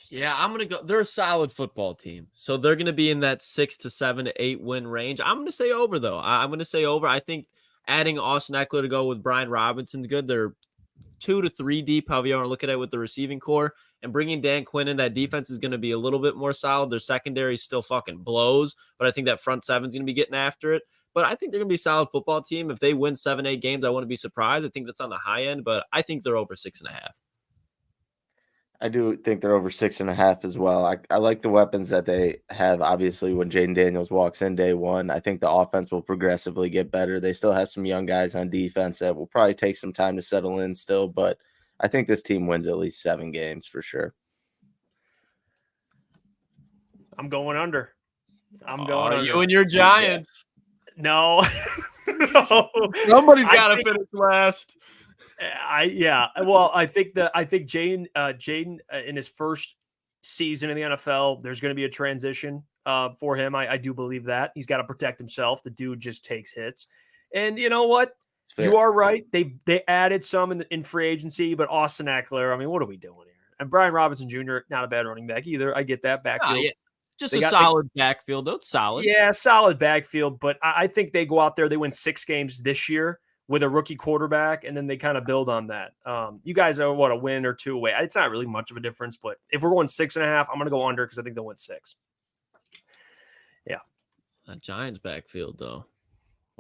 Speaker 3: Yeah, I'm going to go. They're a solid football team. So they're going to be in that 6 to 7 to 8 win range. I'm going to say over, though. I'm going to say over. I think adding Austin Eckler to go with Brian Robinson's good. They're 2 to 3 deep, however you want to look at it, with the receiving core. And bringing Dan Quinn in, that defense is going to be a little bit more solid. Their secondary still fucking blows, but I think that front 7 is going to be getting after it. But I think they're going to be a solid football team. If they win 7-8 games, I wouldn't be surprised. I think that's on the high end, but I think they're over 6.5.
Speaker 5: I do think they're over 6.5 as well. I like the weapons that they have. Obviously, when Jaden Daniels walks in day one, I think the offense will progressively get better. They still have some young guys on defense that will probably take some time to settle in still, but I think this team wins at least 7 games for sure.
Speaker 1: I'm going under. I'm going under.
Speaker 3: You and your Giants.
Speaker 1: No. No.
Speaker 3: Somebody's got to finish last.
Speaker 1: Well, I think Jaden in his first season in the NFL, there's going to be a transition for him. I do believe that. He's got to protect himself. The dude just takes hits. And you know what? You are right. They added some in free agency, but Austin Eckler, I mean, what are we doing here? And Brian Robinson Jr., not a bad running back either. I get that backfield.
Speaker 3: Yeah. Just solid backfield. That's solid.
Speaker 1: Yeah, solid backfield. But I think they go out there, they win 6 games this year with a rookie quarterback, and then they kind of build on that. You guys are a win or two away. It's not really much of a difference, but if we're going 6.5, I'm going to go under because I think they'll win 6. Yeah.
Speaker 3: That Giants backfield though.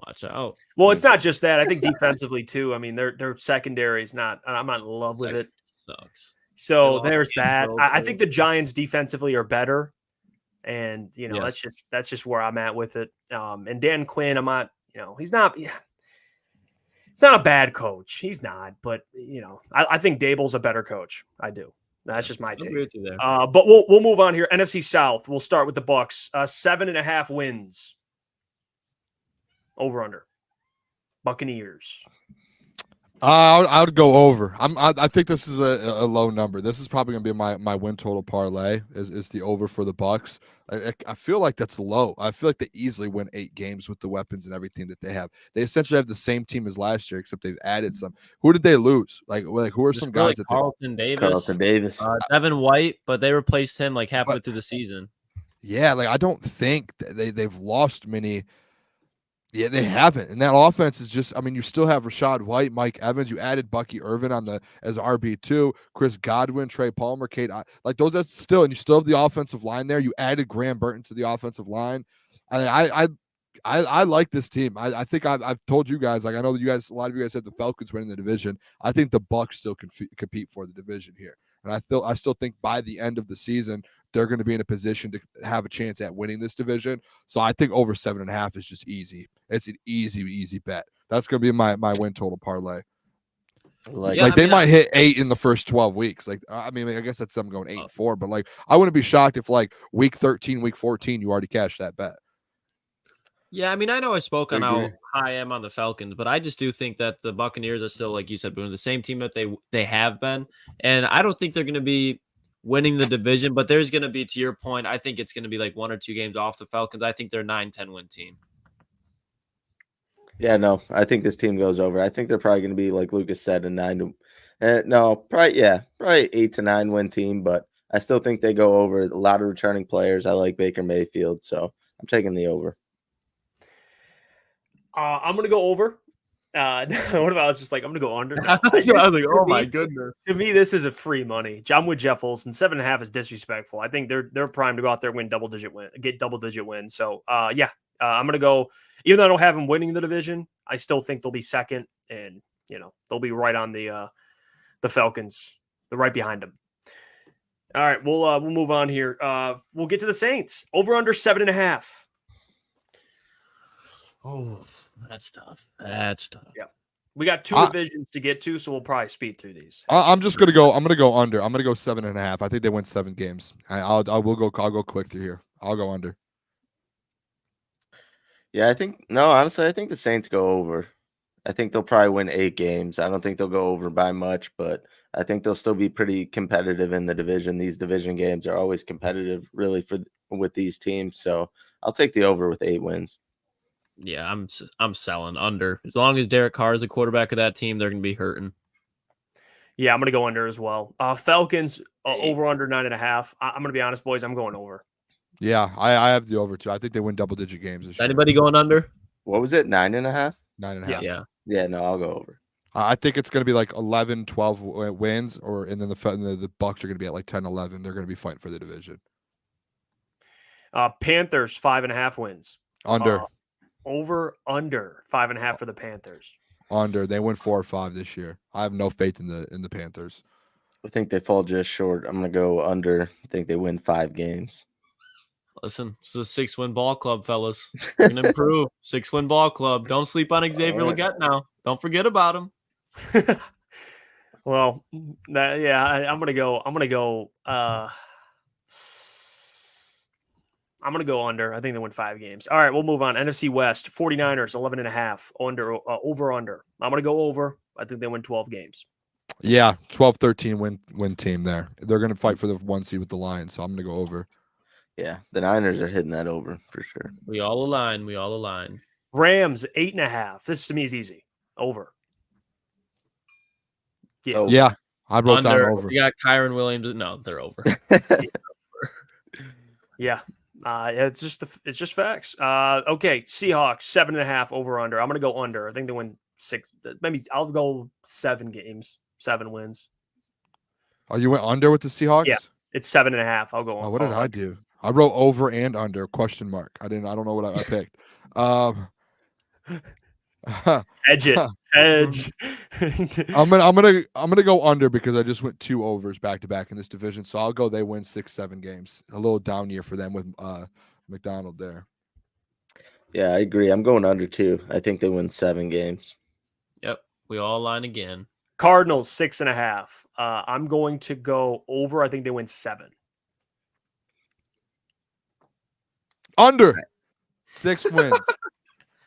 Speaker 3: Watch out.
Speaker 1: Well, it's not just that. I think defensively too. I mean, their secondary is not. I'm not in love with it.
Speaker 3: Sucks.
Speaker 1: So there's that. I think the Giants defensively are better, and
Speaker 3: Yes.
Speaker 1: that's just where I'm at with it. And Dan Quinn, I'm not. He's not. Yeah, he's not a bad coach. He's not. But I think Dable's a better coach. I do. That's just my
Speaker 3: I
Speaker 1: take.
Speaker 3: agree with you there.
Speaker 1: But we'll move on here. NFC South. We'll start with the Bucks. 7.5 wins. Over under. Buccaneers.
Speaker 2: I would go over. I think this is a low number. This is probably going to be my win total parlay is the over for the Bucks. I feel like that's low. I feel like they easily win 8 games with the weapons and everything that they have. They essentially have the same team as last year, except they've added some. Who did they lose? Like who are
Speaker 3: Just
Speaker 2: some
Speaker 3: really
Speaker 2: guys that
Speaker 3: Carlton Davis,
Speaker 5: Carlton Davis.
Speaker 3: Devin White, but they replaced him like halfway through the season.
Speaker 2: Yeah, like I don't think they've lost many. Yeah, they haven't. And that offense is just, I mean, you still have Rashad White, Mike Evans. You added Bucky Irvin as RB2, Chris Godwin, Trey Palmer, Kate. Like those, that's still, and you still have the offensive line there. You added Graham Burton to the offensive line. I like this team. I think I've told you guys, like I know that a lot of you guys said the Falcons winning the division. I think the Bucs still compete for the division here. And I still think by the end of the season, they're going to be in a position to have a chance at winning this division. So I think over 7.5 is just easy. It's an easy bet. That's going to be my win total parlay. They might hit 8 in the first 12 weeks. Like, I mean, I guess that's them going 8-4, but like, I wouldn't be shocked if like week 13, week 14, you already cashed that bet.
Speaker 3: Yeah, I mean, I know I spoke on how high I am on the Falcons, but I just do think that the Buccaneers are still, like you said, Booner, the same team that they have been. And I don't think they're going to be winning the division, but there's going to be, to your point, I think it's going to be like 1 or 2 games off the Falcons. I think they're 9-10 win team.
Speaker 5: Yeah, no, I think this team goes over. I think they're probably going to be, like Lucas said, probably 8 to 9 win team, but I still think they go over. A lot of returning players. I like Baker Mayfield, so I'm taking the over.
Speaker 1: I'm going to go over. What if I was just like, I'm going to go under?
Speaker 3: I was like, oh my goodness.
Speaker 1: To me, this is a free money. John with Jeff Olson, 7.5 is disrespectful. I think they're primed to go out there and get double digit wins. So I'm going to go, even though I don't have them winning the division, I still think they'll be second, and they'll be right on the Falcons. They're right behind them. All right, we'll move on here. We'll get to the Saints. Over under 7.5.
Speaker 3: Oh, that's tough.
Speaker 1: Yeah. We got 2 divisions to get to, so we'll probably speed through these.
Speaker 2: I'm going to go under. I'm going to go 7.5. I think they win 7 games. I'll go quick through here. I'll go under.
Speaker 5: Yeah, honestly, I think the Saints go over. I think they'll probably win 8 games. I don't think they'll go over by much, but I think they'll still be pretty competitive in the division. These division games are always competitive, really, with these teams. So I'll take the over with 8 wins.
Speaker 3: Yeah, I'm selling under. As long as Derek Carr is the quarterback of that team, they're going to be hurting.
Speaker 1: Yeah, I'm going to go under as well. Falcons over under 9.5. I'm going to be honest, boys. I'm going over.
Speaker 2: Yeah, I have the over too. I think they win double digit games this year.
Speaker 3: Anybody going under?
Speaker 5: What was it? 9.5?
Speaker 2: 9.5.
Speaker 3: Yeah.
Speaker 5: No, I'll go over.
Speaker 2: I think it's going to be like 11, 12 wins, and then the Bucs are going to be at like 10, 11. They're going to be fighting for the division.
Speaker 1: Panthers 5.5 wins.
Speaker 2: Under.
Speaker 1: Over under 5.5 for the Panthers.
Speaker 2: Under. They win 4 or 5 this year. I have no faith in the Panthers.
Speaker 5: I think they fall just short. I'm going to go under. I think they win 5 games.
Speaker 3: Listen, this is a 6-win ball club, fellas. We're going to improve. 6-win ball club. Don't sleep on Xavier Legette now. Don't forget about him.
Speaker 1: Well, I'm going to go under. I think they win 5 games. All right, we'll move on. NFC West, 49ers, 11.5. Over, under. I'm going to go over. I think they win 12 games.
Speaker 2: Yeah, 12-13 win team there. They're going to fight for the 1 seed with the Lions, so I'm going to go over.
Speaker 5: Yeah, the Niners are hitting that over for sure.
Speaker 3: We all align.
Speaker 1: Rams, 8.5. This to me is easy. Over. Yeah.
Speaker 5: Oh.
Speaker 2: Yeah, I wrote down over.
Speaker 3: You got Kyron Williams. No, they're over.
Speaker 1: Yeah. It's just facts. Okay, Seahawks 7.5 over under. I'm gonna go under. I think they win 6. Maybe I'll go 7 games, 7 wins.
Speaker 2: Oh, you went under with the Seahawks?
Speaker 1: Yeah. It's 7.5. I'll go on.
Speaker 2: Oh, what did I do? I wrote over and under ? I don't know what I picked.
Speaker 1: Edge it. Edge.
Speaker 2: I'm gonna go under because I just went 2 overs back to back in this division. So I'll go they win 6-7 games. A little down year for them with McDonald there.
Speaker 5: Yeah, I agree. I'm going under 2. I think they win 7 games.
Speaker 3: Yep. We all align again.
Speaker 1: Cardinals 6.5. I'm going to go over. I think they win 7.
Speaker 2: Under 6 wins.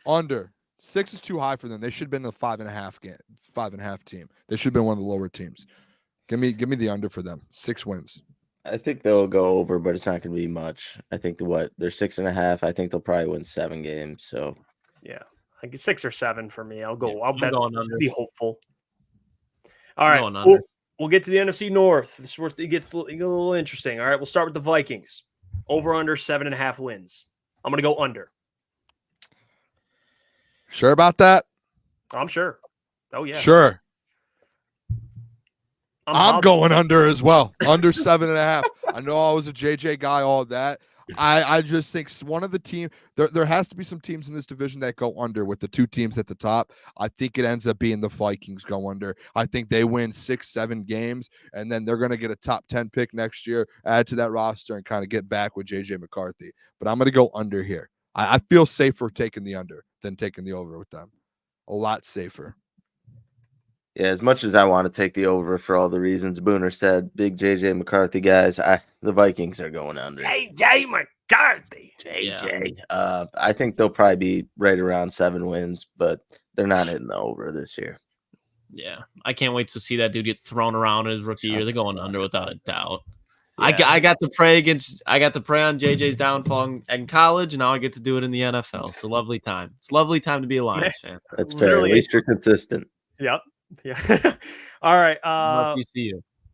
Speaker 2: Under 6 is too high for them. They should have been a 5.5 team. They should have been one of the lower teams. Give me the under for them. 6 wins.
Speaker 5: I think they'll go over, but it's not going to be much. I think they're 6.5. I think they'll probably win 7 games. So
Speaker 1: yeah, I get 6 or 7. For me. I'll go.
Speaker 3: Yeah,
Speaker 1: I'll bet.
Speaker 3: going under.
Speaker 1: Be hopeful. All right,
Speaker 3: Going under.
Speaker 1: we'll get to the NFC North. This is where it gets a little interesting. All right, we'll start with the Vikings. Over under 7.5 wins. I'm going to go under.
Speaker 2: Sure about that?
Speaker 1: I'm sure. Oh yeah.
Speaker 2: Sure. I'm
Speaker 1: positive.
Speaker 2: going under as well. Under 7.5. I know I was a JJ guy, all that. I just think one of the team there has to be some teams in this division that go under with the 2 teams at the top. I think it ends up being the Vikings go under. I think they win 6-7 games, and then they're going to get a top 10 pick next year, add to that roster, and kind of get back with JJ McCarthy. But I'm going to go under here. I feel safer taking the under than taking the over with them. A lot safer.
Speaker 5: yeah, as much as I want to take the over for all the reasons Booner said, big JJ McCarthy guys, the Vikings are going under.
Speaker 1: JJ McCarthy.
Speaker 5: JJ. I think they'll probably be right around 7 wins, but they're not hitting the over this year.
Speaker 3: Yeah, I can't wait to see that dude get thrown around in his rookie year. They're going under without a doubt.
Speaker 1: Yeah.
Speaker 3: I got to pray on JJ's downfall in college, and now I get to do it in the NFL. It's a lovely time. It's a lovely time to be a Lions fan.
Speaker 5: That's fair.
Speaker 1: Literally.
Speaker 5: At least you're consistent.
Speaker 1: Yep. Yeah. All right.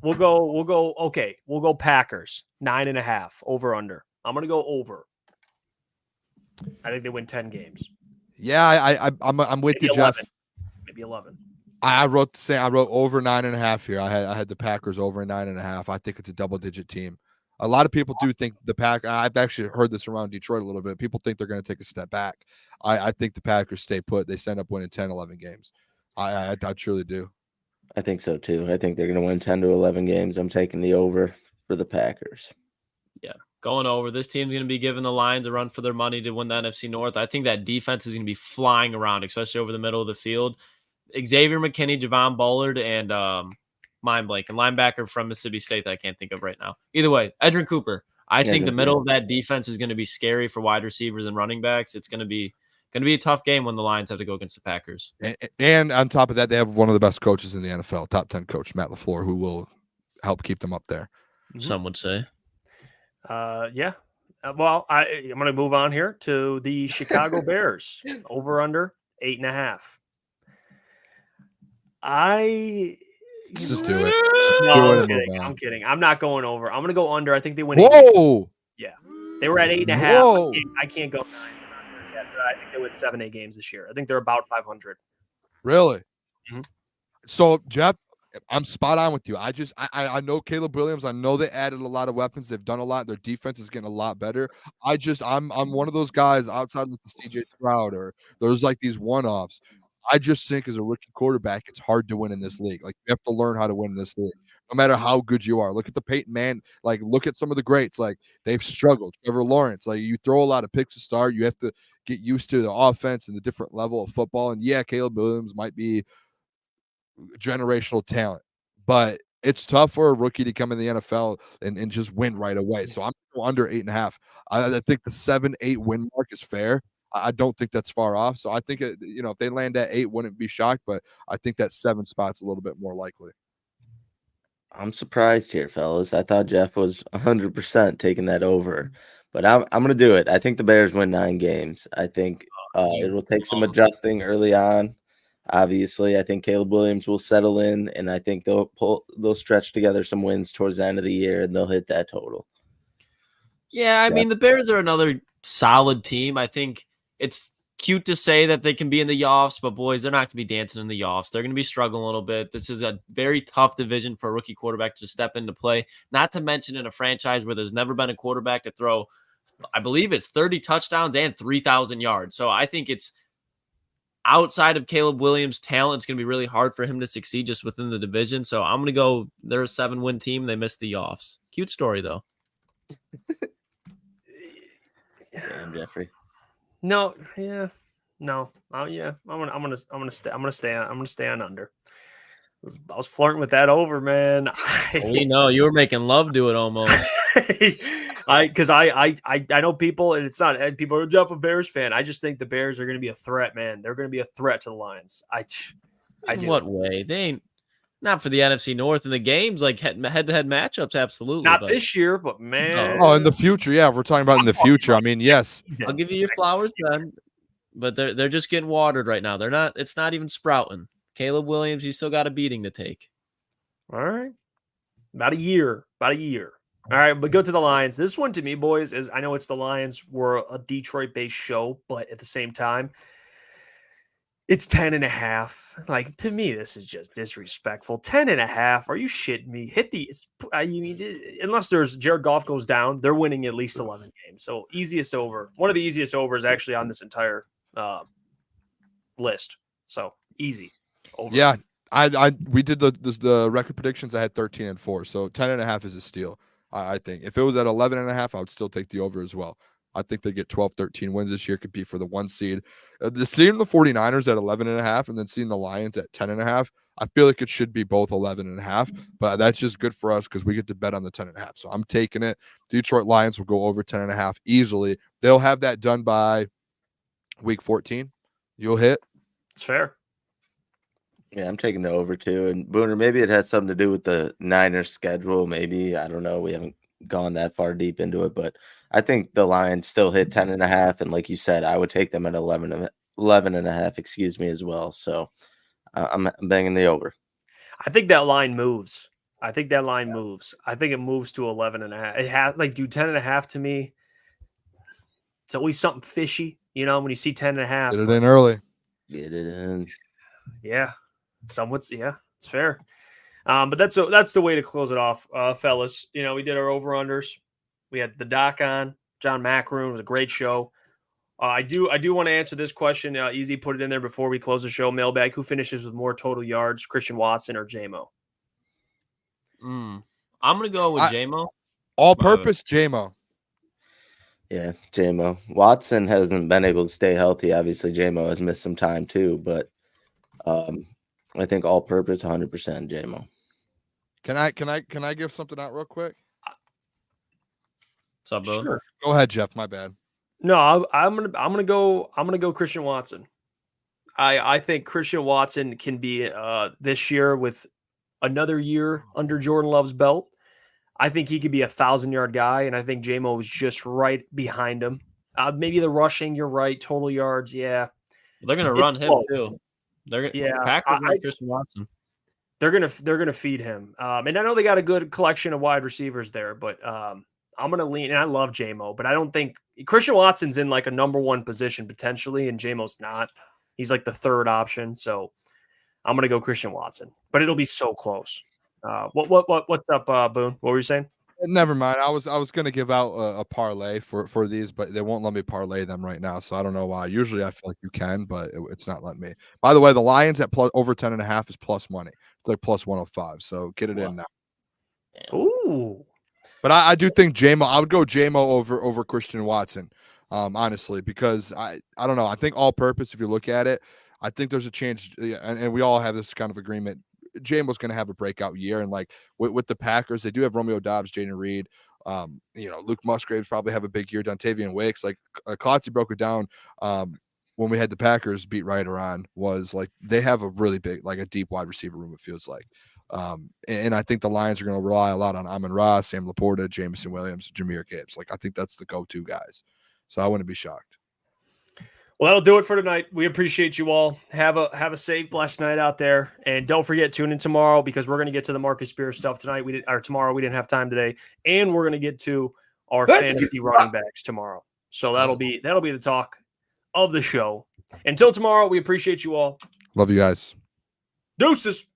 Speaker 1: We'll go. Okay. We'll go Packers 9.5 over under. I'm going to go over. I think they win 10 games.
Speaker 2: Yeah, I'm with
Speaker 1: Maybe
Speaker 2: you,
Speaker 1: 11.
Speaker 2: Jeff.
Speaker 1: Maybe 11.
Speaker 2: I wrote the same. I wrote over 9.5 here. I had the Packers over 9.5. I think it's a double-digit team. A lot of people do think the Pack. I've actually heard this around Detroit a little bit. People think they're going to take a step back. I think the Packers stay put. They end up winning 10, 11 games. I truly do.
Speaker 5: I think so too. I think they're going to win 10 to 11 games. I'm taking the over for the Packers.
Speaker 3: Yeah, going over. This team's going to be giving the Lions a run for their money to win the NFC North. I think that defense is going to be flying around, especially over the middle of the field. Xavier McKinney, Javon Bullard, and mind blank, and linebacker from Mississippi State that I can't think of right now. Either way, Edrin Cooper. I think the middle of that defense is going to be scary for wide receivers and running backs. It's going to be a tough game when the Lions have to go against the Packers.
Speaker 2: And on top of that, they have one of the best coaches in the NFL, top 10 coach, Matt LaFleur, who will help keep them up there.
Speaker 3: Some would say.
Speaker 1: Yeah. Well, I'm going to move on here to the Chicago Bears. Over under 8.5.
Speaker 2: Let's just do it.
Speaker 1: No, I'm kidding. I'm not going over. I'm going to go under. I think they win.
Speaker 2: Whoa.
Speaker 1: Yeah. They were at 8.5.
Speaker 2: Whoa.
Speaker 1: I can't go 9. I think they win 7-8 games this year. I think they're about 500.
Speaker 2: Really?
Speaker 1: Mm-hmm.
Speaker 2: So, Jeff, I'm spot on with you. I know Caleb Williams. I know they added a lot of weapons. They've done a lot. Their defense is getting a lot better. I'm one of those guys outside of the CJ Stroud or there's like these one-offs. I just think as a rookie quarterback, it's hard to win in this league. Like you have to learn how to win in this league, no matter how good you are. Look at the Peyton Manning. Like look at some of the greats. Like they've struggled. Trevor Lawrence. Like you throw a lot of picks to start. You have to get used to the offense and the different level of football. And yeah, Caleb Williams might be generational talent, but it's tough for a rookie to come in the NFL and just win right away. So I'm under 8.5. I think the 7-8 win mark is fair. I don't think that's far off. So I think, if they land at 8, wouldn't be shocked, but I think that 7 spot's a little bit more likely.
Speaker 5: I'm surprised here, fellas. I thought Jeff was 100% taking that over, but I'm going to do it. I think the Bears win 9 games. I think it will take some adjusting early on. Obviously, I think Caleb Williams will settle in, and I think they'll stretch together some wins towards the end of the year, and they'll hit that total.
Speaker 3: Yeah, I mean, the Bears are another solid team. I think it's cute to say that they can be in the offs, but boys, they're not going to be dancing in the offs. They're going to be struggling a little bit. This is a very tough division for a rookie quarterback to step into play, not to mention in a franchise where there's never been a quarterback to throw, I believe it's 30 touchdowns and 3,000 yards. So I think it's outside of Caleb Williams' talent, it's going to be really hard for him to succeed just within the division. So I'm going to go, they're a 7-win team. They missed the offs. Cute story, though.
Speaker 5: Damn, Jeffrey.
Speaker 1: No, yeah, no, oh yeah. I'm gonna stay on under. I was flirting with that over, man.
Speaker 3: We know you were making love to it almost.
Speaker 1: Because I know people, and it's not people are Jeff a Bears fan. I just think the Bears are going to be a threat, man. They're going to be a threat to the Lions.
Speaker 3: In what way? They ain't. Not for the NFC North in the games, like head-to-head matchups, absolutely.
Speaker 1: Not this year, but man.
Speaker 2: Oh, in the future, yeah. If we're talking about in the future, I mean, yes.
Speaker 3: I'll give you your flowers then, but they're just getting watered right now. They're not. It's not even sprouting. Caleb Williams, he's still got a beating to take.
Speaker 1: All right, about a year. All right, but go to the Lions. This one to me, boys, is I know it's the Lions. We're a Detroit-based show, but at the same time, it's 10.5. Like, to me, this is just disrespectful. 10.5. Are you shitting me? Hit these. Unless there's Jared Goff goes down, they're winning at least 11 games. So easiest over. One of the easiest overs actually on this entire list. So easy over.
Speaker 2: Yeah, we did the record predictions. I had 13-4. So 10.5 is a steal. I think if it was at 11.5, I would still take the over as well. I think they get 12, 13 wins this year, compete for the 1 seed. Seeing the 49ers at 11.5 and then seeing the Lions at 10.5, I feel like it should be both 11.5, but that's just good for us because we get to bet on the 10.5. So I'm taking it. Detroit Lions will go over 10.5 easily. They'll have that done by week 14. You'll hit.
Speaker 1: It's fair.
Speaker 5: Yeah, I'm taking the over too. And Booner, maybe it has something to do with the Niners schedule. Maybe, I don't know. We haven't gone that far deep into it, but I think the Lions still hit 10.5. And like you said, I would take them at 11.5, excuse me, as well. So I'm banging the over.
Speaker 1: I think that line moves. I think it moves to 11.5. It has like, dude, 10.5 to me. It's always something fishy, when you see 10.5.
Speaker 2: Get it in early.
Speaker 5: Get it in.
Speaker 1: Yeah. It's fair. But that's the way to close it off, fellas. We did our over-unders. We had the doc on. John Maakaron. It was a great show. I do want to answer this question. Easy put it in there before we close the show. Mailbag. Who finishes with more total yards, Christian Watson or J-Mo?
Speaker 3: I'm going to go with J-Mo.
Speaker 2: All-purpose J-Mo.
Speaker 5: Yeah, J-Mo. Watson hasn't been able to stay healthy. Obviously, J-Mo has missed some time too, but I think all-purpose 100% J-Mo.
Speaker 2: Can I give something out real quick?
Speaker 3: What's up, bro?
Speaker 1: Sure.
Speaker 2: Go ahead, Jeff. My bad.
Speaker 1: No, I'm gonna go Christian Watson. I think Christian Watson can be this year with another year under Jordan Love's belt. I think he could be 1,000-yard guy, and I think J-Mo is just right behind him. Maybe the rushing, you're right. Total yards, yeah.
Speaker 3: They're gonna run him too. Packers Christian Watson.
Speaker 1: They're gonna feed him. And I know they got a good collection of wide receivers there, but I'm gonna lean. And I love J-Mo, but I don't think Christian Watson's in like a number one position potentially, and J-Mo's not. He's like the third option, so I'm gonna go Christian Watson. But it'll be so close. What's up, Boone? What were you saying?
Speaker 2: Never mind. I was gonna give out a parlay for these, but they won't let me parlay them right now. So I don't know why. Usually I feel like you can, but it's not letting me. By the way, the Lions at over 10.5 is plus money. It's like plus 105. So get it in now.
Speaker 1: Ooh.
Speaker 2: But I do think J-Mo. I would go J-Mo over Christian Watson, honestly, because I don't know. I think all purpose. If you look at it, I think there's a chance, and we all have this kind of agreement. J-Mo's going to have a breakout year, and like with the Packers, they do have Romeo Doubs, Jaden Reed, Luke Musgraves probably have a big year. Dontavian Wicks, like Klotz broke it down when we had the Packers beat right around, was like they have a really big, like a deep wide receiver room. It feels like, and I think the Lions are going to rely a lot on Amon-Ra, Sam Laporta, Jameson Williams, Jahmyr Gibbs. Like I think that's the go-to guys. So I wouldn't be shocked.
Speaker 1: Well, that'll do it for tonight. We appreciate you all. Have a safe, blessed night out there, and don't forget, tune in tomorrow because we're going to get to the Marcus Spears stuff tonight. Tomorrow we didn't have time today, and we're going to get to our fantasy running backs tomorrow. So that'll be the talk of the show. Until tomorrow, we appreciate you all.
Speaker 2: Love you guys.
Speaker 1: Deuces.